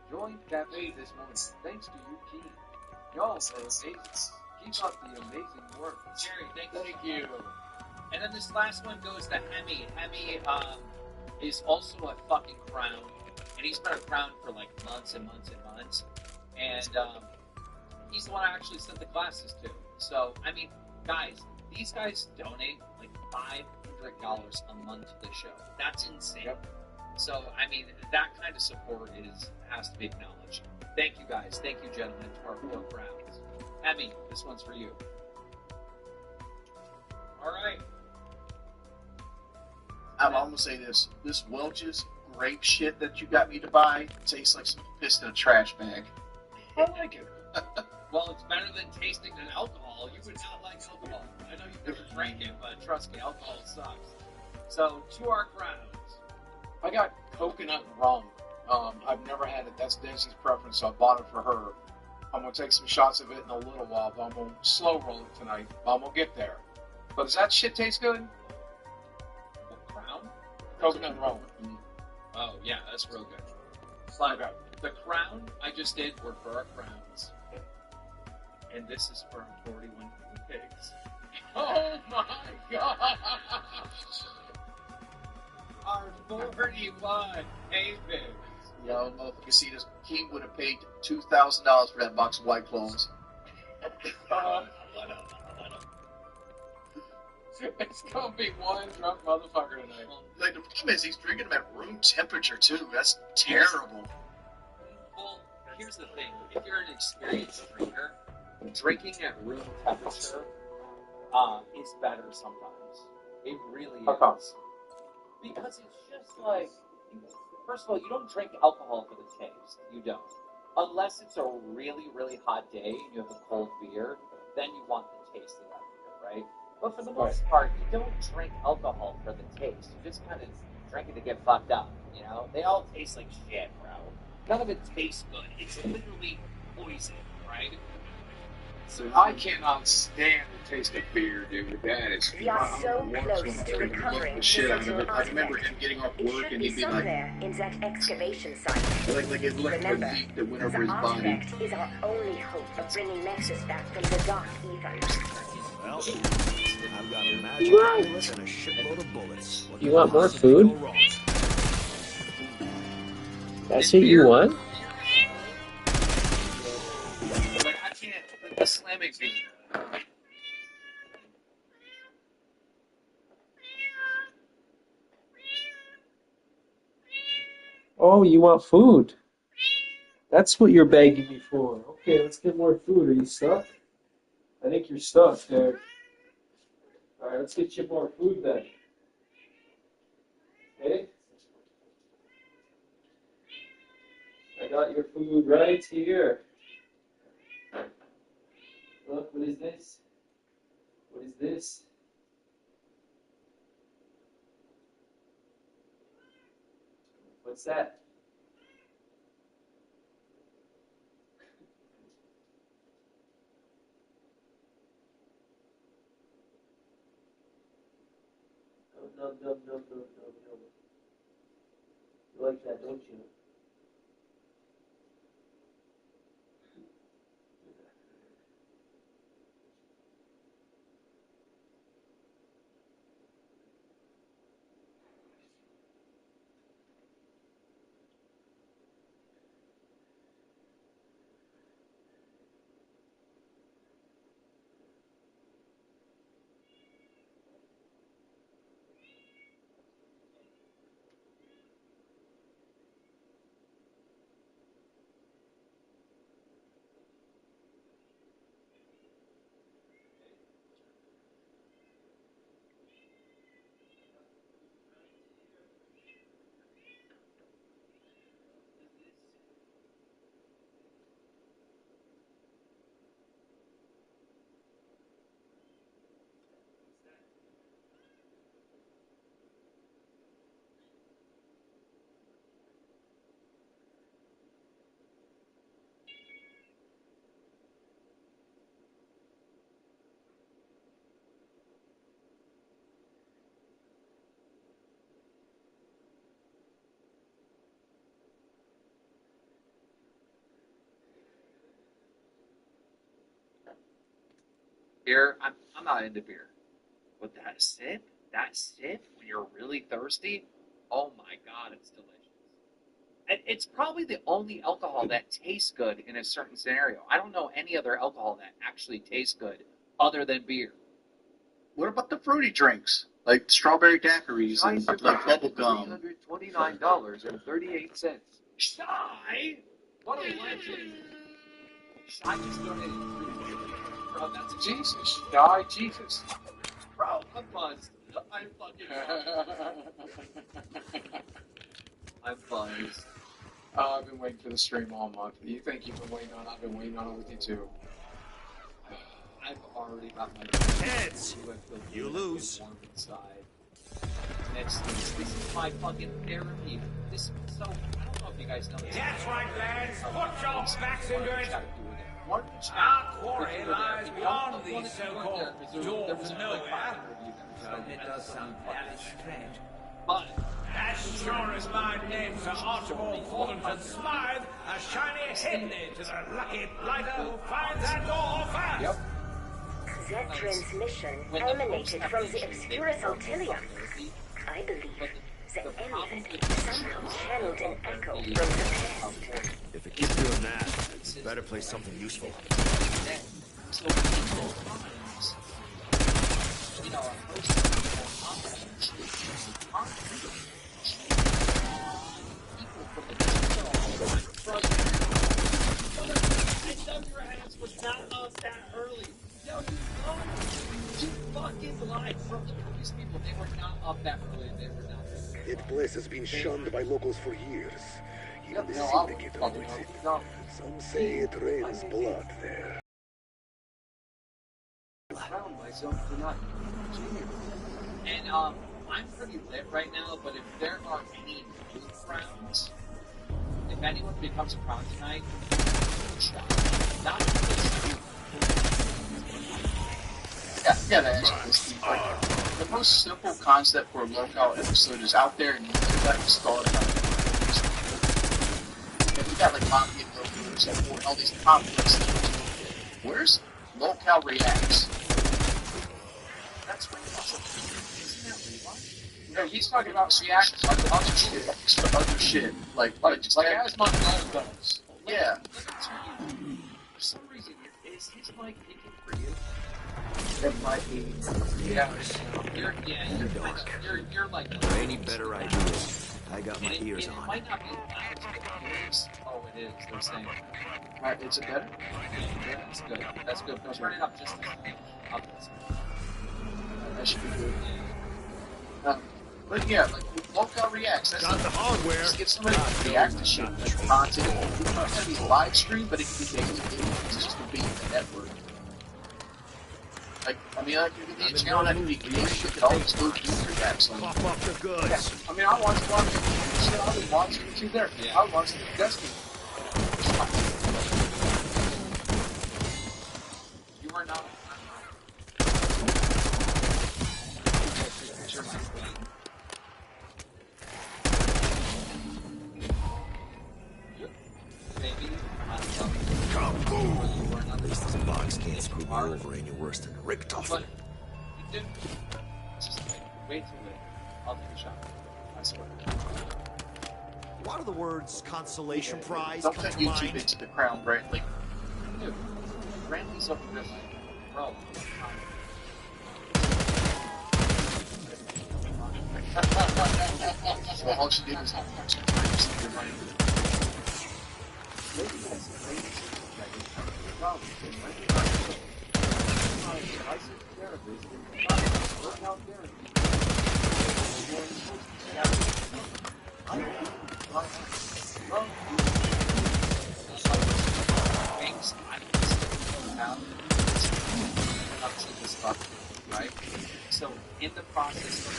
Speaker 5: Joined Cafe this morning. Thanks to you, Key. Y'all are amazing. Keep up the amazing work.
Speaker 12: Jerry, thank you. And then this last one goes to Hemi. Hemi is also a fucking crown. And he's been a crown for like months and months and months. And he's the one I actually sent the classes to. So, I mean, guys, these guys donate like $500 a month to the show. That's insane. Yep. So, I mean, that kind of support has to be acknowledged. Thank you, guys. Thank you, gentlemen, to our 4 crowns. Emmy, this one's for you. All right.
Speaker 17: I'm gonna say this. This Welch's grape shit that you got me to buy tastes like some piss in a trash bag.
Speaker 12: I like it. Well, it's better than tasting an alcohol. You would not like alcohol. I know you've never drank it, but trust me, alcohol sucks. So, to our crowns.
Speaker 19: I got coconut rum. I've never had it. That's Daisy's preference, so I bought it for her. I'm going to take some shots of it in a little while, but I'm going to slow roll it tonight. I'm going to get there. But does that shit taste good?
Speaker 12: The crown?
Speaker 1: Coconut rum.
Speaker 12: Oh, yeah, that's real good. But the crown I just did were for our crowns. And this is for our 41 pigs.
Speaker 1: Oh my god!
Speaker 12: Our 41 hay pigs.
Speaker 17: Yo, motherfucker, see this king would have paid $2,000 for that box of white clones.
Speaker 1: It's gonna be one drunk motherfucker tonight.
Speaker 17: Like, the problem is he's drinking them at room temperature, too. That's terrible.
Speaker 12: Well, here's the thing. If you're an experienced drinker, drinking at room temperature is better sometimes. It really is. Because it's just like, first of all, you don't drink alcohol for the taste. You don't. Unless it's a really, really hot day and you have a cold beer, then you want the taste of that beer, right? But for the most part, you don't drink alcohol for the taste. You just kind of drink it to get fucked up, you know? They all taste like shit, bro. None of it tastes good. It's literally poison, right?
Speaker 1: So I cannot stand the taste of beer, dude. That is
Speaker 6: We are so close to recovering
Speaker 17: The shit out of
Speaker 6: digital
Speaker 17: it. I remember
Speaker 6: artifacts.
Speaker 17: him getting off
Speaker 6: It
Speaker 17: work
Speaker 6: should
Speaker 17: and
Speaker 6: be
Speaker 17: he'd be
Speaker 6: somewhere
Speaker 17: like,
Speaker 6: in that excavation site.
Speaker 17: like it looked like a
Speaker 6: Remember,
Speaker 17: leak that went
Speaker 6: the
Speaker 17: over his body.
Speaker 6: artifact is our only hope of bringing Nexus back from the dark ether.
Speaker 7: Well, I've got a magic amulet and a shitload of bullets. What
Speaker 10: You
Speaker 7: could
Speaker 10: want more
Speaker 7: possibly
Speaker 10: food?
Speaker 7: go wrong?
Speaker 10: That's what you want?
Speaker 12: But I can't. The Islamic beer.
Speaker 10: Oh, you want food? That's what you're begging me for. Okay, let's get more food. Are you stuck? I think you're stuck there. Alright, let's get you more food then. Okay? I got your food right here. Look, what is this? What is this? What's that? Num, num, num, num, num, num. You like that, don't you?
Speaker 12: Beer, I'm not into beer. But that sip when you're really thirsty, oh my god, it's delicious. And it's probably the only alcohol that tastes good in a certain scenario. I don't know any other alcohol that actually tastes good other than beer.
Speaker 17: What about the fruity drinks? Like strawberry daiquiris and like bubble gum.
Speaker 12: $29.38. Shy? What a legend. Shy just donated $3. Bro, that's
Speaker 1: Jesus. Die, Jesus.
Speaker 12: Bro, I'm buzzed. I'm fucking buzzed. I'm buzzed.
Speaker 1: I've been waiting for the stream all month. You think you've been waiting on it? I've been waiting on it with you too.
Speaker 12: I've already got my
Speaker 7: Heads. You lose.
Speaker 12: Warm inside. This is my fucking therapy. This so I don't know if you guys know this.
Speaker 8: That's right, lads. Put your backs into it.
Speaker 12: Our
Speaker 8: Our quarry lies beyond the so-called door to nowhere. So it does sound very strange.
Speaker 12: But
Speaker 8: as sure as my name's Sir Archibald Thornton Smythe, a shiny headley to the lucky blighter who finds that door first.
Speaker 12: Yep.
Speaker 6: That transmission emanated from the obscurus ultilium. I believe the amulet somehow channeled an echo from the past.
Speaker 7: If it keeps doing that, better play something useful.
Speaker 12: So people finds, you know, a host of people from the I know your ass was not up that early. No, you fucking lied from the police people. They were not up that early. They were not.
Speaker 9: That place has been shunned by locals for years. Even the syndicate avoids it. Some say it rains blood there.
Speaker 12: Found myself tonight. And I'm pretty lit right now, but if there are any new crowns, if anyone becomes a crown tonight, not
Speaker 17: Yeah, that is like, the most simple concept for a locale episode is out there and you got to start on it. And we got like Mafia Locals and all these complex things. Where's locale reacts?
Speaker 12: That's what isn't that Levi?
Speaker 17: No, he's talking about reactions like other shit. Other shit. Like as my own does. Yeah.
Speaker 12: For some reason, is his mic picking for you?
Speaker 17: It might be.
Speaker 12: Yeah. You're like.
Speaker 7: For any better ideas, I got my ears
Speaker 12: It
Speaker 7: on.
Speaker 12: might not be loud, but it is. Oh, it is. They're saying.
Speaker 17: Alright, is it better?
Speaker 12: Yeah, that's good. That's good. But turn it up just a bit.
Speaker 17: That should be good. But yeah, like locale reacts. That's
Speaker 7: Got the hardware.
Speaker 17: Just get somebody to react to shit. Like content. It's not gonna be live stream, but it can be daily. It's just gonna be the network. Like, I mean, like, you could be a channel that can be created. You could always do reacts on.
Speaker 7: Pop off the goods.
Speaker 17: Yeah. I mean, I watch shit. I was watching you there.
Speaker 12: Yeah.
Speaker 17: I was watching Destiny.
Speaker 12: You are not. Maybe.
Speaker 7: At least this box can't screw me over any worse than Rick Tough.
Speaker 12: But you did. Just wait till it. I'll take a shot. I swear.
Speaker 7: Why do the words consolation prize
Speaker 17: Don't
Speaker 7: come
Speaker 17: put
Speaker 7: to
Speaker 17: YouTube
Speaker 7: mind?
Speaker 17: into the crown, Brantley.
Speaker 12: Dude, Brantley's over there like, bro.
Speaker 17: So all she did was your money.
Speaker 12: Right? So, in the process of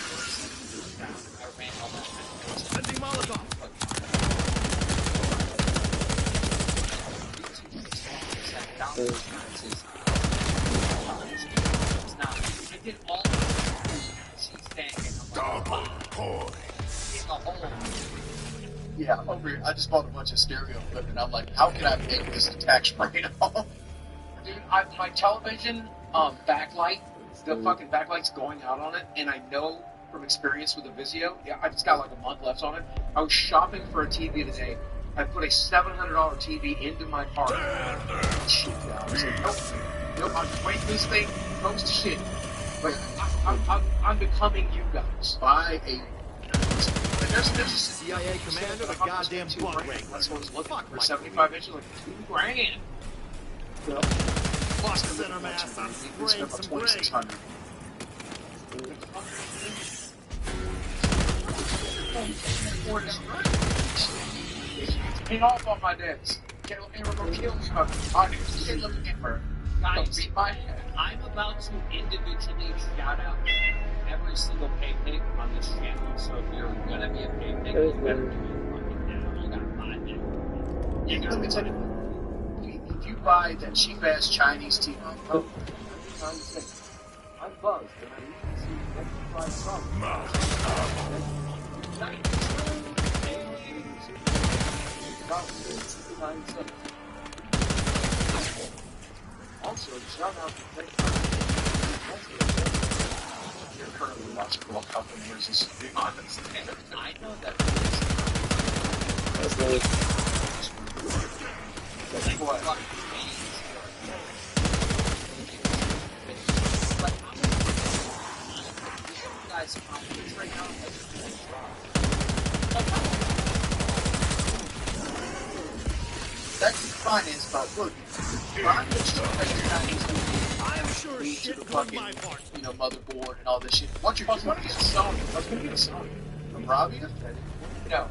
Speaker 12: I ran all that.
Speaker 7: Sending Molotov.
Speaker 12: It's not. I did all the she's standing. Double points. In the hole.
Speaker 17: Yeah, I'm over here. I just bought a bunch of stereo equipment. I'm like, how can I make this attach right off?
Speaker 12: Dude, my television backlight, the fucking backlight's going out on it, and I know from experience with the Vizio, yeah, I just got like a month left on it. I was shopping for a TV today. I put a $700 TV into my car. Shit, I was like, nope, I'm just waiting for this thing goes to shit. But I'm becoming you guys.
Speaker 17: Buy a.
Speaker 12: There's a
Speaker 7: CIA commander, the goddamn butt ring.
Speaker 12: That's what I was looking for. 75 inches, like $2,000.
Speaker 17: Yep.
Speaker 7: Fuck center mass, I'm spraying some gray.
Speaker 17: 2,600.
Speaker 12: Get off on my debts. Can't let me go kill me. Can't let me get her. Guys, beat my head. I'm about to individually shout out every single pay pig on this channel. So if you're gonna be a pay pig, you better do it fucking now. You gotta buy it.
Speaker 17: Yeah, let me tell you. If you buy that cheap ass Chinese TV,
Speaker 5: I'm buzzed and I need to see the next prize
Speaker 14: Also, shout out to you're currently watching World Cup and versus the honest.
Speaker 12: I know that.
Speaker 10: That's really.
Speaker 12: Like, what? Guys, confidence right now is really
Speaker 17: That's finance, but look, I'm sure shit to the fucking, motherboard and all this shit. What you're doing is Sony. I was gonna get a Sony. From Robbie? No.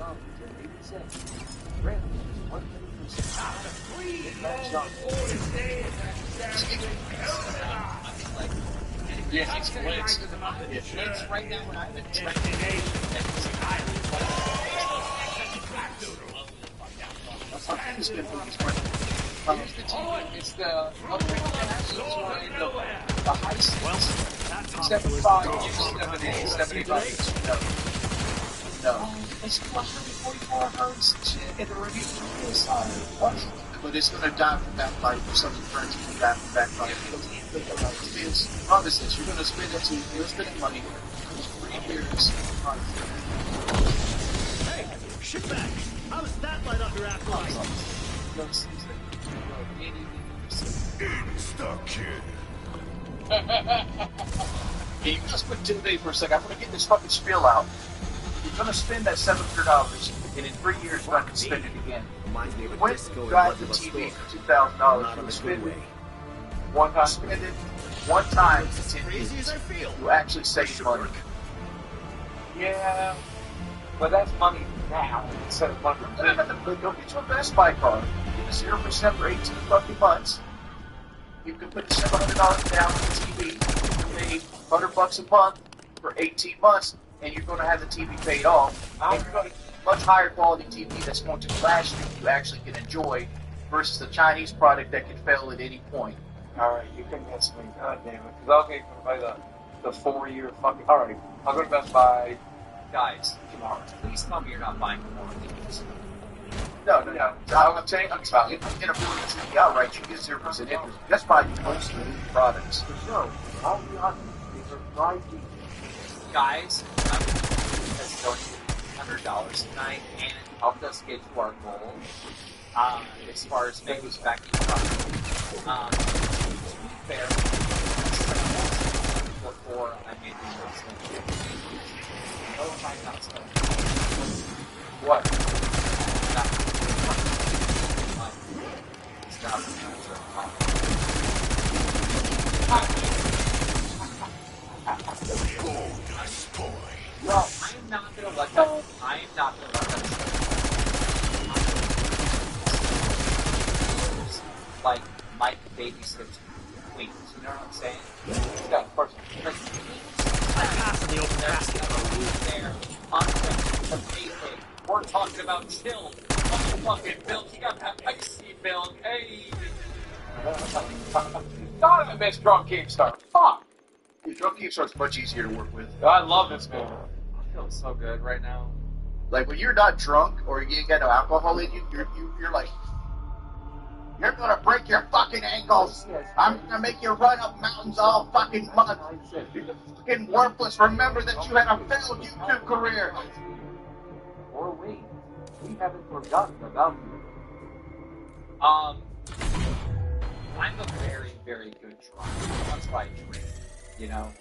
Speaker 12: Yeah, it's right now when I'm in it's the upgrade the high 75, 75.
Speaker 17: No.
Speaker 12: It's 144 hertz shit, and the review is what?
Speaker 17: But it's gonna die from backlight or something turns into die from backlight. It's promises you're gonna spend it, you're spending money for 3 years.
Speaker 8: Hey, shit back! How does that light up your afterlife?
Speaker 17: Insta-kill. Hey, you just put today for a second. I'm gonna get this fucking spiel out. You're gonna spend that $700, and in 3 years you're gonna spend it again. You went to drive the TV for $2,000. You're gonna spend it one time. Spend it one time in 10 years. You actually save money.
Speaker 15: Yeah, but that's money now instead of money.
Speaker 17: Go get you a Best Buy card. Get a 0% for 18 fucking months. You can put $700 down on the TV. You can pay $100 a month for 18 months, and you're going to have the TV paid off. And you're going to get a much higher quality TV that's going to last you, you actually can enjoy, versus the Chinese product that can fail at any point.
Speaker 15: Alright, you convinced me. God damn it. Because I'll get by the 4-year fucking. Alright, I'll go to Best Buy.
Speaker 12: Guys, tomorrow. Please tell me you're not buying more of these.
Speaker 17: No. I'm saying, I'm in a TV outright, you get 0% interest. That's by most of the products.
Speaker 21: For sure, I'll be honest, these are fried cheese.
Speaker 12: Guys, has donated $100 tonight and helped us get to our goal. As far as making back to be fair, before I made the announcement. Oh, my announcement. What? No, I'm not gonna let that. I am not gonna let that. Like Mike babysitters queens, you know what I'm saying? Yeah, of course. There, the payday. We're talking about chill. Fucking milk. You got that icy milk. Hey.
Speaker 15: God, I miss Drunk Keemstar. Fuck.
Speaker 17: Drunk Keemstar's much easier to work with.
Speaker 15: I love this man.
Speaker 12: I feel so good right now.
Speaker 17: Like when you're not drunk or you ain't got no alcohol in you, you're like, you're gonna break your fucking ankles. I'm gonna make you run up mountains all fucking month. You're fucking worthless. Remember that you had a failed YouTube career.
Speaker 21: Or we haven't forgotten about you.
Speaker 12: I'm a very, very good drunk. That's why I drink. You know,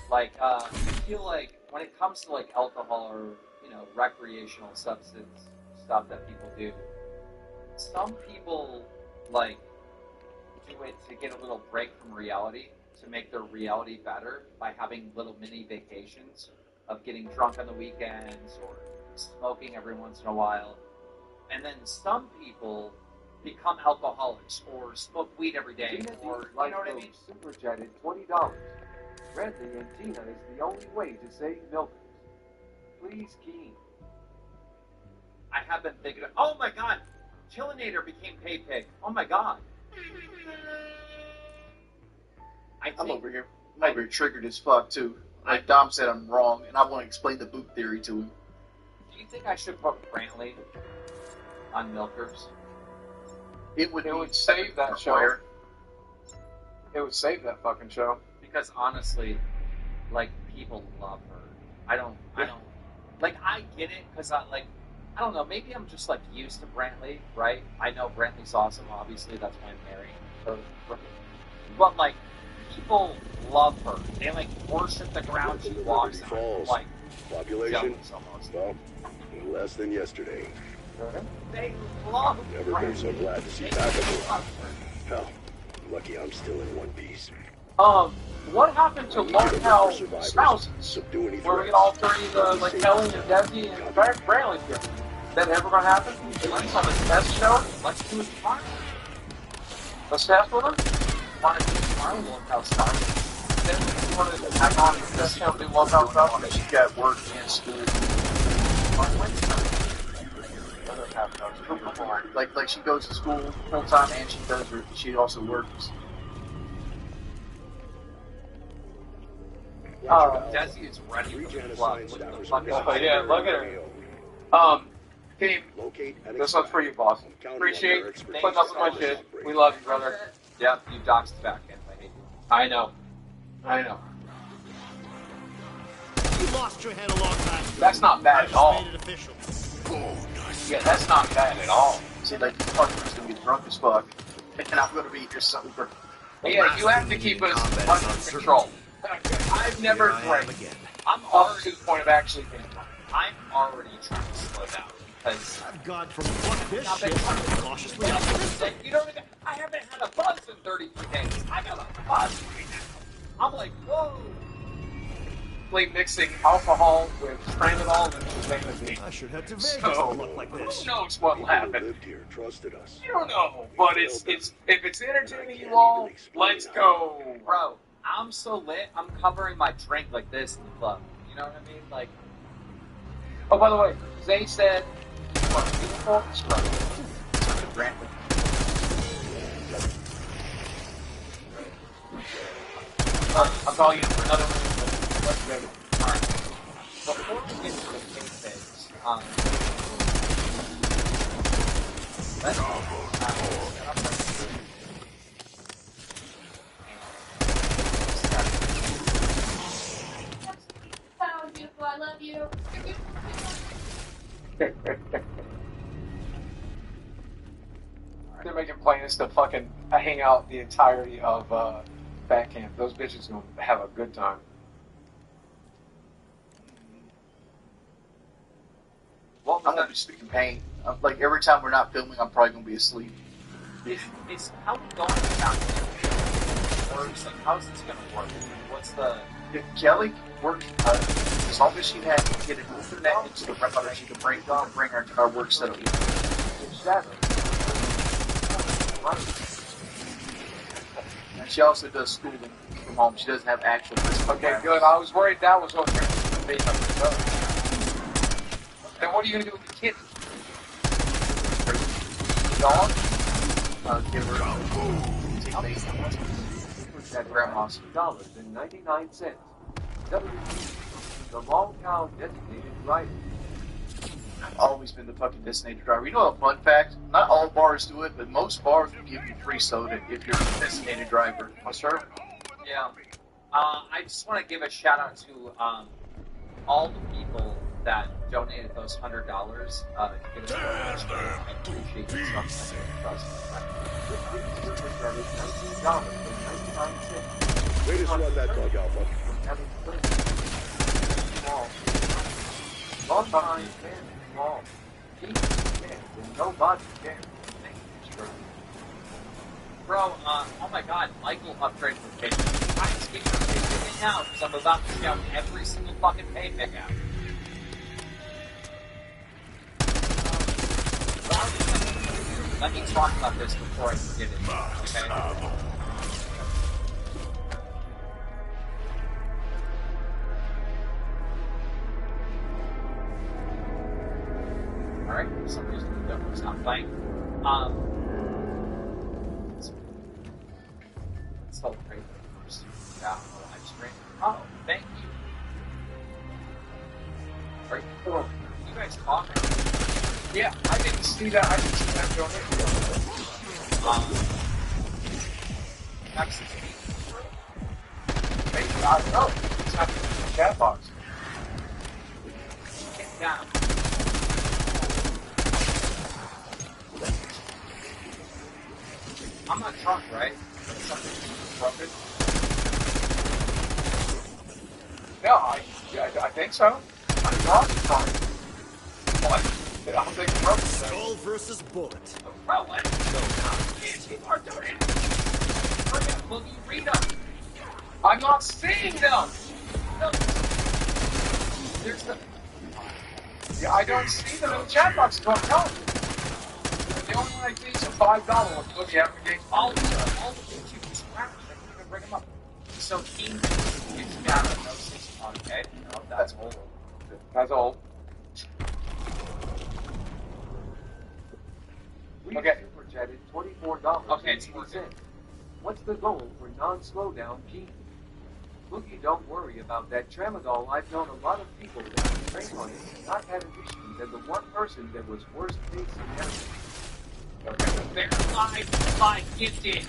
Speaker 12: like I feel like when it comes to like alcohol or recreational substance stuff that people do, some people like do it to get a little break from reality, to make their reality better by having little mini vacations of getting drunk on the weekends or smoking every once in a while. And then some people become alcoholics or smoke weed every day, or you know what I mean?
Speaker 21: Super chatted $20. Redley and Gina is the only way to save milkers. Please, Keen.
Speaker 12: I have been thinking of, oh my god, Killinator became PayPig. Oh my god.
Speaker 17: I'm over here triggered as fuck too. Like Dom said, I'm wrong, and I want to explain the boot theory to him.
Speaker 12: you think I should put Brantley on Milkers?
Speaker 13: It would save that show. It would save that fucking show.
Speaker 12: Because honestly, like, people love her. I don't, like, I get it, because I don't know, maybe I'm just, like, used to Brantley, right? I know Brantley's awesome, obviously, that's why I'm marrying her. But, like, people love her. They, like, worship the ground she walks on. Like,
Speaker 9: population, well, less than yesterday.
Speaker 12: they love
Speaker 9: Never been so glad to see back. Hell, lucky I'm still in one piece.
Speaker 13: What happened to Lockout Spouses? Where we get all three, like Kelly and Desi and Brantley here. Is that ever gonna happen? Let's on a test show?
Speaker 12: Let's do it tomorrow.
Speaker 13: Let's test with them?
Speaker 12: Want to do tomorrow, Lockout Spouses?
Speaker 13: Then we want to have on the test show, do Lockout Spouses? She got work and school. Like she goes to school full time and she also works.
Speaker 12: Desi is ready for the club. Look at the fucking
Speaker 13: Yeah, look at her. Team, this one's for you, boss. Appreciate putting up with my shit. We love you, brother.
Speaker 12: Yep, you doxed back in. I hate you.
Speaker 13: I know.
Speaker 7: You lost your head a long time ago.
Speaker 13: That's not bad at all.
Speaker 7: Made it official.
Speaker 13: Yeah, that's not bad at all. See, like, the partner's gonna be drunk as fuck, and I'm gonna be just something for. Yeah, you have to keep us under control. I've never drank. I'm already to the point of actually being drunk.
Speaker 12: I'm already trying to slow down because
Speaker 7: I've gone from fuck this shit to cautiously optimistic.
Speaker 12: You know what I mean? I haven't had a buzz in 33 days. I got a buzz right now. I'm like, whoa.
Speaker 13: Like mixing alcohol with tramadol and famous.
Speaker 7: I should head to Vegas to look like this.
Speaker 13: Who knows what'll happen?
Speaker 9: Lived here, trusted us.
Speaker 13: You don't know, but it's if it's entertaining you all, let's go,
Speaker 12: bro. I'm so lit. I'm covering my drink like this in the club. You know what I mean? Like.
Speaker 13: Oh, by the way, Zay said, "What beautiful struggle." Brantley. I'll call you for another one. Let's go.
Speaker 12: Alright. Before we get to the pink things, let's
Speaker 22: beautiful, I love you.
Speaker 13: They're making plans to fucking hang out the entirety of Fat Camp. Those bitches gonna have a good time. Well, I'm gonna be speaking pain. Like every time we're not filming, I'm probably gonna be asleep.
Speaker 12: It's how we going about works. Like, how's this gonna work? What's the?
Speaker 13: If Kelly works, as long as she had to get an internet into the router, she can bring our work set up. Exactly. And she also does schooling from home. She doesn't have actual physical. Okay, good. I was worried that was what you're going to be. Then what are you going to do with the kid? Dog? Give her at grandma's.
Speaker 5: $2.99. The long town designated driver.
Speaker 13: I've always been the fucking designated driver. You know a fun fact? Not all bars do it, but most bars will give you free soda if you're a designated driver. Oh, sir?
Speaker 12: Yeah. I just want to give a shout out to all the people that donated those $100 to get us more. I appreciate you so much.
Speaker 9: $19.99. Way to run that dog, Alpha.
Speaker 5: Long time, small. Nobody cares.
Speaker 12: Bro, oh my god, Michael upgraded the pay. I'm speaking of pay now because I'm about to scout every single fucking pay pick out. Let me talk about this before I forget it, okay? Alright, for some reason the demo's not playing. Let's celebrate the first live stream. Oh, thank you. Are you guys talking?
Speaker 13: Yeah, I didn't see that. I didn't see that donation.
Speaker 12: Texas.
Speaker 13: Maybe, I don't know. It's not in the chat box.
Speaker 12: Get down. I'm not drunk, right? Something broken.
Speaker 13: No, I think so. I'm not drunk. What? I don't think it's broken.
Speaker 7: Skull versus bullet.
Speaker 12: Bro, what? People are doing it. Bring it, Boogie, read them.
Speaker 13: I'm not seeing them.
Speaker 12: No. There's the...
Speaker 13: Yeah, I don't see them in the chat box. Is what I'm telling you. The only one I see is a $5 one. Look, you have to get
Speaker 12: all the YouTube crap. I can't even bring them up. So, King is down at no 6 okay? No, that's old.
Speaker 13: That's old.
Speaker 5: Okay. Super chatted $24.
Speaker 12: Okay, it's working.
Speaker 5: What's the goal for non-slowdown Gene? Boogie, don't worry about that tramadol. I've known a lot of people that have trained on it and not having issues, and the one person that was worst case scenario.
Speaker 12: Verified gifted.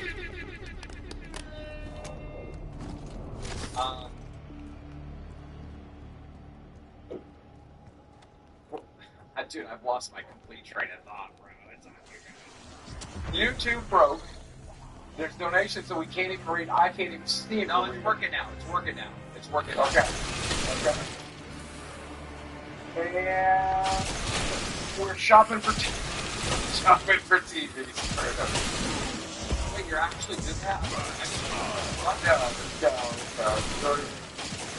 Speaker 12: Dude, I've lost my complete train of thought, bro. It's on you guys.
Speaker 13: YouTube broke. There's donations that we can't even read. I can't even see them.
Speaker 12: No, it's working now. It's working now. It's working now.
Speaker 13: Okay. And we're shopping for TV. Shopping for TVs.
Speaker 12: Wait, you're actually doing that?
Speaker 13: No.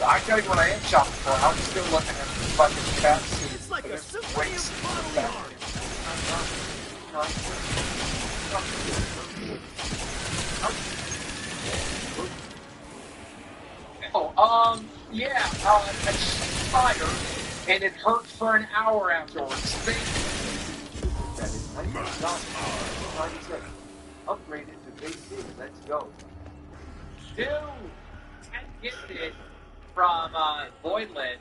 Speaker 13: I tell you what I am shopping for. I'm still looking at the fucking cat suit.
Speaker 7: It's like a symphony of bottle
Speaker 13: Yeah, I fired, and it hurt for an hour afterwards.
Speaker 5: That is 96. Upgraded to base 6. Let's go.
Speaker 12: Dude, 10 gifted from Voidland,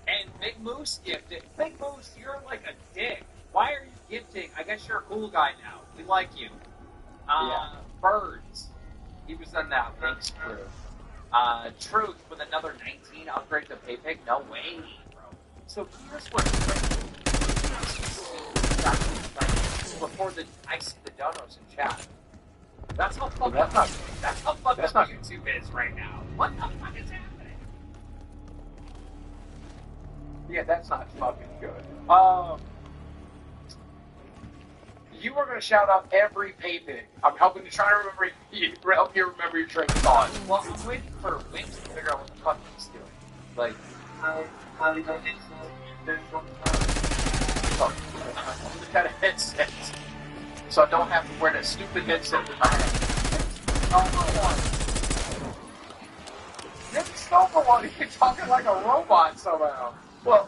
Speaker 12: and Big Moose gifted. Big Moose, you're like a dick. Why are you gifting? I guess you're a cool guy now. We like you. Birds. He was on that. Thanks, crew. Truth with another 19 upgrade to PayPig? No way, bro. So here's what before I see the donos in chat. That's how fucked up YouTube is right now. What the fuck is happening?
Speaker 13: Yeah, that's not fucking good. You were going to shout out every PayPig. I'm helping to try to help you remember your train of thought.
Speaker 12: Well, I'm waiting for Wings to figure out what the fuck he's doing. Like,
Speaker 13: got a headset, so I don't have to wear that stupid headset with my head. You're the sober one. You're talking like a robot somehow. Well,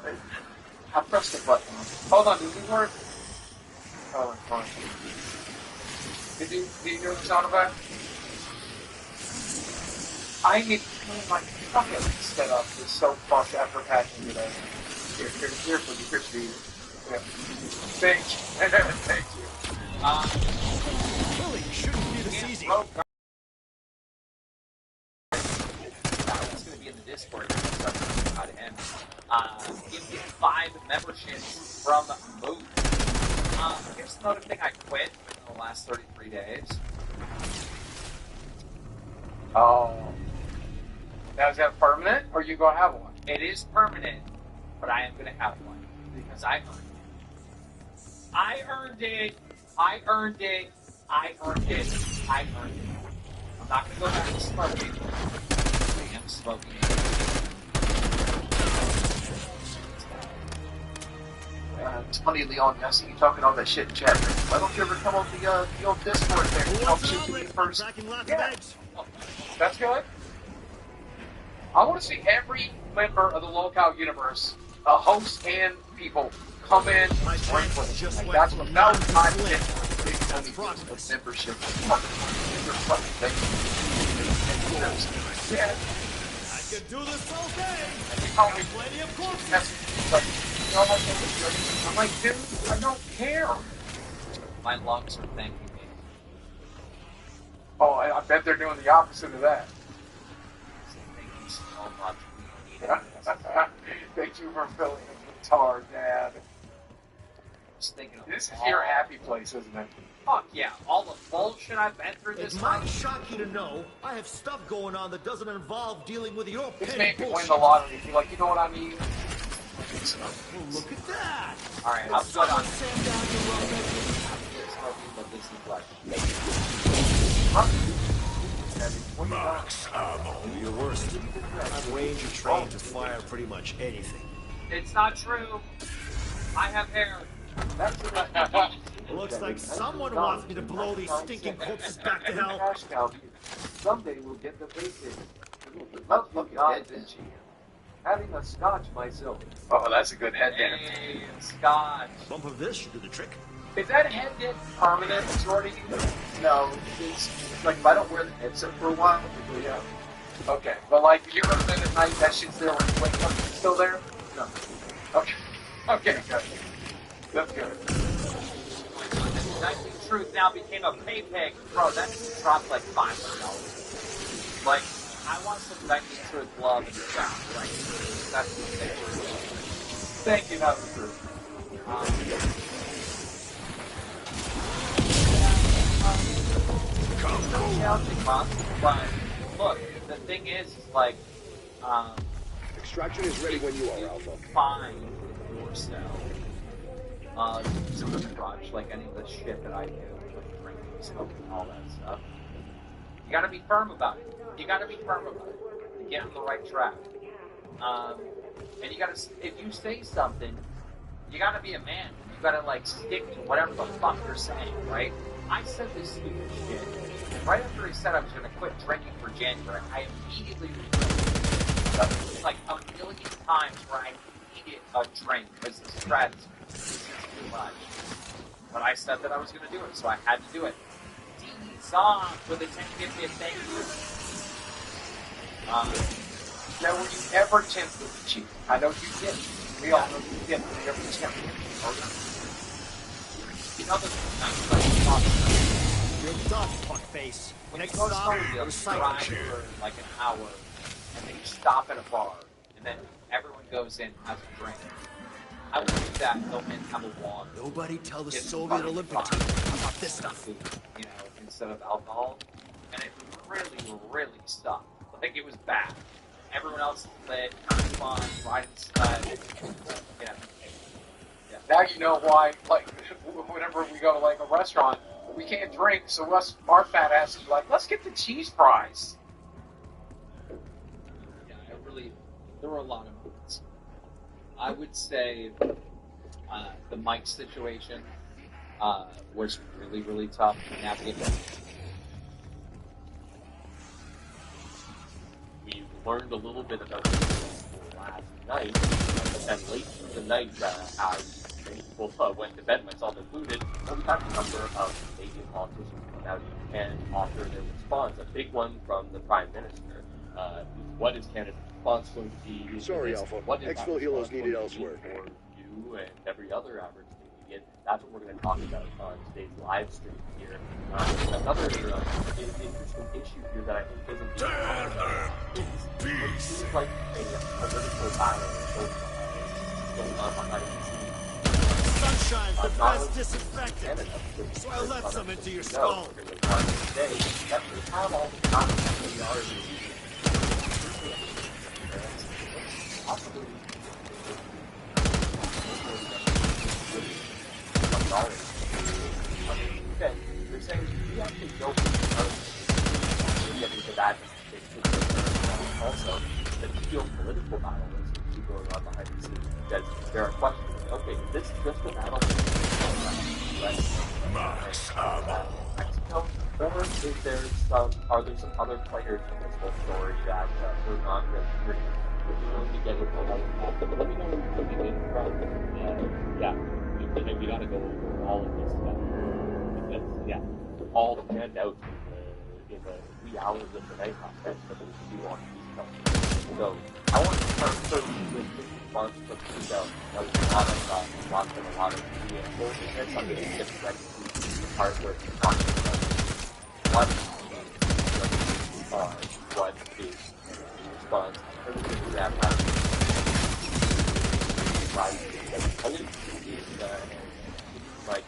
Speaker 13: I pressed the button. Hold on, did it work? Oh, it's fine. Did you do the sound effect? I need to clean my fucking setup. It's so fucked after patching today. Here's Steve. Yeah. Thank you. Thank you.
Speaker 7: Really, shouldn't be this easy.
Speaker 12: It's going to be in the Discord. Out of him. Give me 5 memberships from Mood. Here's another thing I quit in the last 33 days.
Speaker 13: Oh. Now, is that permanent, or you gonna have one?
Speaker 12: It is permanent, but I am going to have one. Because I earned it. I earned it. I earned it. I earned it. I earned it. I'm not going to go back to smoking. I am smoking.
Speaker 13: It's funny, Leon, I see you talking all that shit in chat. Why don't you ever come on the old Discord there and help shoot me first? Yeah. That's good. I want to see every member of the Locale universe, hosts and people, come in and drink with us. Like, that's what that was my thing. Membership. Yeah.
Speaker 7: I could do this all day.
Speaker 13: You call me
Speaker 7: plenty of courses.
Speaker 1: know, I'm like, dude, I don't care.
Speaker 12: My lungs are thanking me.
Speaker 18: Oh, I bet they're doing the opposite of that.
Speaker 12: Thank you so much.
Speaker 18: Thank you for filling the guitar, Dad.
Speaker 12: Just thinking of
Speaker 18: this is your happy place, isn't it?
Speaker 12: Fuck yeah, all the bullshit I've been through this
Speaker 7: It might shock you to know I have stuff going on that doesn't involve dealing with your
Speaker 18: This
Speaker 7: petty
Speaker 18: made me win
Speaker 7: bullshit.
Speaker 18: the lottery. Be like, you know what I mean?
Speaker 7: Well, look at that.
Speaker 12: Alright, I'm good on
Speaker 7: Max ammo. Your worst. I'm range and trained to fire pretty much anything.
Speaker 12: It's not true. I have hair.
Speaker 7: Looks like someone wants me to blow these stinking corpses back to hell.
Speaker 5: Someday we'll get the basics. Love you guys and having a scotch myself.
Speaker 18: Oh, that's a good headband.
Speaker 12: Hey, scotch.
Speaker 7: Bump of this should do the trick.
Speaker 18: Is that headband permanent, Jordy? No, it's like if I don't wear the headset for a while. Yeah. Okay, but like if you go to bed at night, that shit's there when you wake up. It's still there? No. Okay. Okay, good. That's good.
Speaker 12: Nightly Truth now became a pay pig. Bro, that dropped like $500. Like, I want some Nightly Truth love in the shop. Like, that's the thing.
Speaker 18: Thank you, Nightly Truth.
Speaker 12: Challenging month, but look, the thing is like,
Speaker 9: Extraction is ready when you are, Alpha.
Speaker 12: Fine yourself. Some of the crunch, like any of the shit that I do, like drinking, smoking, all that stuff. You gotta be firm about it. You gotta be firm about it. To get on the right track. And you gotta, if you say something, you gotta be a man. You gotta like stick to whatever the fuck you're saying, right? I said this stupid shit. And right after he said I was gonna quit drinking for January, I immediately regretted like a million times where I needed a drink because the stress was too much. But I said that I was gonna do it, so I had to do it. D-Song with a 1050 thank you.
Speaker 18: Now, were you ever tempted to cheat? I know you did. We all know you did. Were you ever tempted?
Speaker 12: You know the
Speaker 7: You're done, fuckface.
Speaker 12: when
Speaker 7: Next
Speaker 12: you go to
Speaker 7: stop,
Speaker 12: Starfield, you
Speaker 7: recycle
Speaker 12: drive
Speaker 7: chair.
Speaker 12: for like an hour, and then you stop at a bar, and then everyone goes in, has a drink. I would do that, go in, have a walk.
Speaker 7: Nobody tell the
Speaker 12: get
Speaker 7: Soviet
Speaker 12: fucking
Speaker 7: Olympic
Speaker 12: fun,
Speaker 7: team about this stuff.
Speaker 12: you know, instead of alcohol. And it really, really sucked. Like, it was bad. Everyone else is lit, kind of fun, riding sled, you know.
Speaker 18: Now you know why, like, whenever we go to, like, a restaurant, we can't drink, so us, our fat asses are like, let's get the cheese fries.
Speaker 12: Yeah, there were a lot of moments. I would say the Mike situation was really, really tough to navigate.
Speaker 11: We learned a little bit about this last night, but then late in the night, as many people went to bed, myself included, we had a number of Canadian politicians come out and offer their response. A big one from the Prime Minister. What is Canada's response going to be?
Speaker 9: Sorry, Alpha.
Speaker 11: What is
Speaker 9: Exfil heroes needed elsewhere.
Speaker 11: For you and every other average Canadian? That's what we're going to talk about on today's live stream here. Another interesting issue here that I think isn't being talked about is it seems like a political battle going on behind the scenes.
Speaker 7: Sunshine's the best disinfectant, so I let some into your skull.
Speaker 11: Today, that we have all the time we are possibly okay, you're saying we actually don't get into that also the geopolitical battle is going on behind the scenes because there are questions. Okay, is this just a battle Mexico, or is there are there some other players in this whole story that we're not really going to get into all of that? But let me know something in front. Yeah, we got to go over all of this stuff because all panned out in the wee hours of the night. That's what we want to do. So I want to start with
Speaker 3: response from Chico. There was a lot of lots and a lot of vehicles in this. I'm going to skip right to the part where it's talking about what is the response. Everything we have like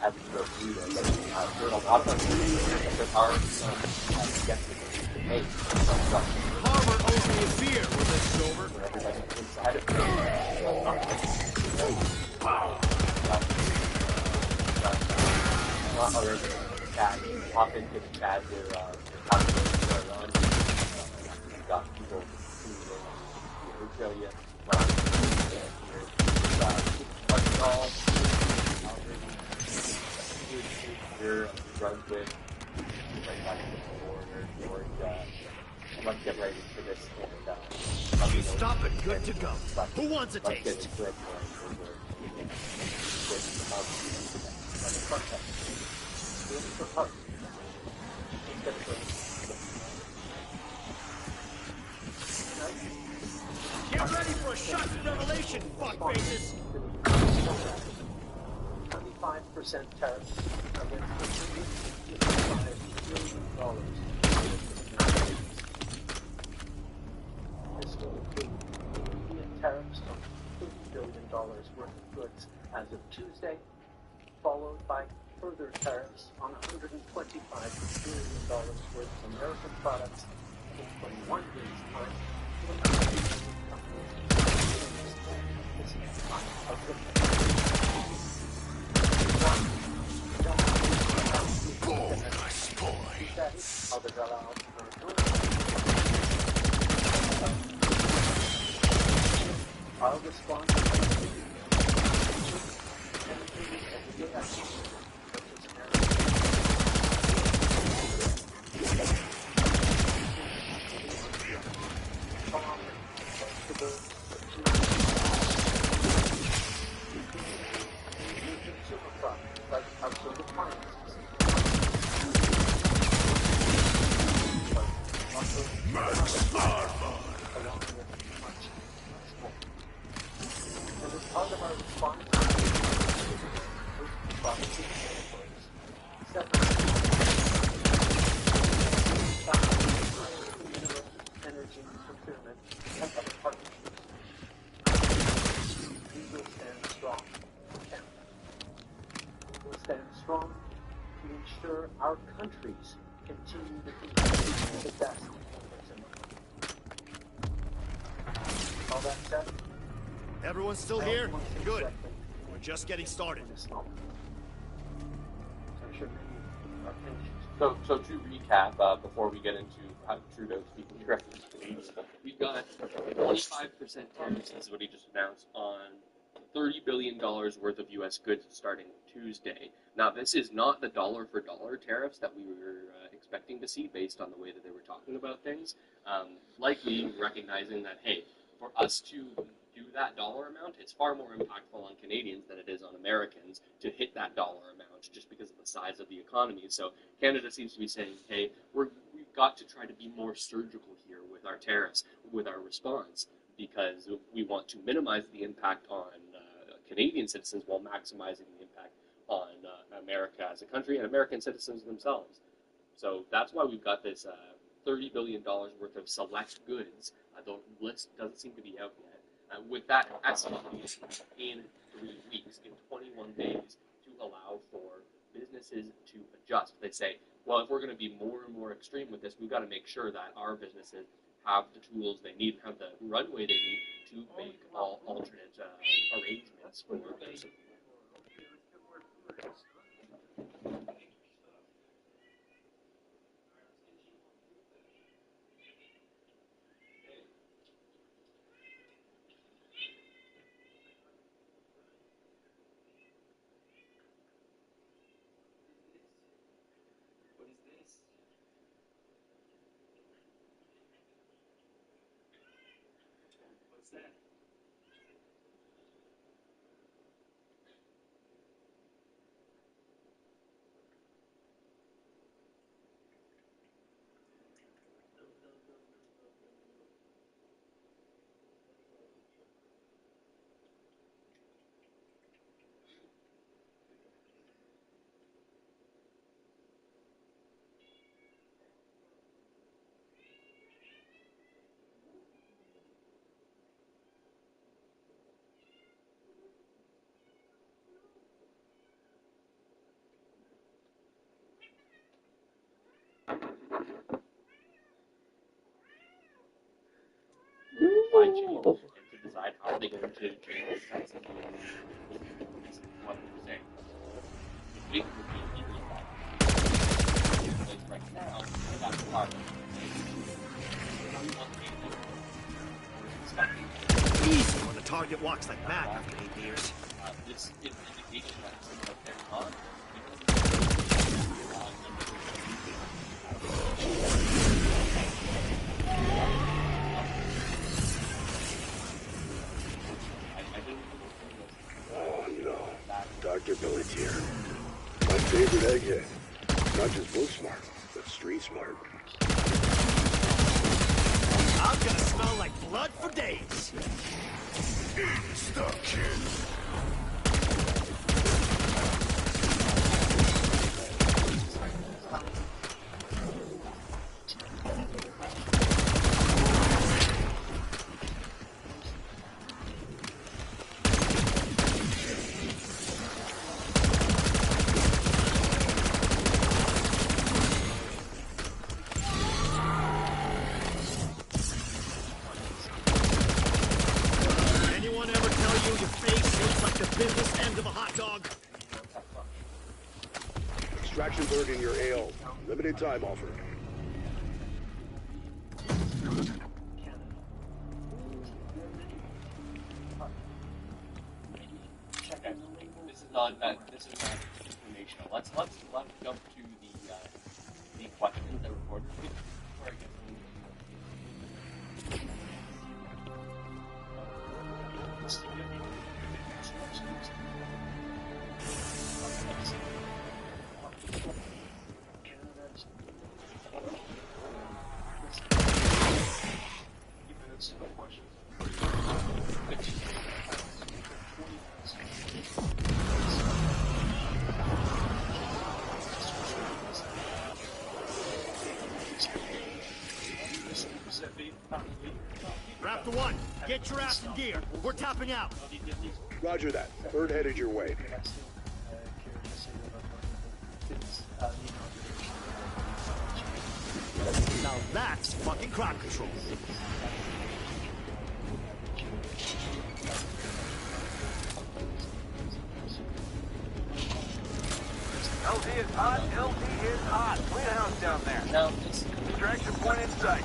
Speaker 3: as we go through this, there are a lot of us that are guesses to make.
Speaker 7: Harbor owes me a beer when this is over.
Speaker 3: For everybody inside of not already bad. Often it's bad where conflicts going on. You've got people who show you here, Brunswick, right back to the border, Georgia. Let's get ready for this.
Speaker 7: You stop it, good to go. Who wants a taste? Get ready for a shocking revelation, fuckfaces!
Speaker 14: 25% tariffs against $55 billion. This will include immediate tariffs on $30 billion worth of goods as of Tuesday, followed by further tariffs on $125 billion worth of American products in 21 days' time. I'll respond to our countries continue to be the best. All that said,
Speaker 7: everyone's still here? Good. We're just getting started.
Speaker 3: So to recap, before we get into Trudeau speaking directly to Canadians, we've got 25% tariffs, is what he just announced, on $30 billion worth of U.S. goods starting Tuesday. Now, this is not the dollar-for-dollar tariffs that we were expecting to see based on the way that they were talking about things. Likely recognizing that, hey, for us to do that dollar amount, it's far more impactful on Canadians than it is on Americans to hit that dollar amount just because of the size of the economy. So Canada seems to be saying, hey, we've got to try to be more surgical here with our tariffs, with our response, because we want to minimize the impact on Canadian citizens while maximizing the impact on America as a country and American citizens themselves. So that's why we've got this $30 billion worth of select goods. The list doesn't seem to be out yet. With that estimated in 3 weeks, in 21 days, to allow for businesses to adjust. They say, well, if we're going to be more and more extreme with this, we've got to make sure that our businesses have the tools they need, have the runway they need to make alternate arrangements for this. to decide how they're going to change the taxes. This is what they're saying. If we can repeat either of that, because right now, we got the car.
Speaker 7: Easy when the target walks like mad after 8 years.
Speaker 3: This is an indication that some of them are
Speaker 9: Oh no, Dr. Billy's here. My favorite egghead. Not just book smart, but street smart.
Speaker 7: I'm gonna smell like blood for days.
Speaker 9: Stuck, kid.
Speaker 7: Anyone ever tell you your face looks like the business end of a hot dog?
Speaker 9: Extraction bird in your AO. Limited time offer.
Speaker 3: Okay. This is not informational. Let's jump to the questions that reporters give before I get
Speaker 7: Raptor 1, get your ass in gear. We're tapping out.
Speaker 9: Roger that. Bird headed your way.
Speaker 7: Now that's fucking crowd control.
Speaker 8: LD is hot. LD is hot. Clean house down there.
Speaker 3: No,
Speaker 8: extraction point in sight.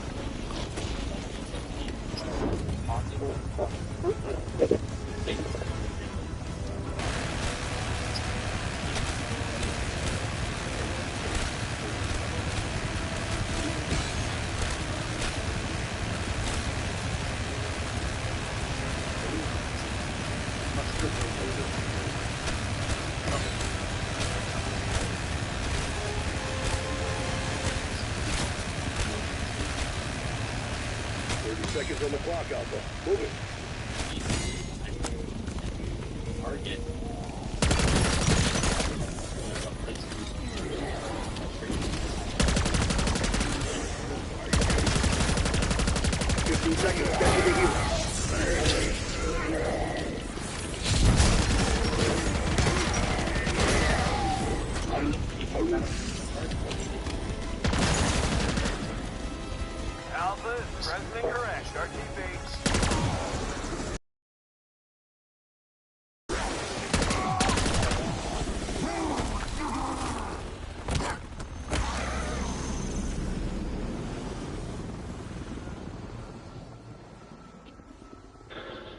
Speaker 9: Seconds on the clock, Alpha. Move it.
Speaker 3: Target.
Speaker 9: Seconds. Get to the healer.
Speaker 8: Alpha is present and correct. RTB.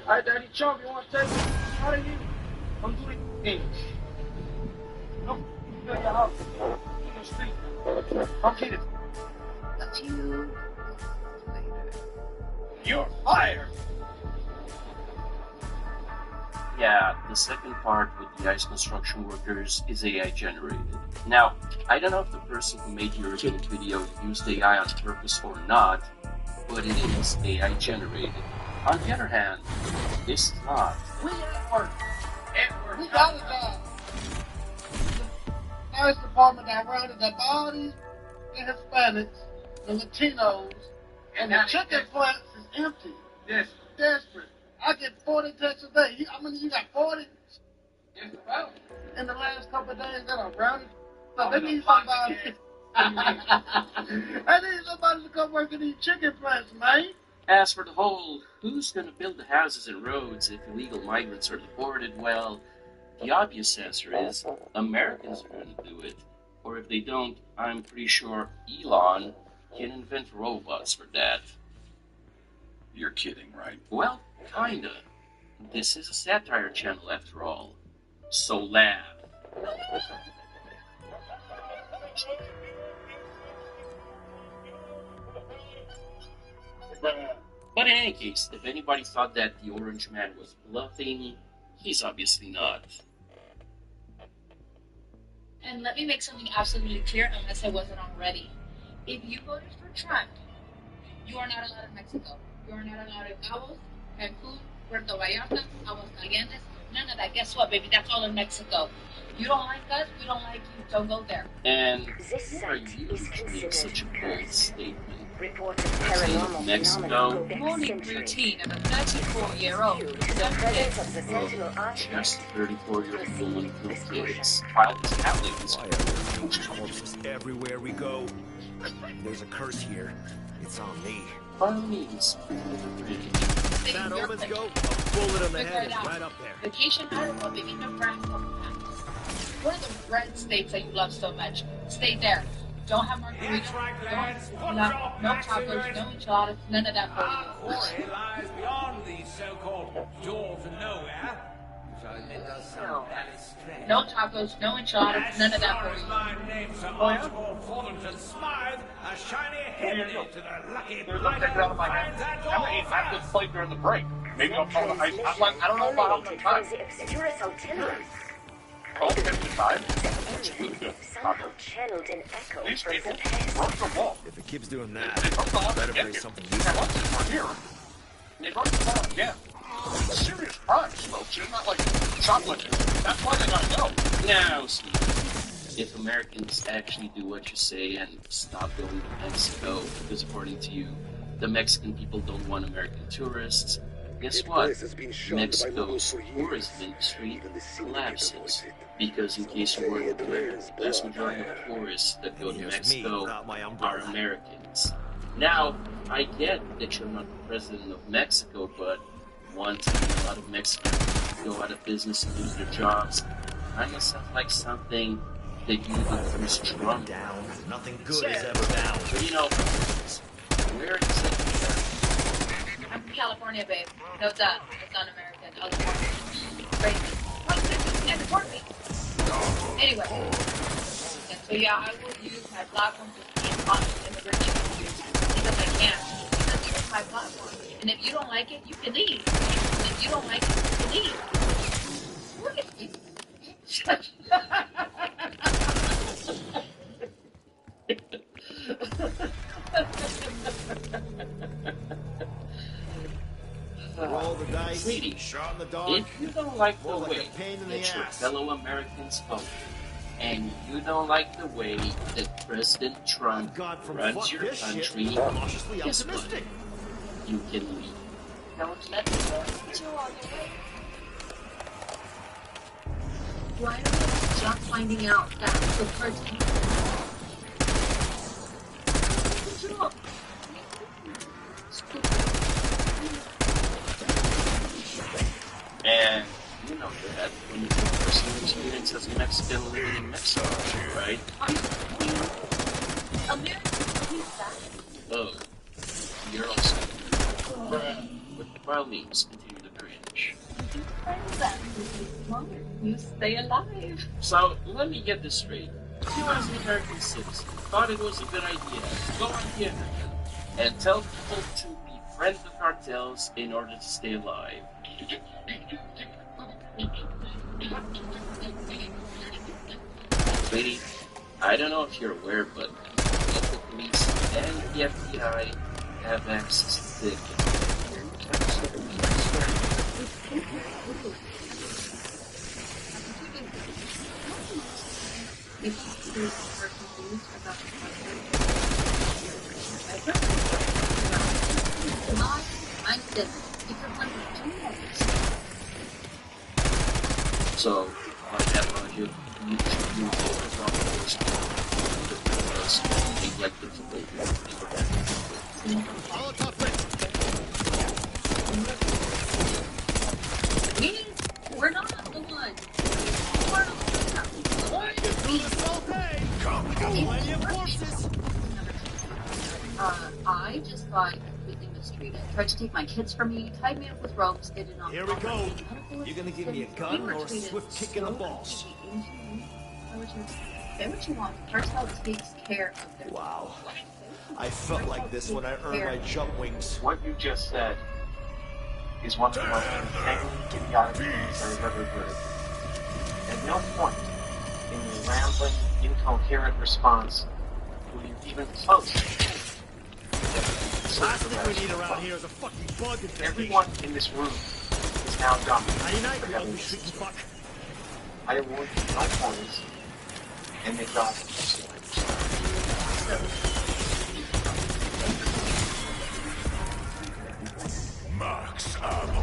Speaker 4: Alright, Daddy Chump, you want to take me out of here? I'm doing things. Look, you got your house. In the street. I'll get it. That's you. You're fired!
Speaker 16: Yeah, the second part with the ice construction workers is AI generated. Now, I don't know if the person who made the original video used AI on purpose or not, but it is AI generated. On the other hand, this is not.
Speaker 4: We at work. We got a job. The nice department that rounded up all these Hispanics, the Latinos, and the chicken plants is empty. Yes. Desperate. I get 40 texts a day. I mean, you got 40? Yes, well. In the last couple of days that I'm rounded. So they need somebody. They need somebody to come work in these chicken plants, man.
Speaker 3: As for the whole, who's gonna build the houses and roads if illegal migrants are deported, well, the obvious answer is Americans are gonna do it. Or if they don't, I'm pretty sure Elon can invent robots for that.
Speaker 19: You're kidding, right?
Speaker 3: Well, kinda. This is a satire channel after all. So laugh. But in any case, if anybody thought that the Orange Man was bluffing, he's obviously not.
Speaker 22: And let me make something absolutely clear, unless I wasn't already. If you voted for Trump, you are not allowed in Mexico. You are not allowed in Cabos, Cancun, Puerto Vallarta, Aguascalientes, none of that. Guess what, baby? That's all in Mexico. You don't like us, we don't like you. Don't go there.
Speaker 3: And who are you to make such a bold statement?
Speaker 6: Report of paranormal
Speaker 3: Mexico?
Speaker 22: Morning routine of a 34-year-old.
Speaker 3: Just 34-year-old woman killed kids. Filed his cat
Speaker 7: Corpses everywhere we go. There's a curse here. It's on me.
Speaker 3: By all means,
Speaker 7: Fat omens go, a bullet in the head is right up there.
Speaker 22: Vacation Idaho, baby, no grand couple times. What are the red states that you love so much? Stay there. Don't have margaritas, no tacos, no enchiladas, none of that
Speaker 8: Our quarry lies beyond the so-called door to nowhere. So it does sound very strange.
Speaker 22: No tacos, no enchiladas, none of that
Speaker 8: As far as my name's Sir Archibald Fotherington Smythe, a shiny head to the lucky
Speaker 13: There's a ticket out of my hand. I just played during the break. Maybe I'll call the ice. I don't know about how much time. Oh, 55.
Speaker 6: Channeled an echo
Speaker 13: These
Speaker 6: from
Speaker 13: people
Speaker 6: the past.
Speaker 13: broke the wall.
Speaker 7: If it keeps doing that,
Speaker 13: They broke the wall
Speaker 7: better
Speaker 13: again.
Speaker 7: play something
Speaker 13: Once
Speaker 7: useful.
Speaker 13: they were here, they broke the wall again. Serious crimes, folks. It's not like shoplifting. That's why they gotta go.
Speaker 3: Now, Steve, if Americans actually do what you say and stop going to Mexico, because according to you, the Mexican people don't want American tourists, guess what? Mexico's tourism industry collapses. Because in case you weren't aware, the vast majority of tourists that go to Mexico are Americans. Now, I get that you're not the president of Mexico, but once a lot of Mexicans go out of business and lose their jobs, kind of sounds like something that you would use Trump
Speaker 7: down. Nothing good is ever down.
Speaker 3: But you know, where exactly?
Speaker 22: I'm from California, babe. No duh. It's not American. California. Crazy. What's this? You can't support me. Anyway. And so yeah, I will use my platform to speak on immigrant issues because I can. Because it's my platform. And if you don't like it, you can leave. And if you don't like it, you can leave. Look at me.
Speaker 7: Roll the dice,
Speaker 3: Sweetie,
Speaker 7: shot in the dark.
Speaker 3: if you don't like the
Speaker 7: More like
Speaker 3: way
Speaker 7: a pain in the
Speaker 3: that your
Speaker 7: ass.
Speaker 3: fellow Americans vote, and you don't like the way that President Trump
Speaker 7: from
Speaker 3: runs
Speaker 7: fuck
Speaker 3: your
Speaker 7: this shit,
Speaker 3: country,
Speaker 7: cautiously
Speaker 3: guess what?
Speaker 7: optimistic.
Speaker 3: You can leave.
Speaker 22: Now it's Mexico. Why are we just finding out that the person?
Speaker 3: And you know that when you have personal experience as a Mexican living in Mexico, right? Oh, you're also. But by all means, continue to cringe.
Speaker 22: You stay alive.
Speaker 3: So, let me get this straight. You as an American citizen thought it was a good idea to go on the internet and tell people to befriend the cartels in order to stay alive. Lady, I don't know if you're aware, but local police and the FBI have access to data. So, on that logic, you should move over from those because neglected to
Speaker 7: All tough
Speaker 22: We're not the ones. I just got completely mistreated. Tried to take my kids from me, tied me up with ropes. They did not.
Speaker 7: Here we go. You gonna give me a gun or a swift kick in the balls?
Speaker 22: Say what you want. Cartel takes care of their
Speaker 7: Wow. I felt like this when I earned my jump wings.
Speaker 15: What you just said is one of the most insanely idiotic things I've ever heard. At no point in your rambling, incoherent response will you even close.
Speaker 7: Last thing we need around here is a fucking bug infestation.
Speaker 15: Everyone in this room is now dumb.
Speaker 7: Night, you ugly streaky fuck.
Speaker 15: I award you no points, and may God
Speaker 22: Max ammo.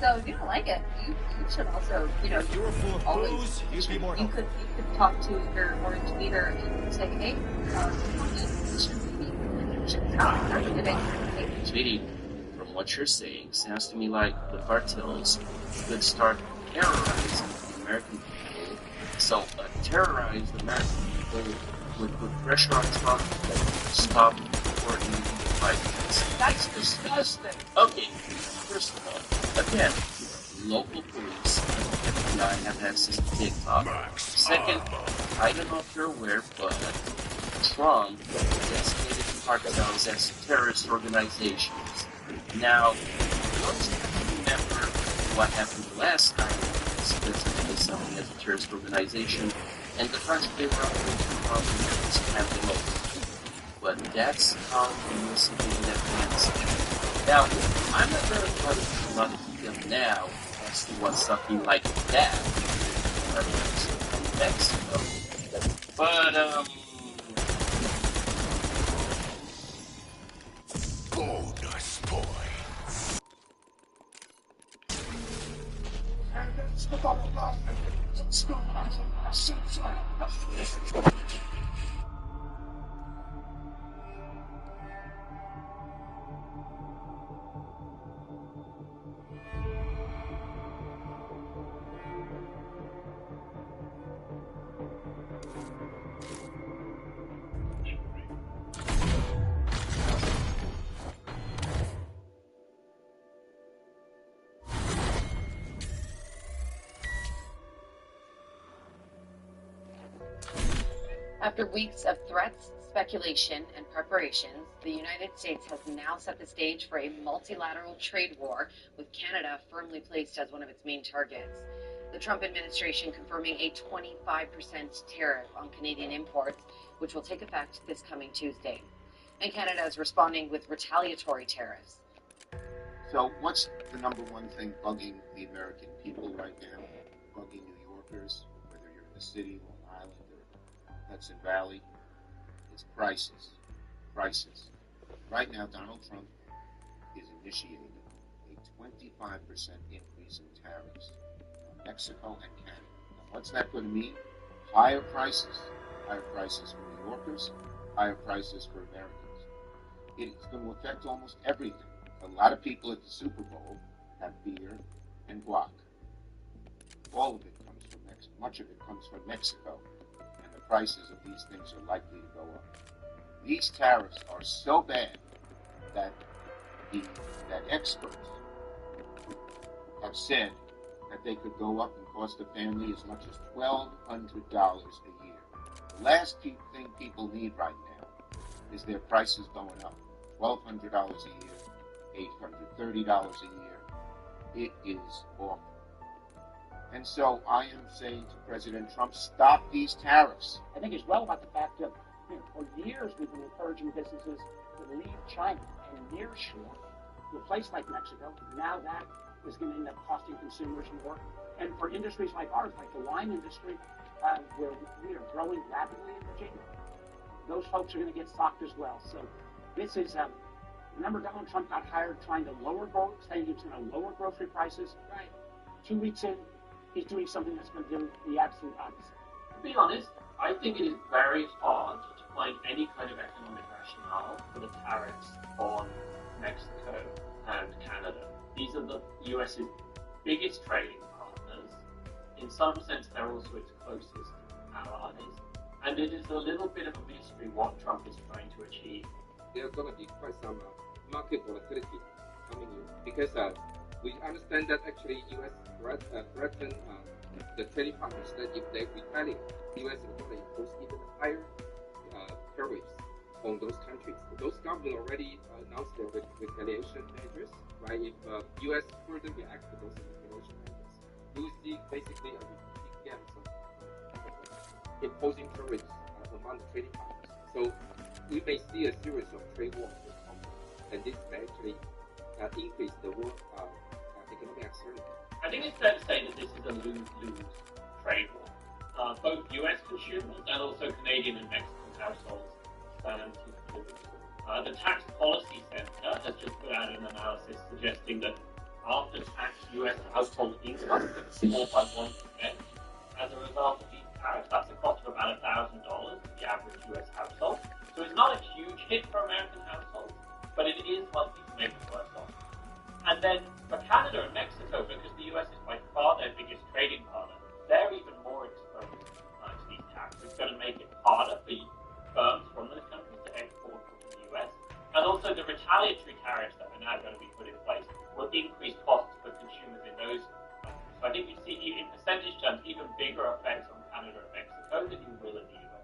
Speaker 22: So if you don't like it, you should also, you know,
Speaker 7: you were full of
Speaker 22: always
Speaker 7: booze, you'd be more
Speaker 22: you could talk to your orange leader and say, hey,
Speaker 3: Sweetie, from what you're saying, sounds to me like the cartels could start terrorizing the American people. So, terrorize the American people would put pressure on Trump to stop supporting the fight. That's disgusting. Okay, first of all, again, local police and FBI have access to TikTok. Second, I don't know if you're aware, but Trump designated cartels as terrorist organizations. Now, don't you remember what happened the last time they designated something as a terrorist organization, and the country they were operating probably was have the most. But that's how we listen to that plans. Now, I'm not very proud of a lot of them now as to what's something like that in Mexico. But,
Speaker 7: bonus points.
Speaker 2: After weeks of threats, speculation, and preparations, the United States has now set the stage for a multilateral trade war, with Canada firmly placed as one of its main targets. The Trump administration confirming a 25% tariff on Canadian imports, which will take effect this coming Tuesday. And Canada is responding with retaliatory tariffs.
Speaker 19: So what's the number one thing bugging the American people right now? Bugging New Yorkers, whether you're in the city, Long Island, or Hudson Valley, is prices. Prices. Right now, Donald Trump is initiating a 25% increase in tariffs on Mexico and Canada. Now, what's that going to mean? Higher prices. Higher prices for New Yorkers, higher prices for Americans. It's going to affect almost everything. A lot of people at the Super Bowl have beer and guac. All of it comes from Mexico. Much of it comes from Mexico. And the prices of these things are likely to go up. These tariffs are so bad that experts have said that they could go up and cost a family as much as $1,200 a year. The last thing people need right now is their prices going up. $1,200 a year, $830 a year. It is awful. And so I am saying to President Trump, stop these tariffs.
Speaker 20: I think as well about the fact that for years we've been encouraging businesses to leave China and nearshore to a place like Mexico. Now that is going to end up costing consumers more. And for industries like ours, like the wine industry, where we are growing rapidly in Virginia, those folks are going to get stocked as well. So this is, remember Donald Trump got hired trying to saying he was going to lower grocery prices. Right. 2 weeks in, he's doing something that's going to do the absolute opposite.
Speaker 3: To be honest, I think it is very hard to find any kind of economic rationale for the tariffs on Mexico and Canada.
Speaker 10: these are the US's biggest trading partners. In some sense, they're also its closest allies. And it is a little bit of a mystery what Trump is trying to achieve.
Speaker 21: There's going to be quite some market volatility coming in because we understand that actually U.S. threaten the trading partners that if they retaliate, U.S. is going to impose even higher tariffs on those countries. Those governments already announced their retaliation measures, right? If U.S. further reacts to those retaliation measures, we will see basically a repeating game of imposing tariffs among the trading partners. So we may see a series of trade wars with conflicts, and this may actually increase the world economic uncertainty.
Speaker 10: I think it's fair to say that this is a lose-lose trade war. Both U.S. consumers and also Canadian and Mexican households stand to lose. The Tax Policy Center has just put out an analysis suggesting that after-tax U.S. household income could fall by 1% as a result of these tariffs. That's a cost of about $1,000 for the average U.S. household. So it's not a huge hit for American households, but it is likely to make them worse off. And then for Canada and Mexico, because the U.S. is by far their biggest trading partner, they're even more exposed to these tariffs. It's going to make it harder for firms from those countries to export to the U.S. And also the retaliatory tariffs that are now going to be put in place will increase costs for consumers in those countries. So I think you see, in percentage terms, even bigger effects on Canada and Mexico than you will in the U.S.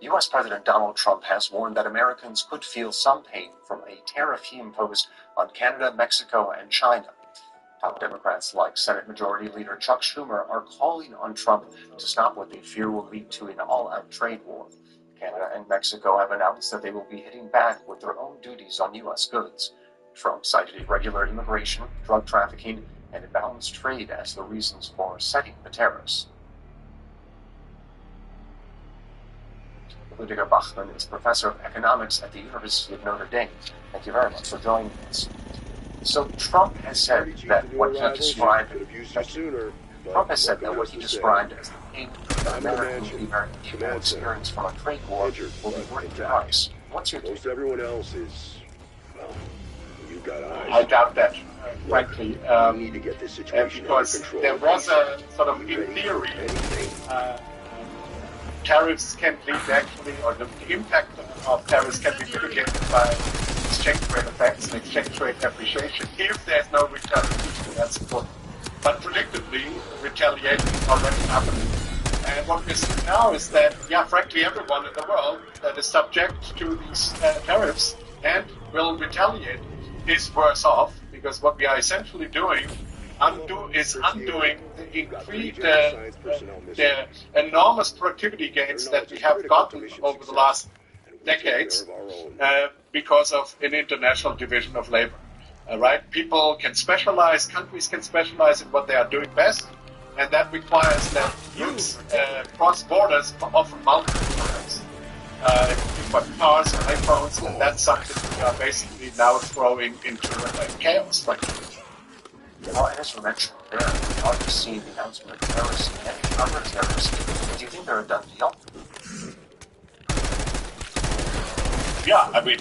Speaker 23: U.S. President Donald Trump has warned that Americans could feel some pain from a tariff he imposed on Canada, Mexico, and China. Top Democrats like Senate Majority Leader Chuck Schumer are calling on Trump to stop what they fear will lead to an all-out trade war. Canada and Mexico have announced that they will be hitting back with their own duties on U.S. goods. Trump cited irregular immigration, drug trafficking, and imbalanced trade as the reasons for setting the tariffs. Rüdiger Bachmann is professor of economics at the University of Notre Dame. Thank you very much for joining us. So Trump has said that what he described as the pain that American people experience from a trade war will be worth the price. What's your take?
Speaker 9: Most everyone else is, well, you got eyes.
Speaker 18: I doubt that, frankly.
Speaker 9: We need to get this situation under
Speaker 18: because
Speaker 9: control.
Speaker 18: there was a sort of, in theory, tariffs can lead actually, or the impact of tariffs can be mitigated by exchange rate effects and exchange rate depreciation if there's no retaliation. That's important. But predictably, retaliation is already happening. And what we're seeing now is that, frankly, everyone in the world that is subject to these tariffs and will retaliate is worse off, because what we are essentially doing is undoing the enormous productivity gains that we have gotten over the last decades because of an international division of labor. Right? People can specialize, countries can specialize in what they are doing best, and that requires that goods cross borders for often multiple products. For cars or iPhones, and that's something we are basically now throwing into chaos right now.
Speaker 23: Well, as you mentioned there, we've already seen the announcement of tariffs and other tariffs. Do you think they're a done deal?
Speaker 18: Yeah, I mean,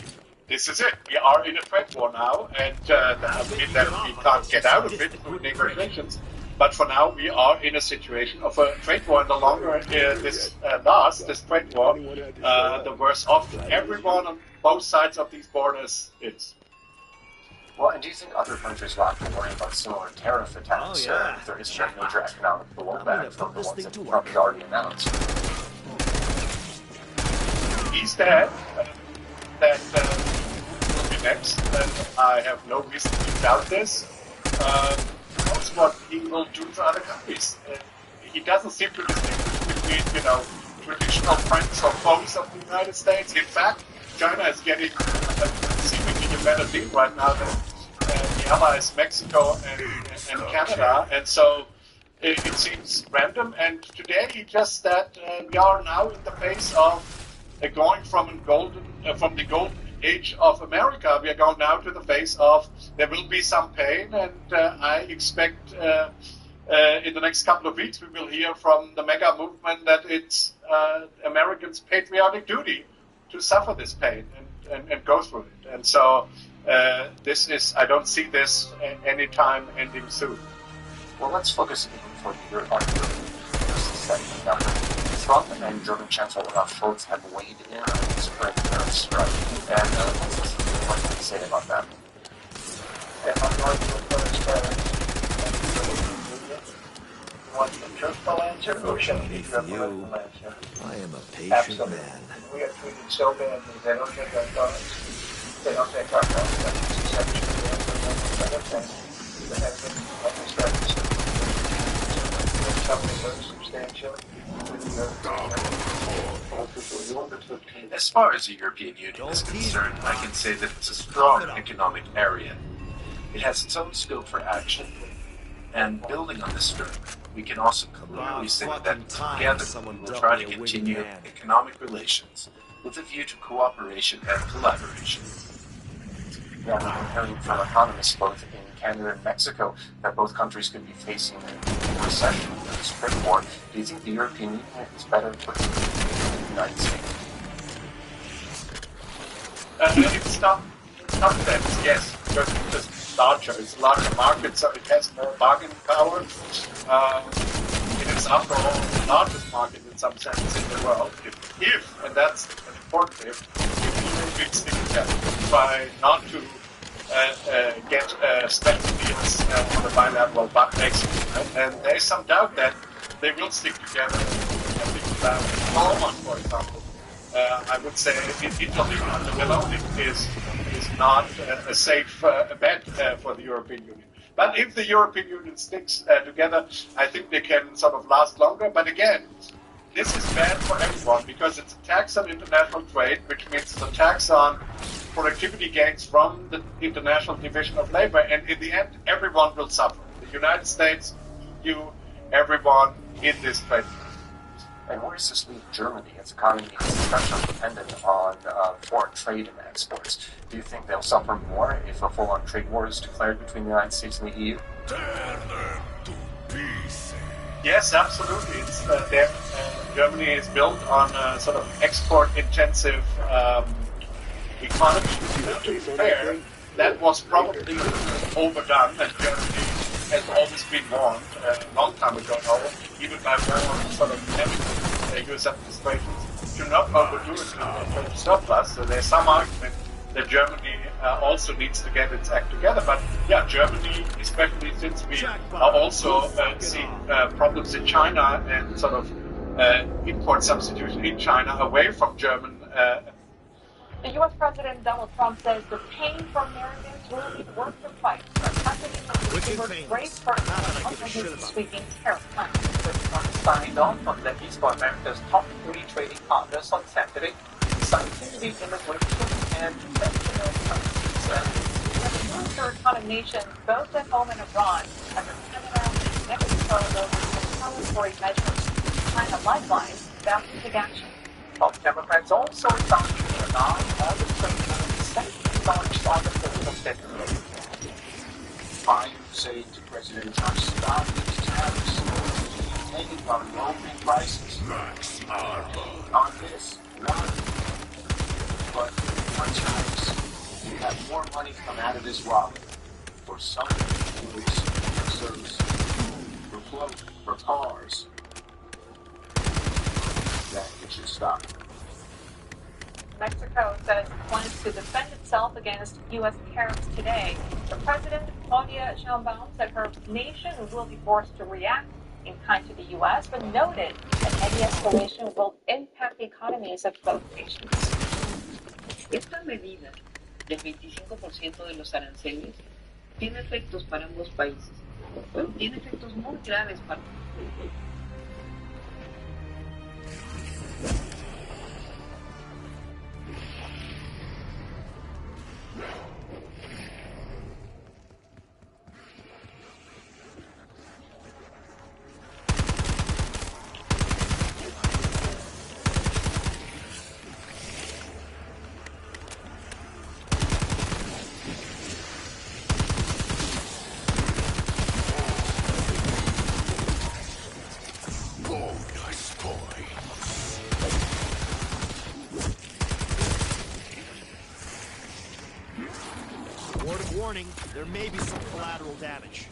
Speaker 18: this is it. We are in a trade war now, and I mean that we can't get out of it through negotiations. But for now, we are in a situation of a trade war. And the longer this lasts, this trade war, the worse off everyone on both sides of these borders is.
Speaker 23: Well, and do you think other countries will have to worry about similar tariff attacks if there isn't a major economic blowback from the ones that Trump already announced?
Speaker 18: He's dead. That will be next, and I have no reason to doubt this. Knows what he will do to other countries. He doesn't seem to distinguish between, traditional friends or foes of the United States. In fact, China is getting seemingly a better deal right now than the allies Mexico and Canada, and so it seems random. And today he just said we are now in the phase of going from the golden age of America. We are going now to the phase of there will be some pain, and I expect
Speaker 1: in the next couple of weeks, we will hear from the mega movement that it's Americans' patriotic duty to suffer this pain and go through it. And so I don't see this anytime ending soon.
Speaker 23: Well, let's focus even for the year on Europe. Now, Trump and German Chancellor Olaf Scholz have weighed in on this current tariff strike. And let's listen to what they say about that.
Speaker 15: Want the truthful answer, or should it be the political answer?
Speaker 7: I am a patient
Speaker 15: Absolutely.
Speaker 7: man.
Speaker 15: We are treated so badly. They don't take our cars. They don't take our cars. That's exception. They have other things that have been registered. Something very substantial.
Speaker 23: As far as the European Union is concerned, I can say that it's a strong economic area. It has its own scope for action, and building on this strength, we can also clearly say that together we'll try to continue economic relations with a view to cooperation and collaboration. Yeah, we're hearing from economists both in Canada and Mexico that both countries could be facing a recession or a trade war. Do you think the European Union is better equipped than the United States?
Speaker 1: It's not that, yes, because it's just larger. It's a larger market, so it has more bargaining power. It is, after all, the largest market in some sense in the world. If and that's an important if Europeans stick together, try not to get special deals on a bilateral basis. Right? And there is some doubt that they will stick together. I think about Poland, for example. I would say Italy under Meloni is not a safe bet for the European Union. But if the European Union sticks together, I think they can sort of last longer. But again, this is bad for everyone because it's a tax on international trade, which means it's a tax on productivity gains from the international division of labor. And in the end, everyone will suffer. The United States, EU, everyone in this trade.
Speaker 23: And where does this leave Germany? Its economy is very much dependent on foreign trade and exports. Do you think they'll suffer more if a full-on trade war is declared between the United States and the EU?
Speaker 1: Yes, absolutely. It's, Germany is built on a sort of export-intensive economy. To be fair, that was probably overdone, and Germany has always been warned a long time ago, even by more sort of US administrations, to not overdo it with surplus. So there's some argument that Germany also needs to get its act together. But yeah, Germany, especially since we are also seeing problems in China and sort of import substitution in China away from German.
Speaker 5: The U.S. President Donald Trump says the pain for Americans will be worth the fight. Great person sweeping tariff plans.
Speaker 12: Signed on from levies for America's top 3 trading partners on Saturday, citing immigration and conventional currencies.
Speaker 5: Third economic nations, both at home and abroad, under Canada and Mexico, will retaliatory measures. China likewise vowed to take action.
Speaker 12: Top Democrats also adopted a non-order trade limit launched on the 4th of February.
Speaker 19: I would say to President Trump, stop these tariffs. Taking on low-pay prices. On this, one. But sometimes you have more money come out of this wallet for some goods, for services, for clothes, for cars. That it should stop.
Speaker 5: Mexico says it plans to defend itself against U.S. tariffs today. The president, Claudia Sheinbaum, said her nation will be forced to react in kind to the U.S., but noted that any escalation will impact the economies of both nations.
Speaker 17: Esta medida del 25% de los aranceles tiene efectos para ambos países. Bueno, tiene efectos muy graves para
Speaker 7: Word of warning, there may be some collateral damage.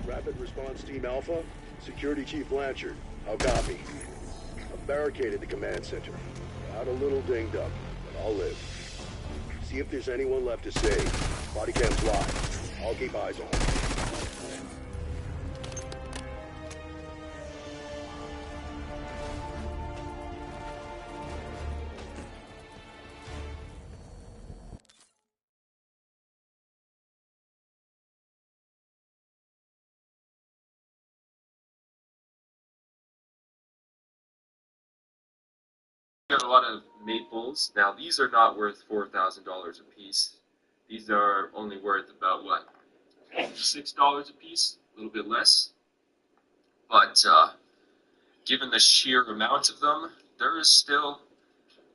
Speaker 9: Rapid Response Team Alpha, Security Chief Blanchard. How copy? I've barricaded the command center. Got a little dinged up, but I'll live. See if there's anyone left to save. Body cam's live. I'll keep eyes on them.
Speaker 3: Got a lot of maples. Now these are not worth $4,000 a piece. These are only worth about what, $6 a piece, a little bit less. But given the sheer amount of them, there is still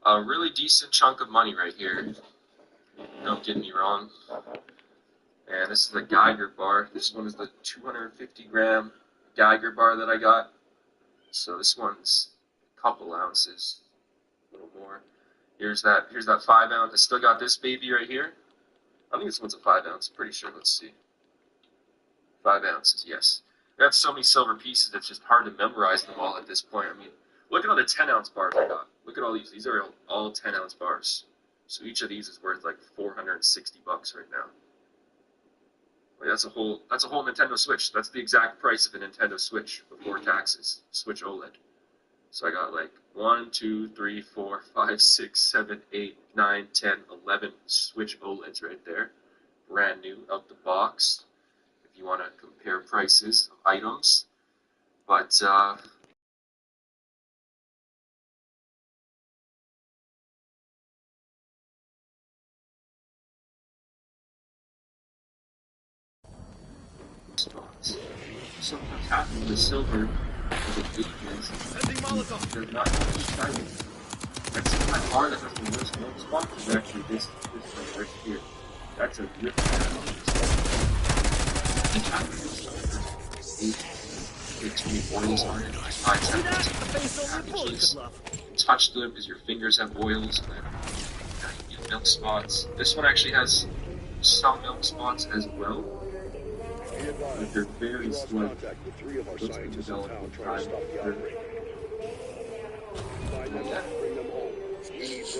Speaker 3: a really decent chunk of money right here. Don't get me wrong. And this is the Geiger bar. This one is the 250-gram Geiger bar that I got. So this one's a couple ounces. A little more. Here's that 5 ounce. I still got this baby right here. I think this one's a 5 ounce. Pretty sure. Let's see. 5 ounces. Yes. I got so many silver pieces. It's just hard to memorize them all at this point. I mean, look at all the 10-ounce bars I got. Look at all these. These are all 10-ounce bars. So each of these is worth like $460 right now. Like that's a whole Nintendo Switch. That's the exact price of a Nintendo Switch before taxes. Switch OLED. So I got like 1, 2, 3, 4, 5, 6, 7, 8, 9, 10, 11 Switch OLEDs right there. Brand new out the box. If you want to compare prices of items. But sometimes happening with silver is a big they're not shining. That's my bar that has the worst milk spot is actually this one right here. That's a rip too many oils on it. Touch them because your fingers have oils and then you get milk spots. This one actually has some milk spots as well. But they're very slow. Those can develop with time.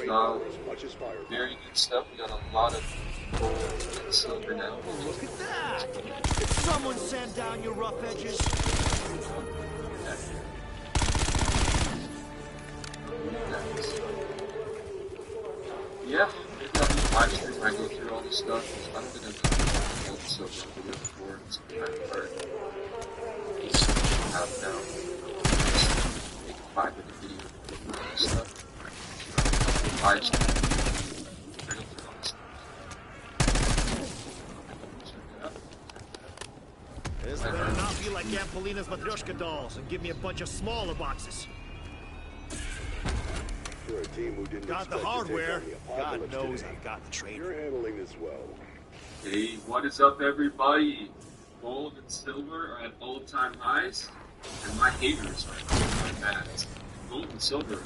Speaker 3: Very good stuff. We got a lot of gold and silver now.
Speaker 7: Look at that! Did someone sand down your rough edges?
Speaker 3: Yeah, maybe I'll do a live stream where I go through all this stuff. I don't think I've done gold and silver video before. It's kind of hard. Have now. Make a 5-minute video with all this stuff. Live stream.
Speaker 7: This better not be like Aunt Polina's Matryoshka dolls and give me a bunch of smaller boxes.
Speaker 9: For a team who didn't
Speaker 7: got the hardware, God knows I've got the training.
Speaker 9: You're handling this well.
Speaker 3: Hey, what is up, everybody? Gold and silver are at all-time highs, and my haters are at all-time highs. Gold and silver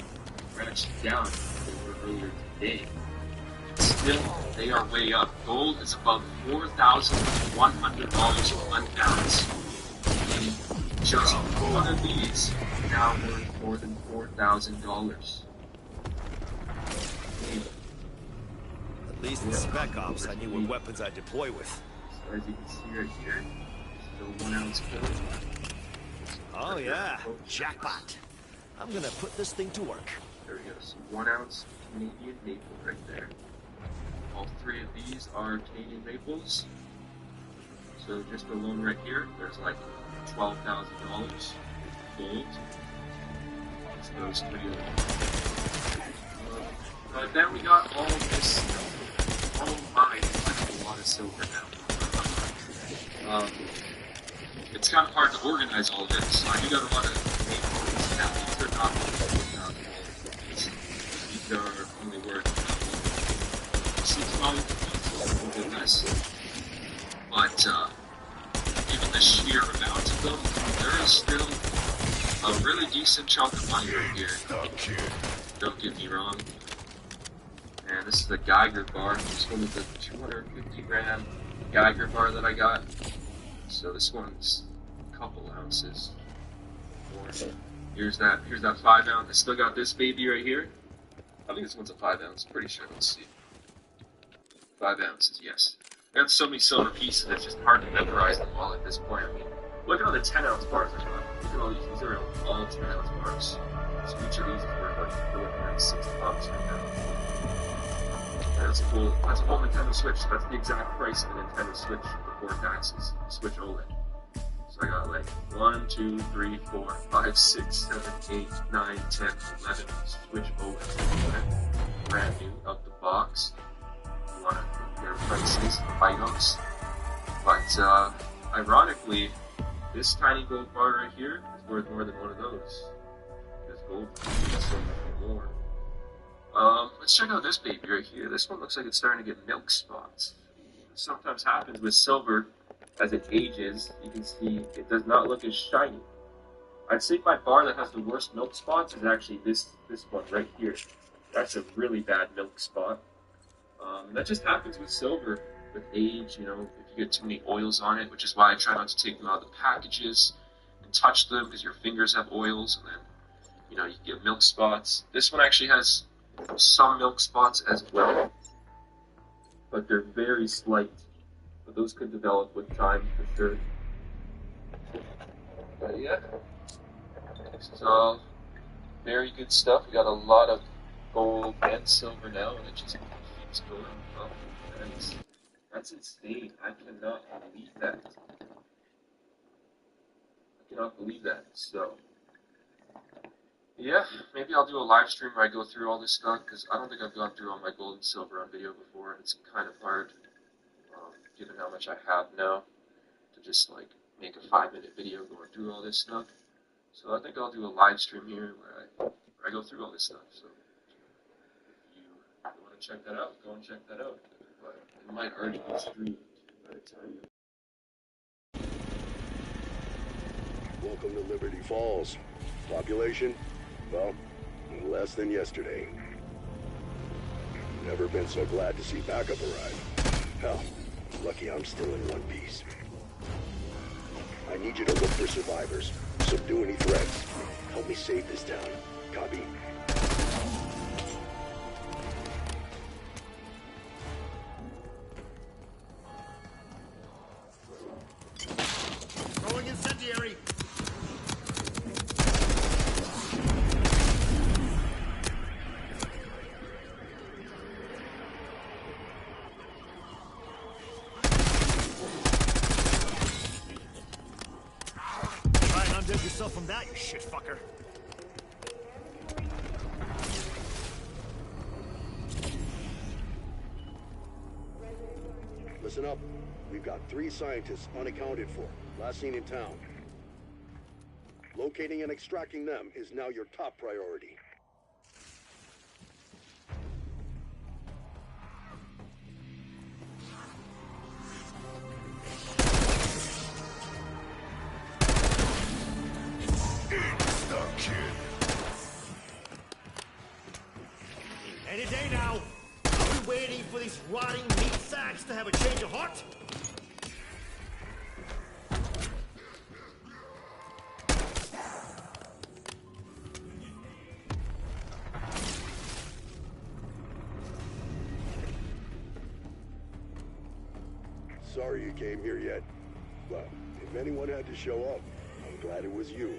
Speaker 3: are actually down over earlier today. Still, they are way up. Gold is above $4,100 one ounce. And just one of these now worth more than $4,000.
Speaker 7: At least in Spec Ops, I knew what weapons I'd deploy with.
Speaker 3: So as you can see right here, still 1 ounce gold.
Speaker 7: Oh yeah, jackpot. I'm gonna put this thing to work.
Speaker 3: There we go, so 1 ounce Canadian maple right there. All three of these are Canadian maples. So just alone right here, there's like $12,000 gold. Just those three. But then we got all this, all mine, like a lot of silver now. It's kind of hard to organize all of it, so I do got a lot of maples. Now these are not these are only worth $6 a bit less. But even the sheer amount of them, there is still a really decent chunk of money right here. Don't get me wrong. And this is the Geiger bar. This one is the 250 gram Geiger bar that I got. So this one's a couple ounces more. Here's that 5 ounce. I still got this baby right here. I think this one's a 5 ounce. Pretty sure. Let's see. 5 ounces, yes. I got so many silver pieces, it's just hard to memorize them all at this point. I mean, look at all the 10 ounce bars I got. Look at all these. These are all 10 ounce bars. So each of these is worth like $460 right now. And that's a whole Nintendo Switch. So that's the exact price of a Nintendo Switch before taxes. Switch OLED. So I got like 1, 2, 3, 4, 5, 6, 7, 8, 9, 10, 11 Switch OLED. Brand new, out the box. One of their prices of items. But ironically, this tiny gold bar right here is worth more than one of those. This gold is so much more. Let's check out this baby right here. This one looks like it's starting to get milk spots. This sometimes happens with silver as it ages. You can see it does not look as shiny. I'd say my bar that has the worst milk spots is actually this one right here. That's a really bad milk spot. And that just happens with silver, with age, you know, if you get too many oils on it, which is why I try not to take them out of the packages and touch them, because your fingers have oils, and then, you know, you get milk spots. This one actually has some milk spots as well, but they're very slight. But those could develop with time, for sure. But yeah, this is all very good stuff. We got a lot of gold and silver now, and it just keeps going up. That's insane. I cannot believe that. So, yeah, maybe I'll do a live stream where I go through all this stuff, because I don't think I've gone through all my gold and silver on video before, and it's kind of hard, given how much I have now, to just, like, make a 5-minute video going through all this stuff. So I think I'll do a live stream here where I go through all this stuff. So if you want to check that out, go and check that out. But it might already be streamed by the time.
Speaker 9: Welcome to Liberty Falls. Population? Well, less than yesterday. Never been so glad to see backup arrive. Hell, lucky I'm still in one piece. I need you to look for survivors. Subdue any threats. Help me save this town. Copy? Listen up. We've got 3 scientists unaccounted for, last seen in town. Locating and extracting them is now your top priority.
Speaker 7: Any day now. Are we waiting for these rotting meat sacks to have a change of heart?
Speaker 9: Sorry you came here yet. Well, if anyone had to show up, I'm glad it was you.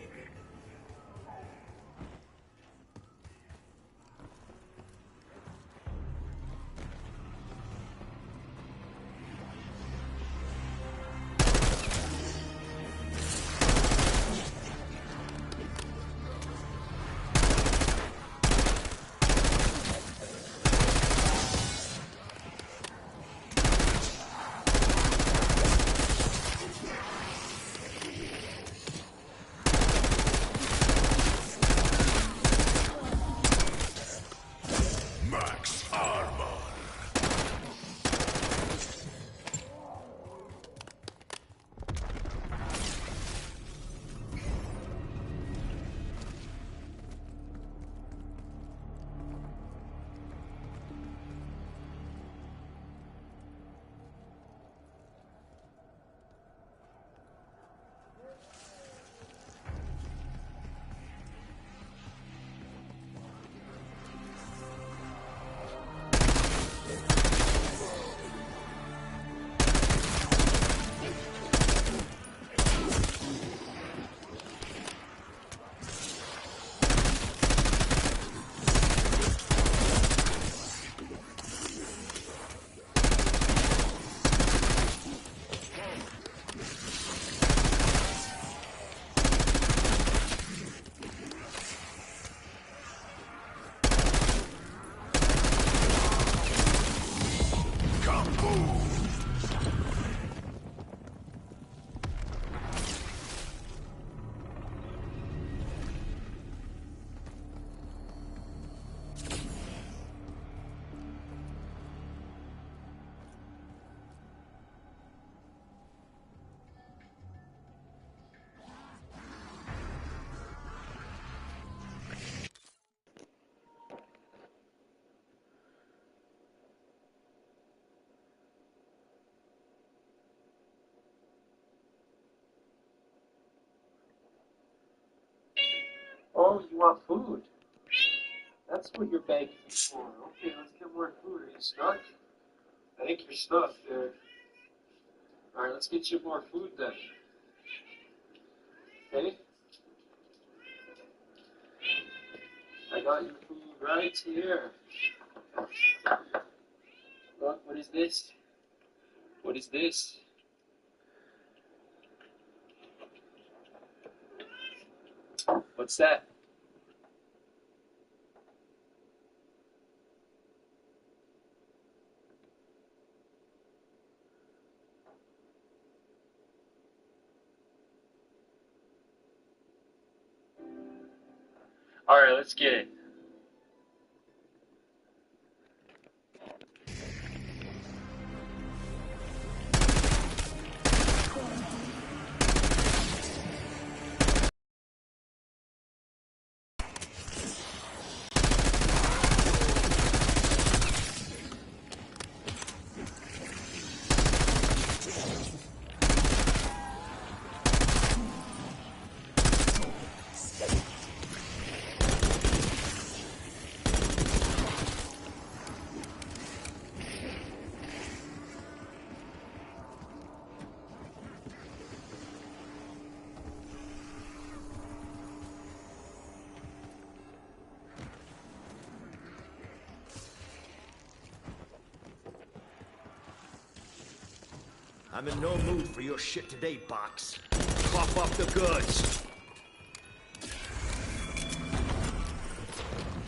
Speaker 12: Oh, you want food? That's what you're begging for. Okay, let's get more food. Are you stuck? I think you're stuck there. Alright, let's get you more food then. Okay? I got your food right here. Look, what is this? What is this? What's that? Alright, let's get it.
Speaker 7: I'm in no mood for your shit today, Box. Cough up the goods.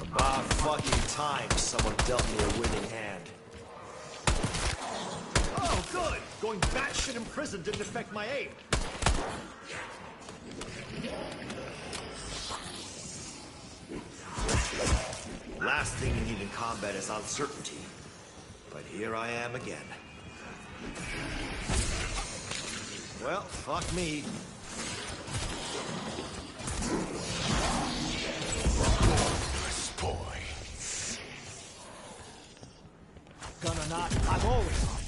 Speaker 7: About fucking time someone dealt me a winning hand. Oh, good! Going batshit in prison didn't affect my aim. Last thing you need in combat is uncertainty. But here I am again. Well, fuck me. Boy. Gonna not, I'm always on.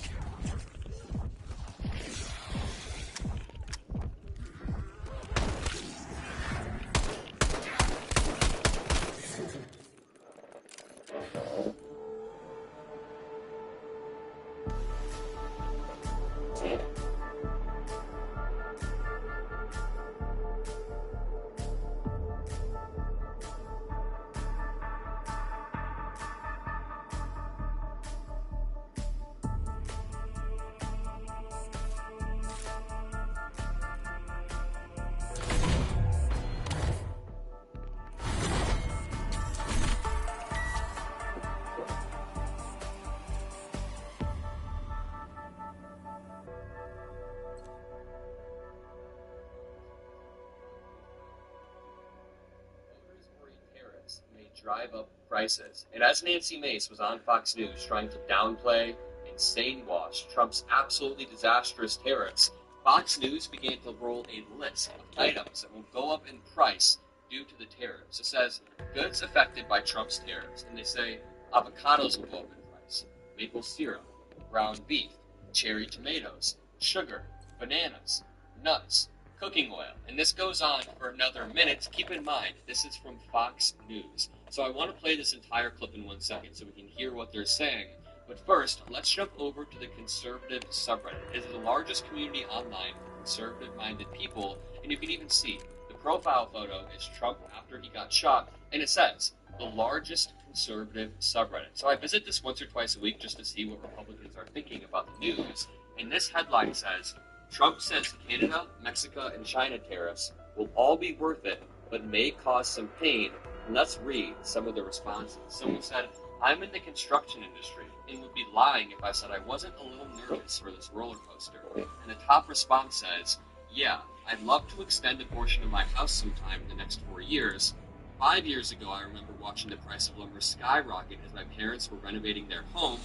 Speaker 3: Drive up prices. And as Nancy Mace was on Fox News trying to downplay and stain-wash Trump's absolutely disastrous tariffs, Fox News began to roll a list of items that will go up in price due to the tariffs. It says, goods affected by Trump's tariffs, and they say avocados will go up in price, maple syrup, ground beef, cherry tomatoes, sugar, bananas, nuts, cooking oil, and this goes on for another minute. Keep in mind, this is from Fox News. So I want to play this entire clip in 1 second so we can hear what they're saying. But first, let's jump over to the conservative subreddit. It is the largest community online for conservative-minded people, and you can even see the profile photo is Trump after he got shot, and it says, the largest conservative subreddit. So I visit this once or twice a week just to see what Republicans are thinking about the news, and this headline says, Trump says Canada, Mexico, and China tariffs will all be worth it, but may cause some pain. Let's read some of the responses. Someone said, I'm in the construction industry and would be lying if I said I wasn't a little nervous for this roller coaster. And the top response says, yeah, I'd love to extend a portion of my house sometime in the next 4 years. 5 years ago, I remember watching the price of lumber skyrocket as my parents were renovating their home.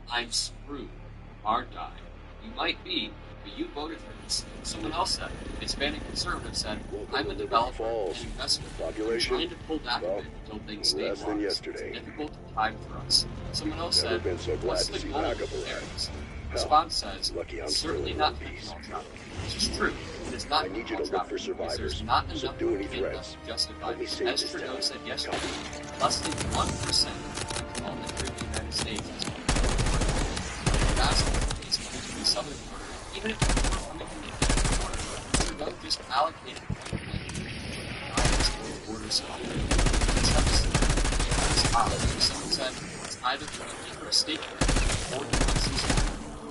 Speaker 3: I'm screwed, aren't I? You might be, but you voted for this. Someone else said, a Hispanic conservative said, I'm a developer and investor. I'm trying to pull back a bit until things stabilize. It's a difficult time for us. Someone else said, what's the goal of the tariffs? The response says, it's certainly not fentanyl trafficking. Which is true. It is not fentanyl trafficking because there's not enough in Canada to justify it. As Trudeau said yesterday, less than 1% of all the trade in the United States is coming from the southern border. Even if people were coming from the border, Trudeau just allocated border stuff. Someone said it's either going to be for a state or he wants to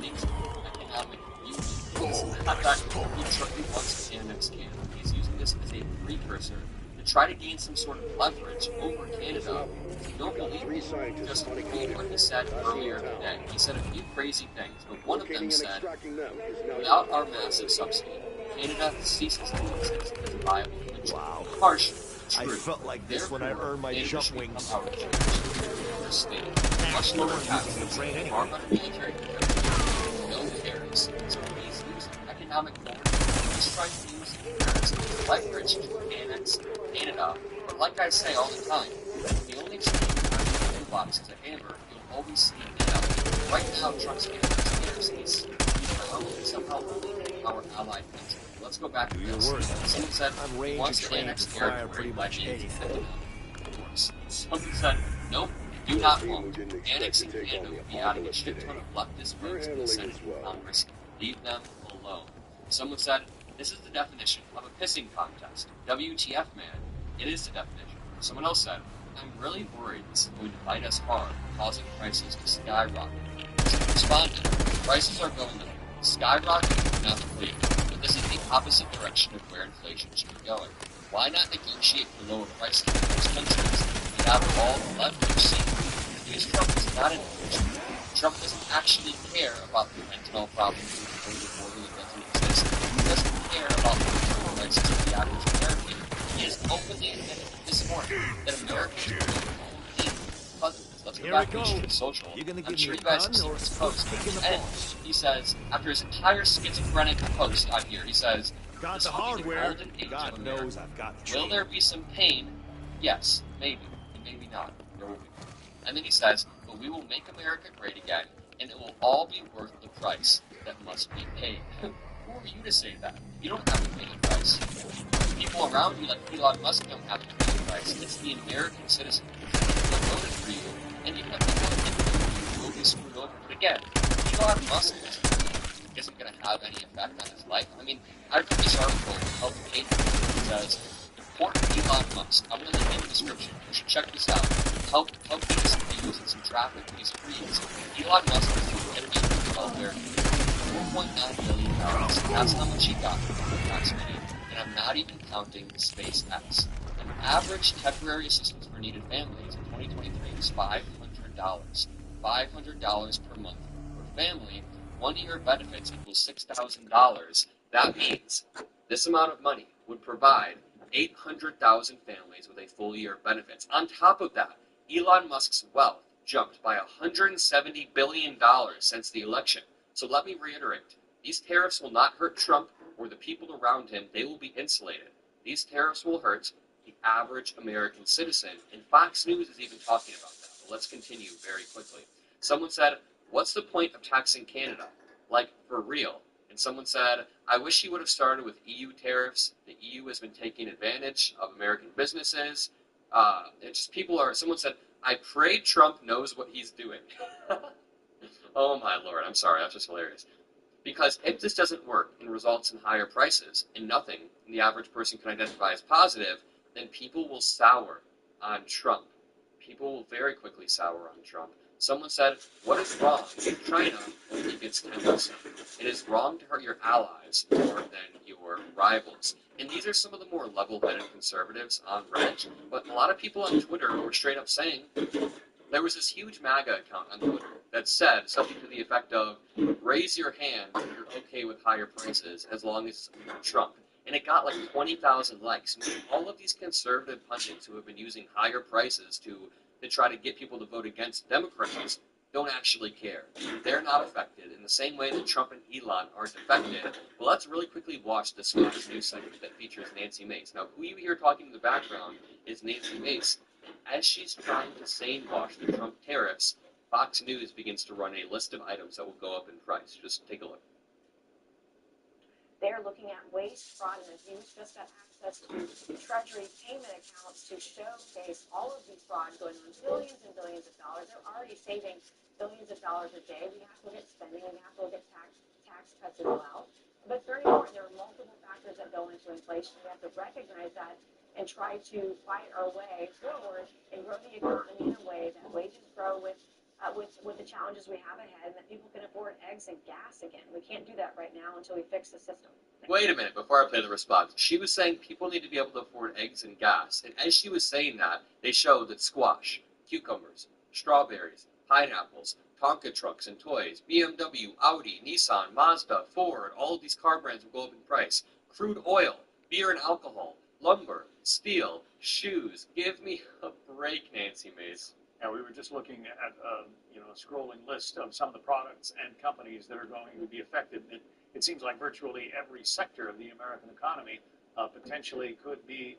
Speaker 3: things economic union. It's not that he truly wants to annex Canada. He's using this as a precursor to try to gain some sort of leverage over Canada. If you don't believe me, just read what he said earlier today. He said a few crazy things, but one of them said, without our massive subsidy, Canada ceases to exist as a viable country. Wow. Harsh, true. I felt like this when I earned my jump wings. Much lower taxes, far better military protection, no tariffs. So he's using economic government. He's trying to use tariffs as leverage to annex Canada. But like I say all the time, the only thing in box is a hammer. You'll always see it out. Right now, Trump's tariffs is somehow our allied country. Let's go back to this. Someone said he wants to annex territory by anything. Someone said, nope, do not want. Annexing Canada would be adding a shit ton of leftist votes in the Senate and Congress. Leave them alone. Someone said, this is the definition of a pissing contest. WTF, man. It is the definition. Someone else said, I'm really worried this is going to bite us hard, causing prices to skyrocket. Someone responded, prices are going up. Skyrocketing, not the lead. But this is the opposite direction of where inflation should be going. Why not negotiate for lower prices in those countries without all the leverage seen? Because Trump is not an inflation. Trump doesn't actually care about the fentanyl problem over the border that doesn't exist. He doesn't care about the fentanyl crisis of the average American. He has openly admitted this morning that Americans are being cousins. Let's go back to the Truth Social. I'm sure you guys have seen this post. And he says, after his entire schizophrenic post on here, he says,
Speaker 7: Got
Speaker 3: this
Speaker 7: the
Speaker 3: will be the
Speaker 7: hardware.
Speaker 3: golden age
Speaker 7: God
Speaker 3: of America.
Speaker 7: knows I've got the
Speaker 3: Will there be some pain? Yes, maybe, and maybe not. There will be. And then he says, but we will make America great again, and it will all be worth the price that must be paid. Who are you to say that? You don't have to pay the price. People around you, like Elon Musk, don't have to pay the price. It's the American citizens who voted for you, and even if they voted for you, you will be screwed over. But again, Elon Musk isn't going to have any effect on his life. I mean, I read this article of the It says, important Elon Musk. I'm going to link in the description. You should check this out. Help get some views and some traffic to these reads. Elon Musk is the epitome of welfare. $4.9 billion. That's how much he got from the tax money. And I'm not even counting SpaceX. An average temporary assistance for needed families in 2023 is $500. $500 per month. For family, 1 year benefits equals $6,000. That means this amount of money would provide 800,000 families with a full year of benefits. On top of that, Elon Musk's wealth jumped by $170 billion since the election. So let me reiterate, these tariffs will not hurt Trump or the people around him. They will be insulated. These tariffs will hurt the average American citizen, and Fox News is even talking about that. But let's continue very quickly. Someone said, what's the point of taxing Canada? Like, for real. And someone said, I wish he would have started with EU tariffs. The EU has been taking advantage of American businesses. Someone said, I pray Trump knows what he's doing. Oh my lord, I'm sorry, that's just hilarious. Because if this doesn't work and results in higher prices and nothing the average person can identify as positive, then people will sour on Trump. People will very quickly sour on Trump. Someone said, what is wrong if China only gets 10%? It is wrong to hurt your allies more than your rivals. And these are some of the more level-headed conservatives on Reddit, but a lot of people on Twitter were straight up saying, there was this huge MAGA account on Twitter that said something to the effect of, raise your hand if you're okay with higher prices as long as it's Trump. And it got like 20,000 likes. And all of these conservative pundits who have been using higher prices to try to get people to vote against Democrats don't actually care. They're not affected in the same way that Trump and Elon aren't affected. Well, let's really quickly watch this Fox News segment that features Nancy Mace. Now, who you hear talking in the background is Nancy Mace. As she's trying to sane wash the Trump tariffs, Fox News begins to run a list of items that will go up in price. Just take a look.
Speaker 5: They're looking at waste, fraud, and abuse. Just got access to Treasury payment accounts to showcase all of these frauds going on, billions and billions of dollars. They're already saving billions of dollars a day. We have to look at spending. We have to look at tax cuts as well. But it's very important. There are multiple factors that go into inflation. We have to recognize that and try to fight our way forward and grow the economy in a way that wages grow with the challenges we have ahead, and that people can afford eggs and gas again. We can't do that right now until we fix the system.
Speaker 3: Wait a minute, before I play the response. She was saying people need to be able to afford eggs and gas. And as she was saying that, they showed that squash, cucumbers, strawberries, pineapples, Tonka trucks and toys, BMW, Audi, Nissan, Mazda, Ford, all of these car brands will go up in price. Crude oil, beer and alcohol, lumber, steel, shoes. Give me a break, Nancy Mace.
Speaker 11: And we were just looking at a scrolling list of some of the products and companies that are going to be affected. It seems like virtually every sector of the American economy potentially could be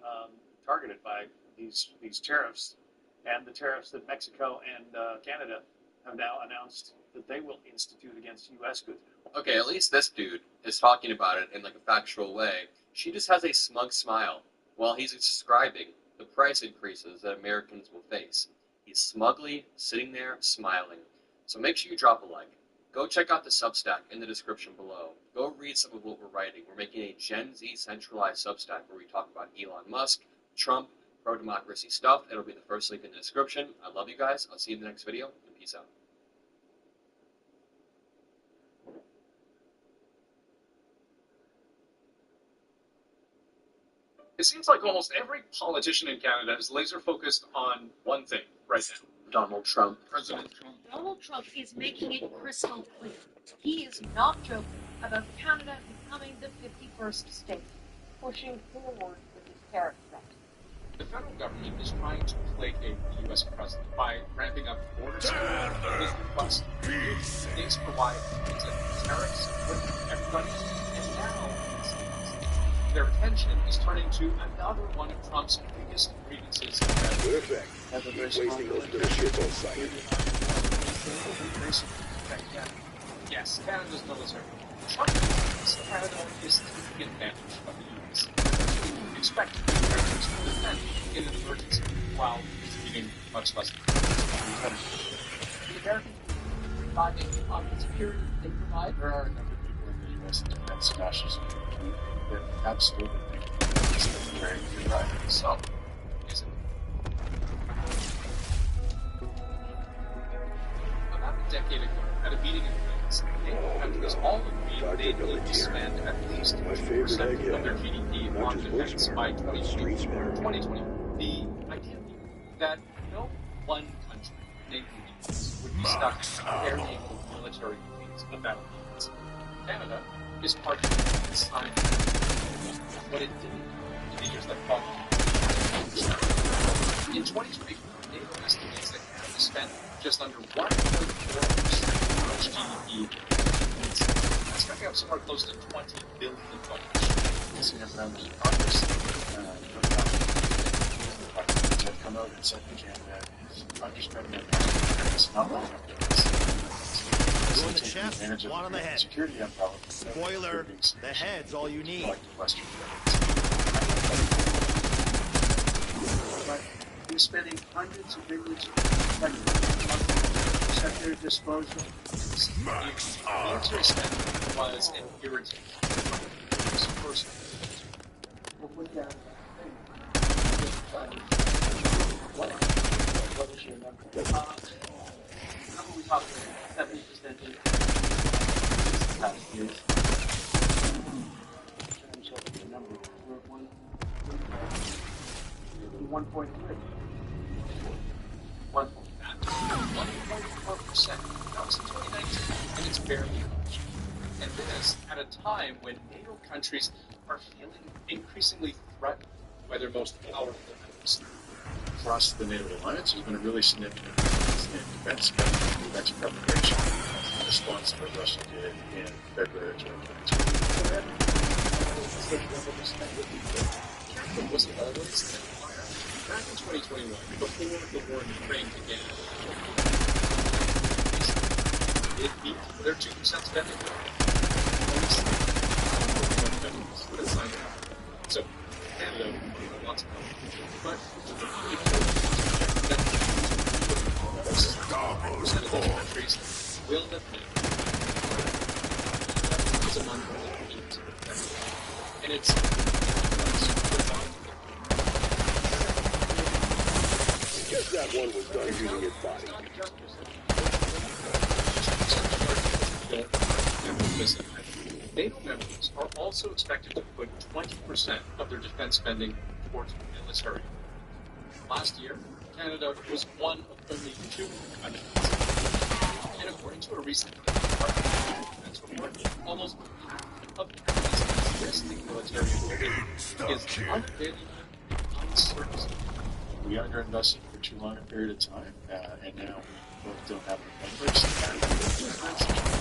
Speaker 11: targeted by these tariffs, and the tariffs that Mexico and Canada have now announced that they will institute against U.S. goods.
Speaker 3: Okay, at least this dude is talking about it in like a factual way. She just has a smug smile while he's describing the price increases that Americans will face. He's smugly sitting there smiling. So make sure you drop a like. Go check out the Substack in the description below. Go read some of what we're writing. We're making a Gen Z centralized Substack where we talk about Elon Musk, Trump, pro-democracy stuff. It'll be the first link in the description. I love you guys. I'll see you in the next video, and peace out.
Speaker 1: It seems like almost every politician in Canada is laser focused on one thing right now.
Speaker 18: Donald Trump.
Speaker 3: President Trump.
Speaker 5: Donald Trump is making it crystal clear. He is not joking about Canada becoming the 51st state, pushing forward with his tariff threat.
Speaker 3: The federal government is trying to placate the U.S. president by ramping up border security. His request is for why it's tariffs with everybody, and now their attention is turning to another one of Trump's biggest grievances.
Speaker 9: Good effect. Keep wasting those little shits on sight.
Speaker 3: Yes, Canada's military. Trump thinks Canada is taking advantage of the U.S. Expect the Americans to defend in an emergency while receiving much less.
Speaker 12: The Americans relying on the security they provide.
Speaker 1: There are a number of people in the U.S. defense fascism that absolutely think it's very good driving itself.
Speaker 3: About a decade ago, at a meeting in France, NATO countries all agreed they need to spend at least 2% of their GDP on defense by 2020. The idea that no one country, namely the US, would be stuck in their naval military needs of battlefields. Canada is part of the sign, but it didn't in the years that followed. In 2020, NATO estimates that Canada spent just under 1.4% of its GDP. That's coming up somewhere close to $20 billion.
Speaker 1: Senior members of Congress have come out and said that Canada is underspending. It's not living up to this.
Speaker 7: Two on the chest, one on the head.
Speaker 1: Security umbrella.
Speaker 7: Spoiler, the head's all you need.
Speaker 18: But we're spending hundreds of millions of dollars at their disposal.
Speaker 3: Military spending was an irritant. It was personal.
Speaker 18: We'll put down what is your number?
Speaker 12: How we talk about 70% increase past years.
Speaker 18: In terms of the number, we're at 1.3.
Speaker 3: 1.4%. That was in 2019, and it's barely much. And this at a time when NATO countries are feeling increasingly threatened by their most powerful enemies.
Speaker 1: Across the NATO alliance, there's been a really significant increase in defense preparation in response to what Russia did in February 2022.
Speaker 3: Careful wasn't always an empire. Back in 2021, before the war in Ukraine began, it beat their 2% spending. So, Canada wants to help. But percent of those countries will defend. It's among the eight. And it's
Speaker 9: Guess that one was done using its body.
Speaker 3: NATO members are also expected to put 20% of their defense spending towards military. Last year, Canada was one of only 2 countries. And according to a recent defense report, almost half of Canada's existing military equipment is unavailable and unserviceable.
Speaker 1: We underinvested for too long a period of time, and now we both don't have enough numbers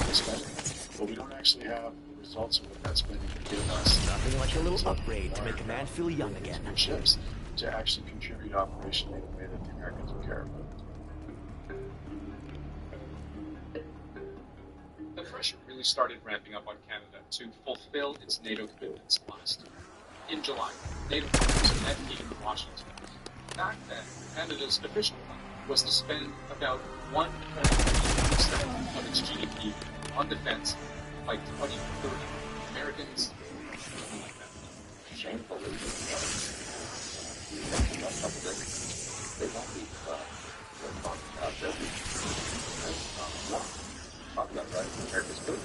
Speaker 1: and spending. But we don't actually have the results of what that spending can give us.
Speaker 7: Nothing like a little upgrade to make a man feel young again.
Speaker 1: Ships to actually contribute operationally in the way that the Americans will care about.
Speaker 3: The pressure really started ramping up on Canada to fulfill its NATO commitments last year. In July, NATO countries met in Washington. Back then, Canada's official plan was to spend about 1.3% of its GDP on defense by 2030. Americans
Speaker 19: shamefully they won't be talking about this. Talk about right, America's food.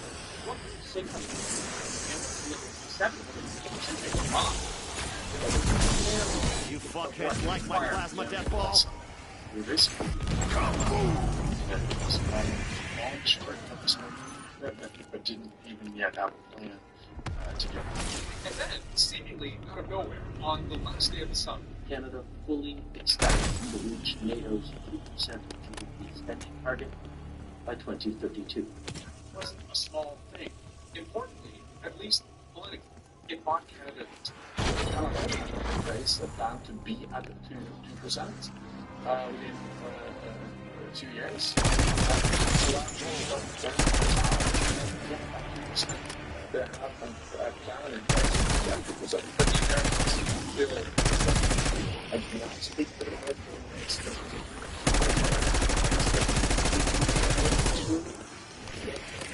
Speaker 7: You fuckheads like my plasma death ball?
Speaker 1: We're basically launch for but didn't even yet have a plan to get.
Speaker 3: And then, seemingly out of nowhere, on the last day of the summit,
Speaker 4: Canada fully expects to reach NATO's 2% GDP spending target by 2032.
Speaker 3: It wasn't a small thing. Importantly, at least politically, it brought Canada to
Speaker 1: place down to be at the 2% within 2 years. They have a plan in place. But the Americans will I cannot speak for the Americans.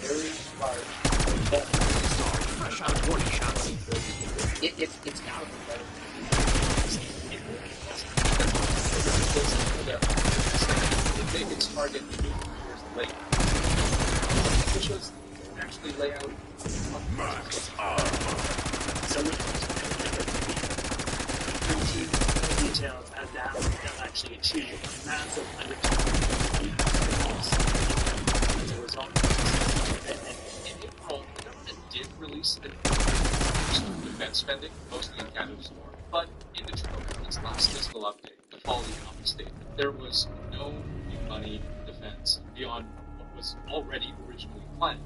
Speaker 1: Very large.
Speaker 7: Fresh out of 40 shots.
Speaker 4: It's got to be better.
Speaker 3: It made its target 2 years late, which was actually lay out
Speaker 20: details as to how they'll actually achieve a massive as a result.
Speaker 3: In April, the government did release an defense spending, mostly in Canada's north. But in the Trudeau government's last fiscal update, the fall economic statement, there was no new money in defense beyond what was already originally planned.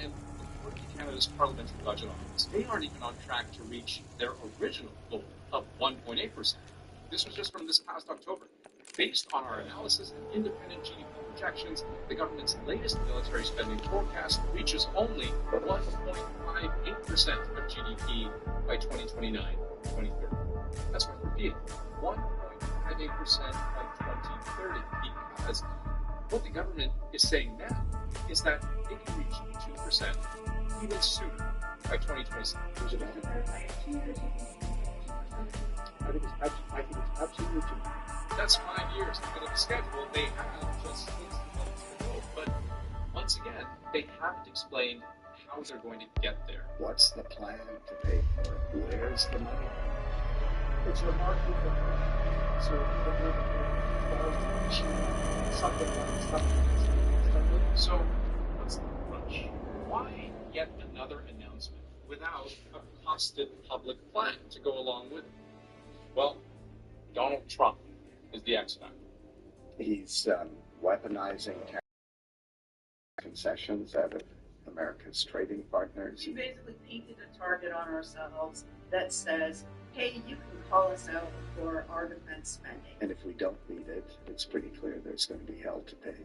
Speaker 3: And according to Canada's Parliamentary Budget Office, they aren't even on track to reach their original goal of 1.8%. This was just from this past October. Based on our analysis and independent GDP projections, the government's latest military spending forecast reaches only 1.58% of GDP by 2029-2030. That's worth repeating. 1.58% by 2030, because what the government is saying now is that it can reach 2% even sooner by 2027.
Speaker 20: I think it's absolutely true.
Speaker 3: That's 5 years ahead of the schedule. They have just 6 months to go. But once again, they haven't explained how they're going to get there.
Speaker 1: What's the plan to pay for it? Where's the money?
Speaker 20: It's remarkable.
Speaker 3: So, what's the rush? Why yet another announcement without a costed public plan to go along with it? Well, Donald Trump is the X factor.
Speaker 1: He's weaponizing concessions out of America's trading partners.
Speaker 17: We basically painted a target on ourselves that says, hey, you can call us out for our defense spending.
Speaker 1: And if we don't meet it, it's pretty clear there's going to be hell to pay.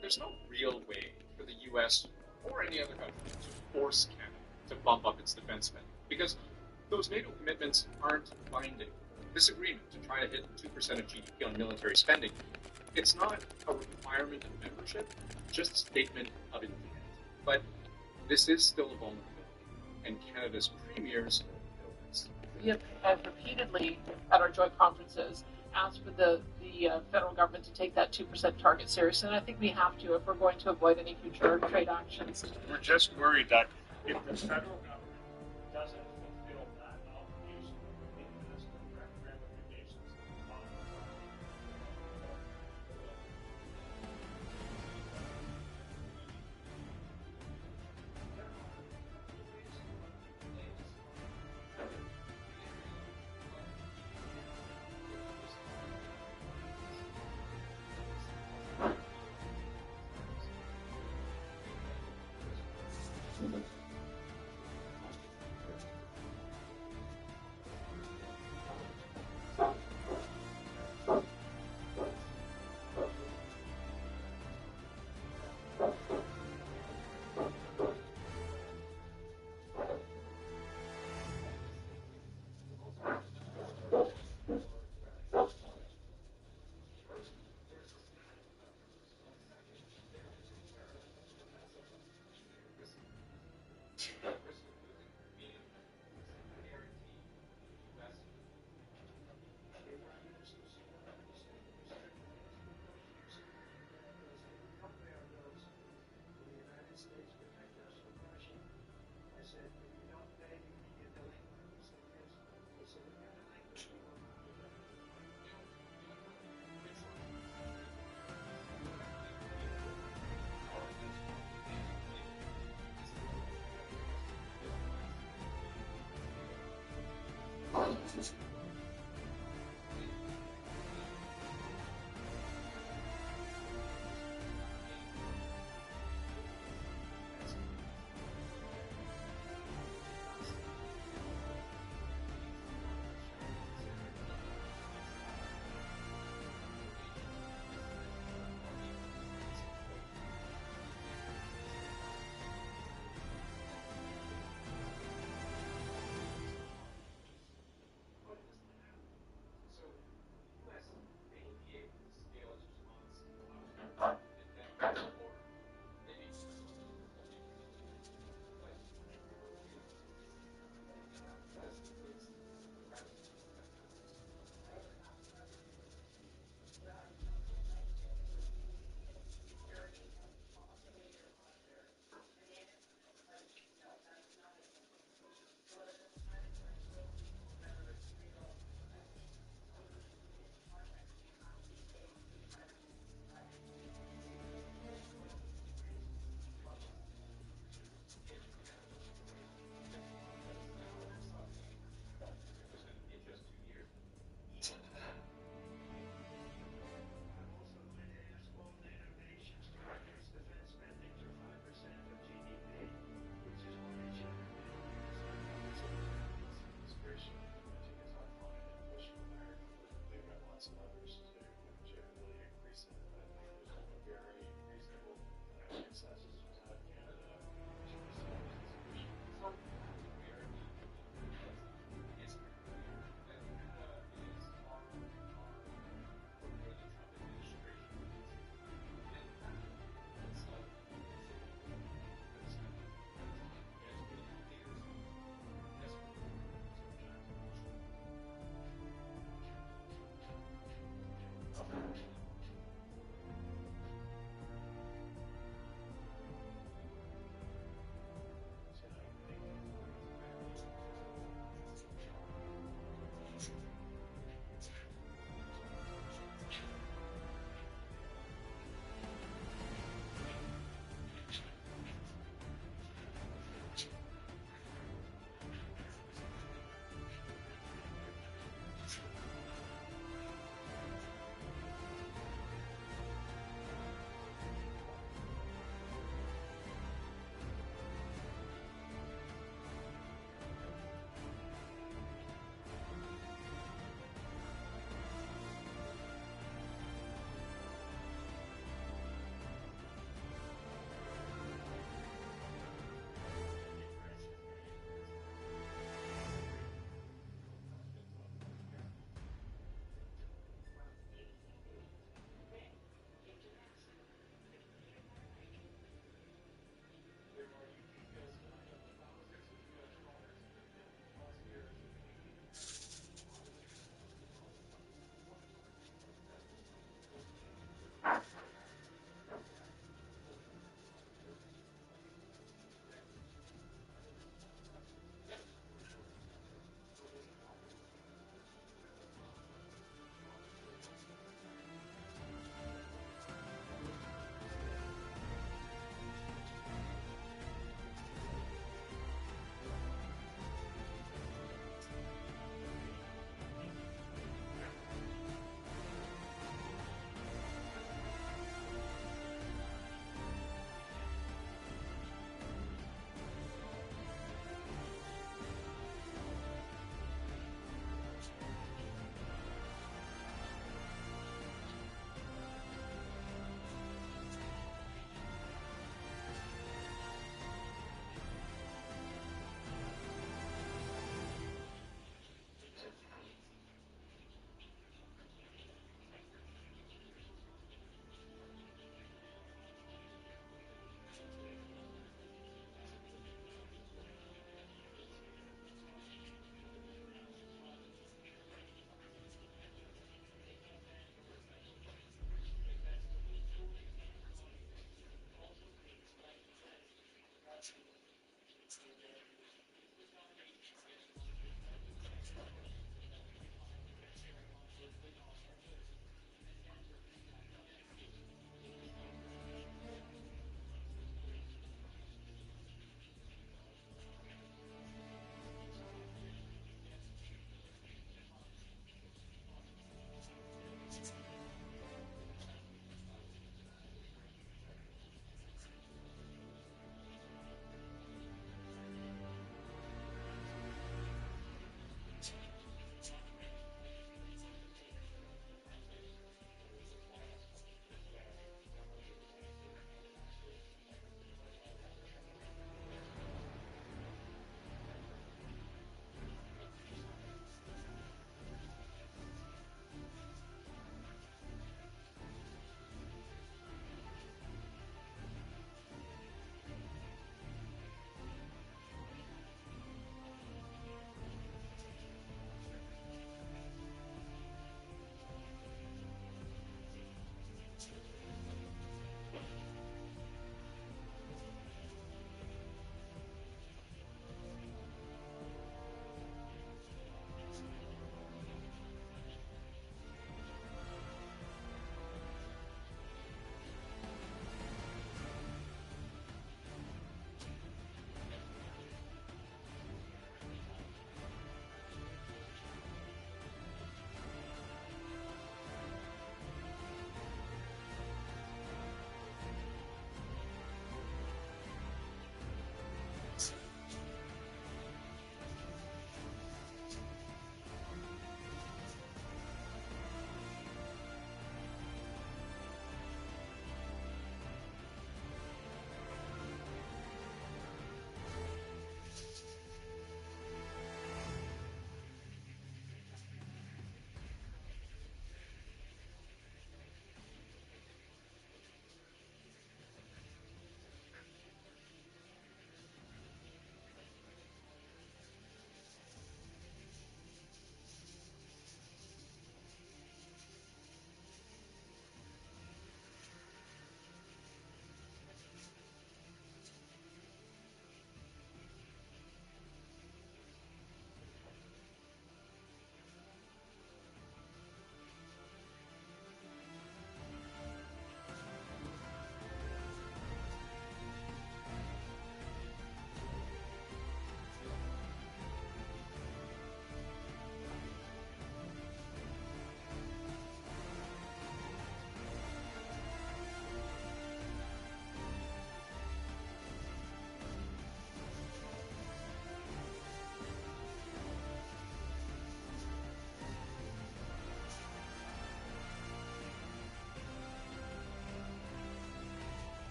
Speaker 3: There's no real way for the U.S. or any other country to force Canada to bump up its defense spending, because those NATO commitments aren't binding. This agreement to try to hit 2% of GDP on military spending, it's not a requirement of membership, just a statement of intent. But this is still a vulnerability, and Canada's premiers know this.
Speaker 5: We have repeatedly at our joint conferences asked for the federal government to take that 2% target seriously, and I think we have to if we're going to avoid any future trade actions.
Speaker 11: We're just worried that if the federal government doesn't fulfill that obligation, it has direct ramifications on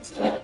Speaker 22: against Canada.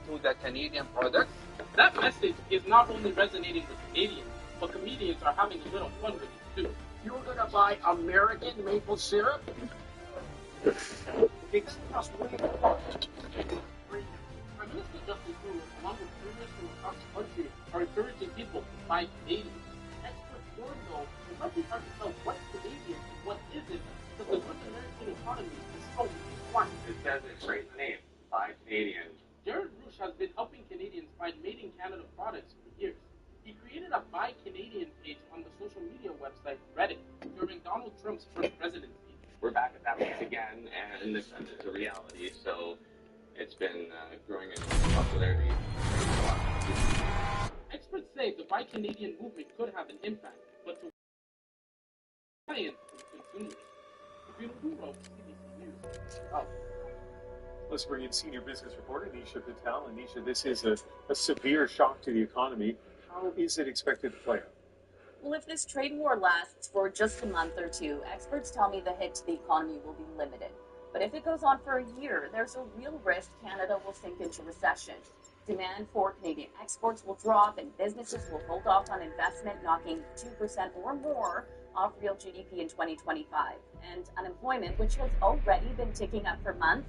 Speaker 8: To the Canadian products.
Speaker 14: That message is not only resonating with Canadians, but comedians are having a little fun with it too.
Speaker 20: You're gonna buy American maple syrup?
Speaker 14: It's just way apart. Prime Minister Justin Trudeau, along with premiers from across the country, are encouraging people to buy Canadian. Experts warn though, it might be hard to tell what's Canadian and what isn't, because the North American economy is so one.
Speaker 8: It says it's a great name, buy Canadian.
Speaker 14: Jared Roush has been helping Canadians find made in Canada products for years. He created a Buy Canadian page on the social media website Reddit during Donald Trump's first presidency.
Speaker 8: We're back at that once again, and it's a reality, so it's been growing in popularity.
Speaker 14: Experts say the Buy Canadian movement could have an impact, but to buy-in from consumers. CBC News.
Speaker 11: Let's bring in senior business reporter Nisha Patel. And Nisha, this is a severe shock to the economy. How is it expected to play out?
Speaker 16: Well, if this trade war lasts for just a month or two, experts tell me the hit to the economy will be limited. But if it goes on for a year, there's a real risk Canada will sink into recession. Demand for Canadian exports will drop and businesses will hold off on investment, knocking 2% or more off real GDP in 2025. And unemployment, which has already been ticking up for months,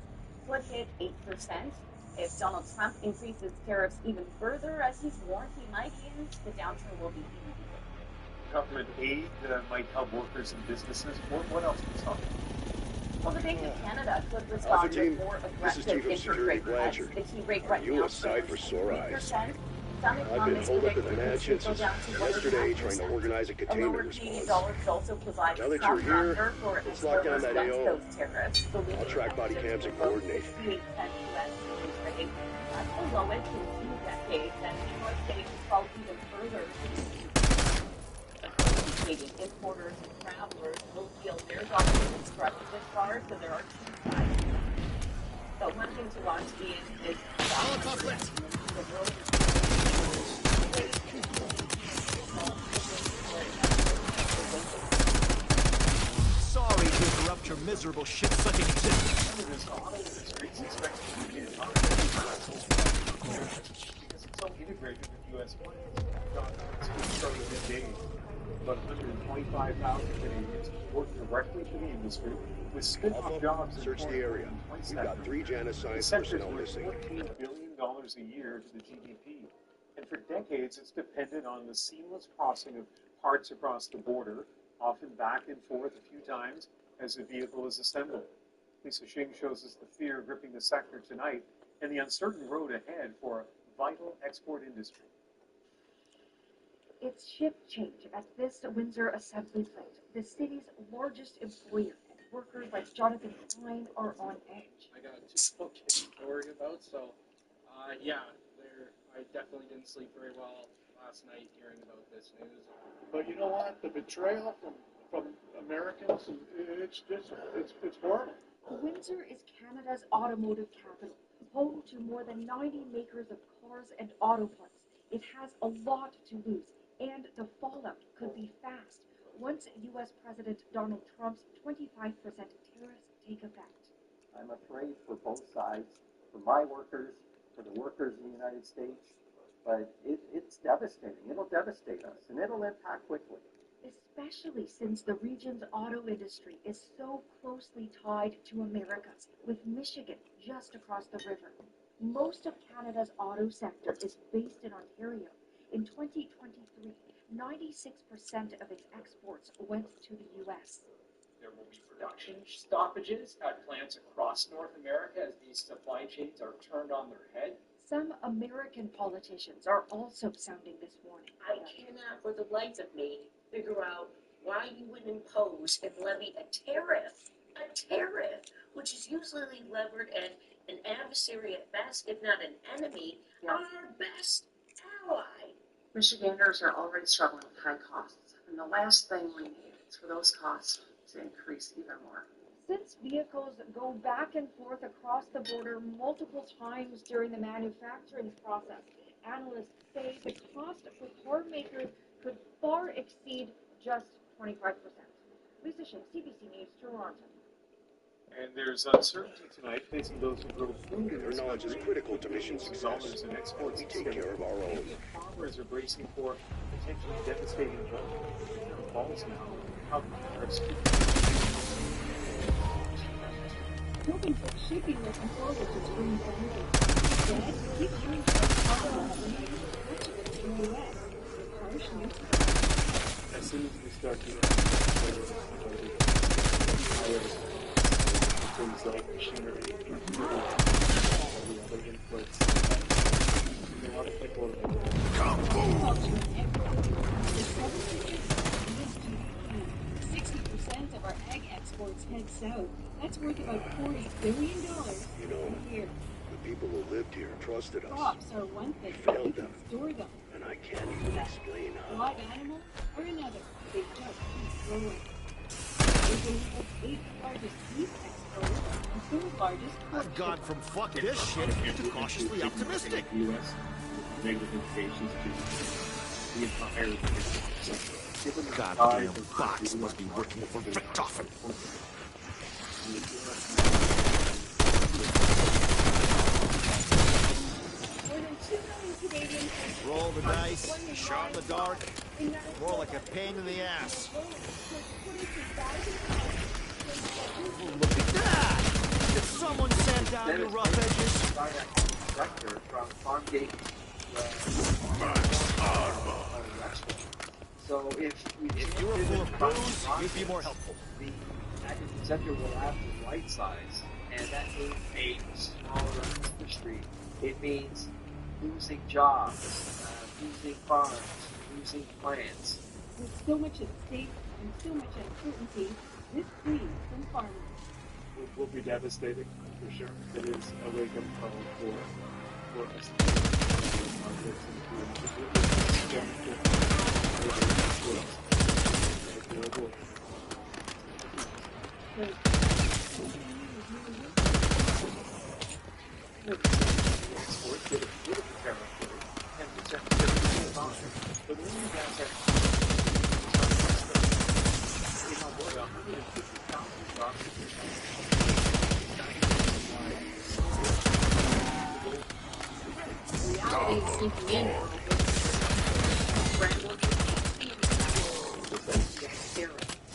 Speaker 16: could hit 8%. If Donald Trump increases tariffs even further, as he's warned he might, the downturn will be even deeper.
Speaker 11: Government aid might help workers and businesses. What else is talking?
Speaker 16: Well, the Bank of Canada could respond with more aggressive interest rate cuts. The key rate right now stands at 3%. Some
Speaker 9: I've been holed up at the mansion since yesterday trying to organize a containment response. Now that you're here, let's lock down that AO. I'll track body cams and coordinate.
Speaker 16: That's the lowest in 2 decades, and New York State will fall even further. Canadian importers and travelers will feel their documents struck with bars, so there are two sides. So one thing to watch is the world.
Speaker 7: Sorry to interrupt your miserable shit-sucking existence.
Speaker 11: Because it's so integrated with U.S. plants. Starting midday, about 125,000 Canadians work directly for the industry with spin-off jobs.
Speaker 9: Search the area. We've got 3 Janus science personnel missing.
Speaker 11: $14 billion a year to the GDP. And for decades, it's depended on the seamless crossing of parts across the border, often back and forth a few times as the vehicle is assembled. Lisa Shing shows us the fear gripping the sector tonight and the uncertain road ahead for a vital export industry.
Speaker 24: It's shift change at this Windsor assembly plant, the city's largest employer, and workers like Jonathan Klein are on edge.
Speaker 25: I got 2 kids to worry about, so yeah, I definitely didn't sleep very well last night hearing about this news.
Speaker 26: But you know what? The betrayal from Americans, it's horrible.
Speaker 24: Windsor is Canada's automotive capital, home to more than 90 makers of cars and auto parts. It has a lot to lose, and the fallout could be fast once U.S. President Donald Trump's 25% tariffs take effect.
Speaker 15: I'm afraid for both sides, for my workers, for the workers in the United States, but it's devastating. It'll devastate us, and it'll impact quickly.
Speaker 24: Especially since the region's auto industry is so closely tied to America's, with Michigan just across the river. Most of Canada's auto sector is based in Ontario. In 2023, 96% of its exports went to the U.S.
Speaker 11: There will be production stoppages at plants across North America as these supply chains are turned on their head.
Speaker 24: Some American politicians are also sounding this warning.
Speaker 17: I cannot for the life of me figure out why you would impose and levy a tariff, which is usually levered at an adversary at best, if not an enemy, on our best ally. Michiganders are already struggling with high costs, and the last thing we need is for those costs to increase even more.
Speaker 24: Since vehicles go back and forth across the border multiple times during the manufacturing process, analysts say the cost for car makers could far exceed just 25%. Lisa Shea, CBC News, Toronto.
Speaker 11: And there's uncertainty tonight facing those who grow food in
Speaker 9: Their
Speaker 11: this
Speaker 9: knowledge is
Speaker 11: country.
Speaker 9: critical to mission success.
Speaker 11: And exports
Speaker 9: We take care of our own.
Speaker 11: Farmers are bracing for potentially devastating drought. Falls now. How tariffs
Speaker 24: Buildings should be looking forward to spring planting. Instead, keep hearing from farmers in the U.S. Harsh news.
Speaker 11: as soon as we start doing things like machinery, all the other inputs, a lot of people
Speaker 24: Come forward! 60% of our ag exports head south. That's worth about $40 billion
Speaker 9: You know,
Speaker 24: a year.
Speaker 9: the people who lived here trusted us.
Speaker 24: Crops are one thing,
Speaker 9: We
Speaker 24: but
Speaker 9: failed
Speaker 24: we can
Speaker 9: them.
Speaker 24: store them.
Speaker 9: And I can't even explain how.
Speaker 24: Live animals are another. They just keep growing. We're the world's 8th largest beef exporter and 3rd largest pork
Speaker 7: I've gone from fuck this shit to cautiously optimistic.
Speaker 11: U.S. negative implications to the entire sector.
Speaker 7: Goddamn box must be working for Richtofen.
Speaker 24: More than 2 million Canadians
Speaker 7: Roll the dice, shot in the dark, more like a pain in the ass. Oh, look at that! Did someone sand down your rough edges?
Speaker 18: Director from Farmgate. So if
Speaker 7: you were full of booze, you'd be more helpful.
Speaker 18: The agriculture sector will have to right size, and that means a smaller industry. It means losing jobs, losing farms, losing plants.
Speaker 24: With so much at stake and so much uncertainty, this please from farmers.
Speaker 11: It will be devastating, for sure. It is a wake-up call for us.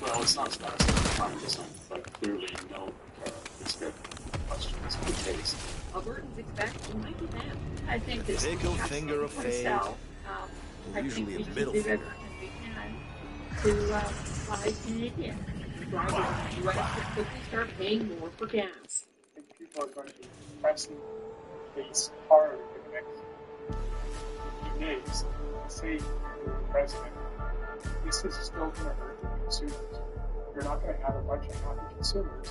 Speaker 11: Well, it's not as fast as 5%, but clearly no expect questions in the case.
Speaker 5: Albertans expect it might be them. I think this
Speaker 7: Middle finger of fate. Usually a middle finger.
Speaker 5: To buy Canadian. Drivers in the U.S. could quickly start paying more for gas.
Speaker 11: I think people are going to be pressing the case hard in the next few days to say to the president, this is still going to hurt the consumers. You're not going to have a bunch of happy consumers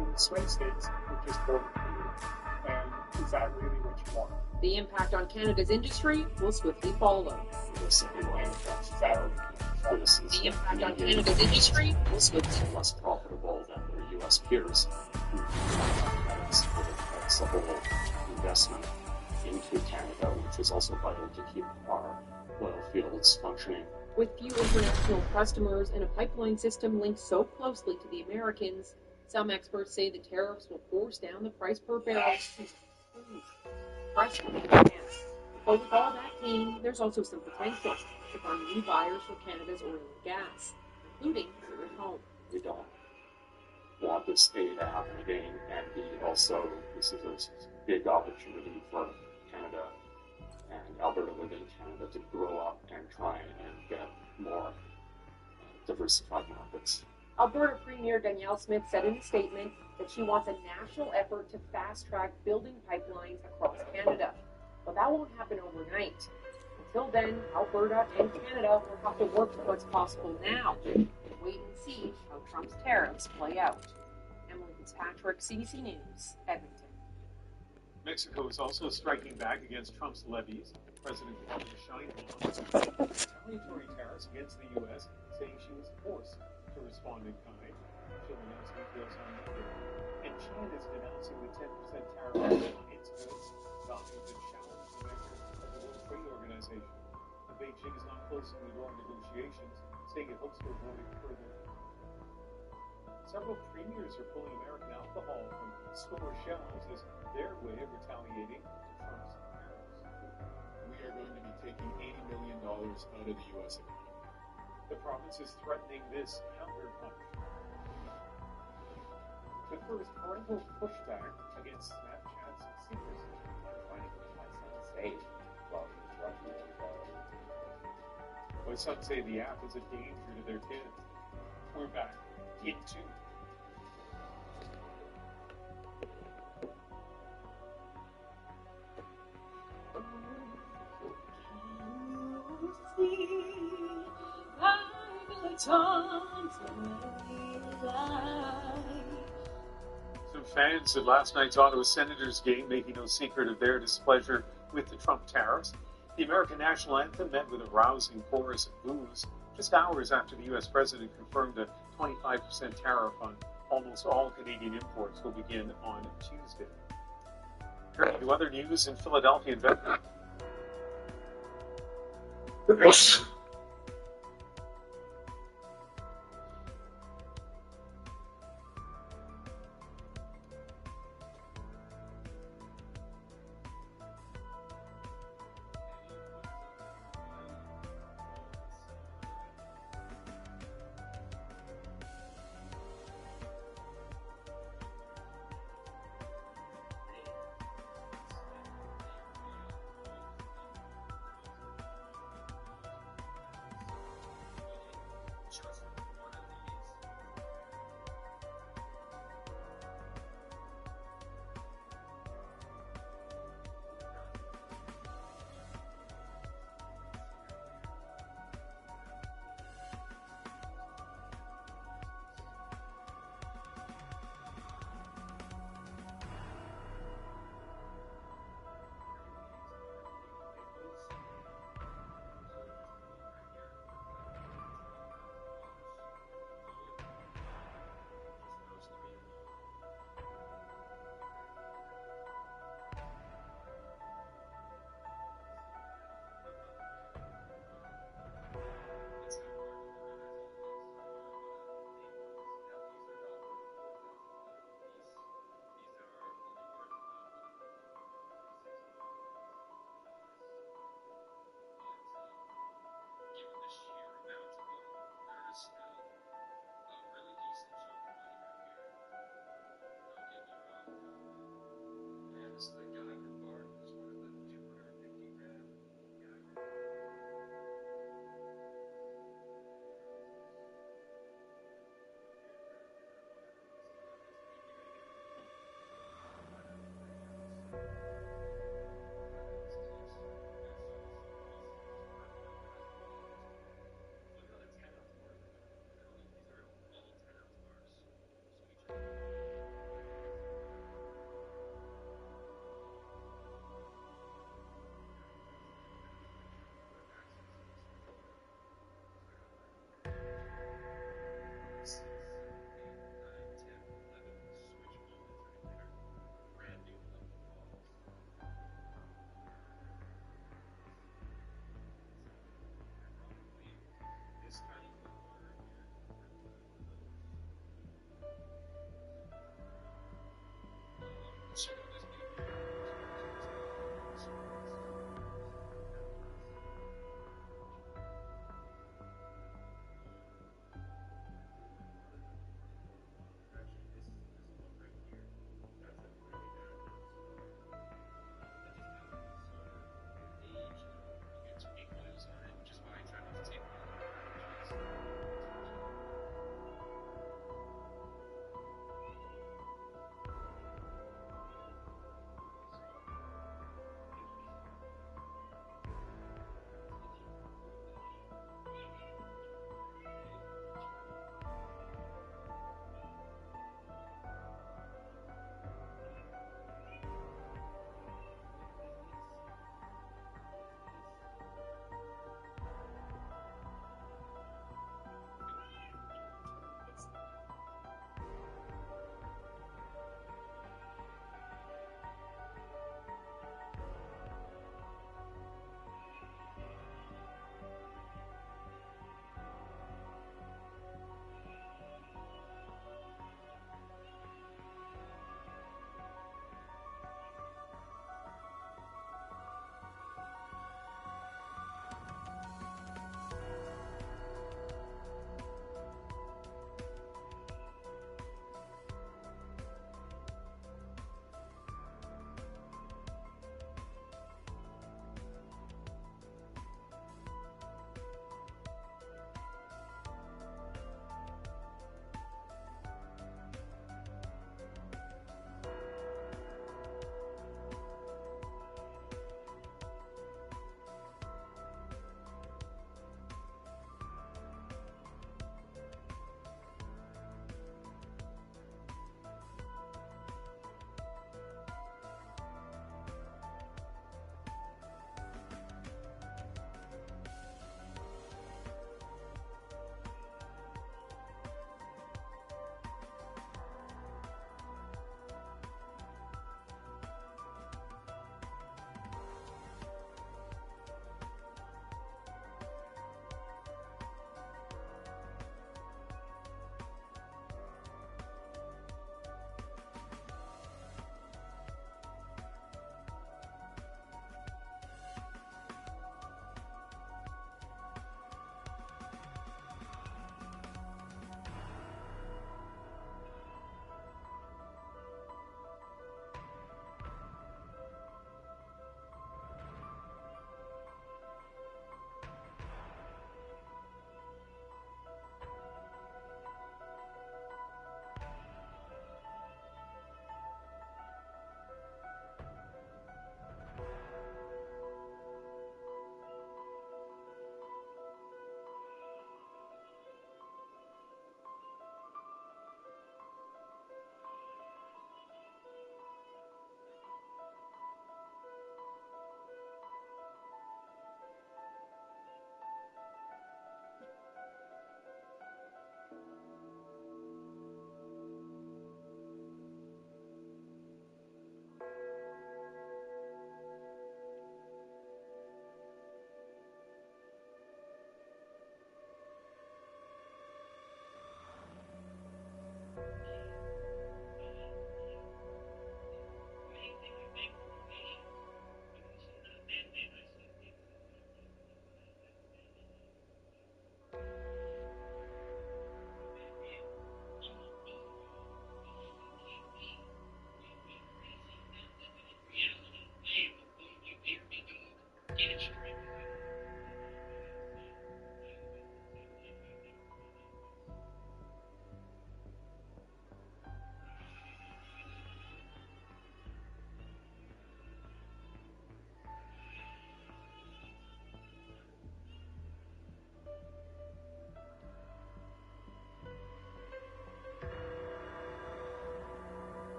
Speaker 11: in swing states who just voted for you. And is that really what you want?
Speaker 5: The impact on Canada's industry will swiftly follow.
Speaker 11: This
Speaker 5: The impact on Canada's industry will swiftly follow.
Speaker 11: Less profitable than their U.S. peers. That's the whole investment into Canada, which is also vital to keep our oil fields functioning.
Speaker 5: With few international customers and a pipeline system linked so closely to the Americans, some experts say the tariffs will force down the price per barrel. But with all that came, there's also some potential to find new buyers for Canada's oil and gas, including here at home.
Speaker 11: We don't want this A to happen again, and B, also, this is a
Speaker 8: big opportunity for Canada and Alberta within Canada to grow up and try and get more diversified markets.
Speaker 2: Alberta Premier Danielle Smith said in a statement that she wants a national effort to fast-track building pipelines across Canada. But that won't happen overnight. Until then, Alberta and Canada will have to work with what's possible now and wait and see how Trump's tariffs play out. Emily Fitzpatrick, CBC News, Edmonton.
Speaker 11: Mexico is also striking back against Trump's levies. President Claudia Sheinbaum retaliatory tariffs against the U.S., saying she was forced to respond in kind. She'll announce details on Monday. And China is denouncing the 10% tariff on its goods, vowing to challenge the measure of the World Trade Organization. And Beijing is not closing the door to negotiations, saying it hopes to avoid further. Several premiers are pulling American alcohol from store shelves as their way of retaliating to Trump's tariffs.
Speaker 6: We are going to be taking $80 million out of the U.S. economy.
Speaker 11: The province is threatening this counterpunch. The first parental pushback against Snapchat's secrecy.
Speaker 8: I'm trying to keep my son safe while he's rushing into
Speaker 11: Well, some say the app is a danger to their kids. We're back in 2. Some fans at last night's Ottawa Senators game making no secret of their displeasure with the Trump tariffs. The American national anthem met with a rousing chorus of boos just hours after the U.S. president confirmed a 25% tariff on almost all Canadian imports will begin on Tuesday. Turning to other news in Philadelphia and Vancouver.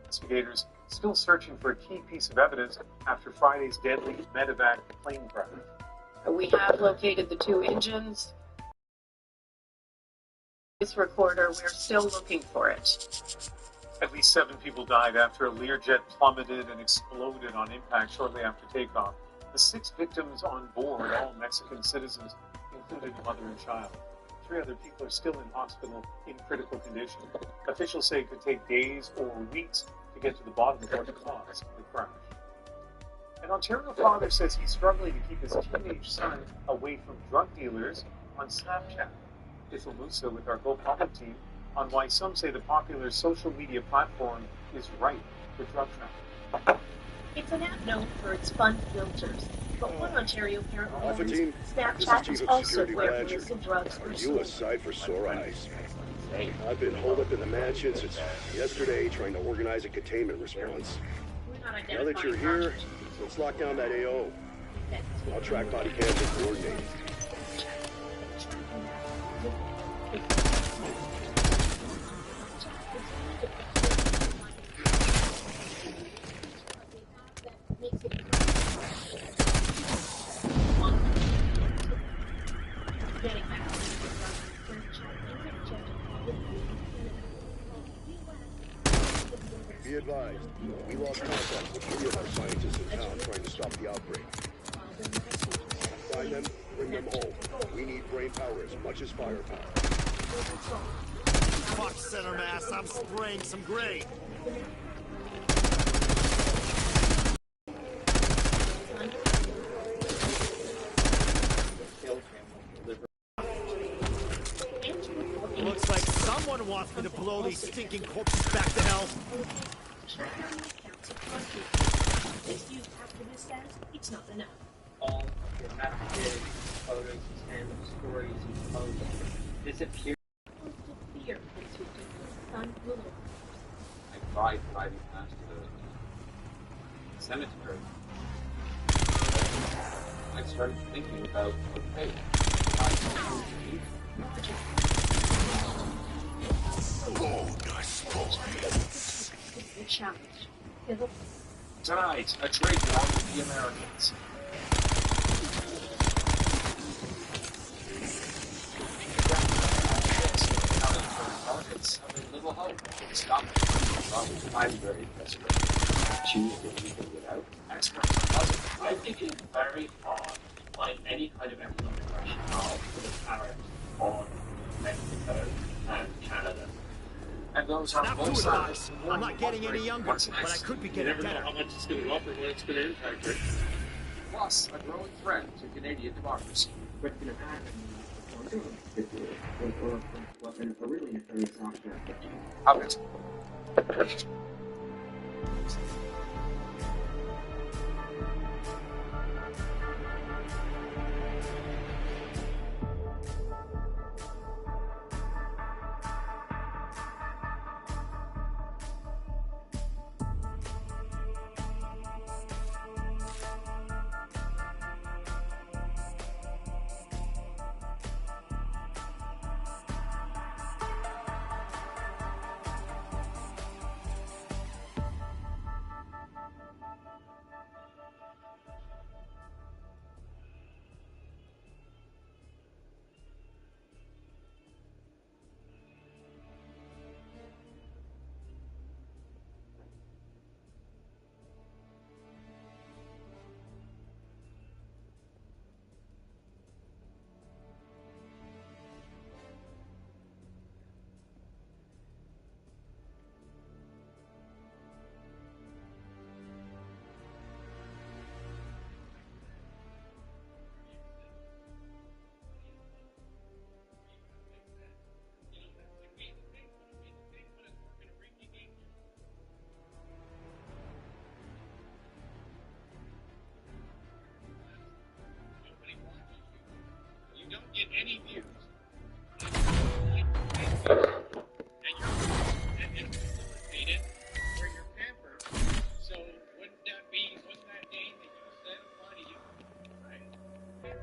Speaker 1: Investigators still searching for a key piece of evidence after Friday's deadly medevac plane crash.
Speaker 2: We have located the two engines. This recorder, we're still looking for it.
Speaker 1: At least 7 people died after a Learjet plummeted and exploded on impact shortly after takeoff. The 6 victims on board, all Mexican citizens, included a mother and child. 3 other people are still in hospital in critical condition. Officials say it could take days or weeks to get to the bottom of what caused the crash. An Ontario father says he's struggling to keep his teenage son away from drug dealers on Snapchat. Ithel Musa with our Go Public team on why some say the popular social media platform is ripe for drug trafficking.
Speaker 17: It's an app known for its fun filters, but one Ontario parent
Speaker 9: Alpha
Speaker 17: warns
Speaker 9: team,
Speaker 17: Snapchat
Speaker 9: this
Speaker 17: is
Speaker 9: is Chief of
Speaker 17: also
Speaker 9: Security
Speaker 17: where
Speaker 9: Blanchard.
Speaker 17: illicit drugs
Speaker 9: Are
Speaker 17: are
Speaker 9: you
Speaker 17: sold.
Speaker 9: a sight for sore eyes? I've been holed up in the mansion since yesterday trying to organize a containment response. Now that you're here, let's lock down that AO. I'll track body cams and coordinate. Be advised, we lost contact with 3 of our scientists in town trying to stop the outbreak. Find them, bring them home. We need brain power as much as firepower.
Speaker 7: Fuck center mass, I'm spraying some gray. Looks like someone wants me to blow these stinking corpses back to hell.
Speaker 17: If you activist says it's not enough.
Speaker 4: All your messages, photos, and stories you post disappear.
Speaker 17: Fear that your son will overcome.
Speaker 8: I tried driving past the cemetery. I started thinking about, okay,
Speaker 17: The challenge.
Speaker 8: tonight, a trade war with the Americans. Targets have a little hope. Stop it. I'm very desperate. Choose what you can get out. Experts. I think it's very hard to find any kind of economic rationale for the tariffs on Mexico and Canada. And those are both sides.
Speaker 7: I'm not getting any younger, but I could be getting better.
Speaker 11: How much it's going to go up and when it's going to impact it.
Speaker 8: Plus, a growing threat to Canadian democracy. How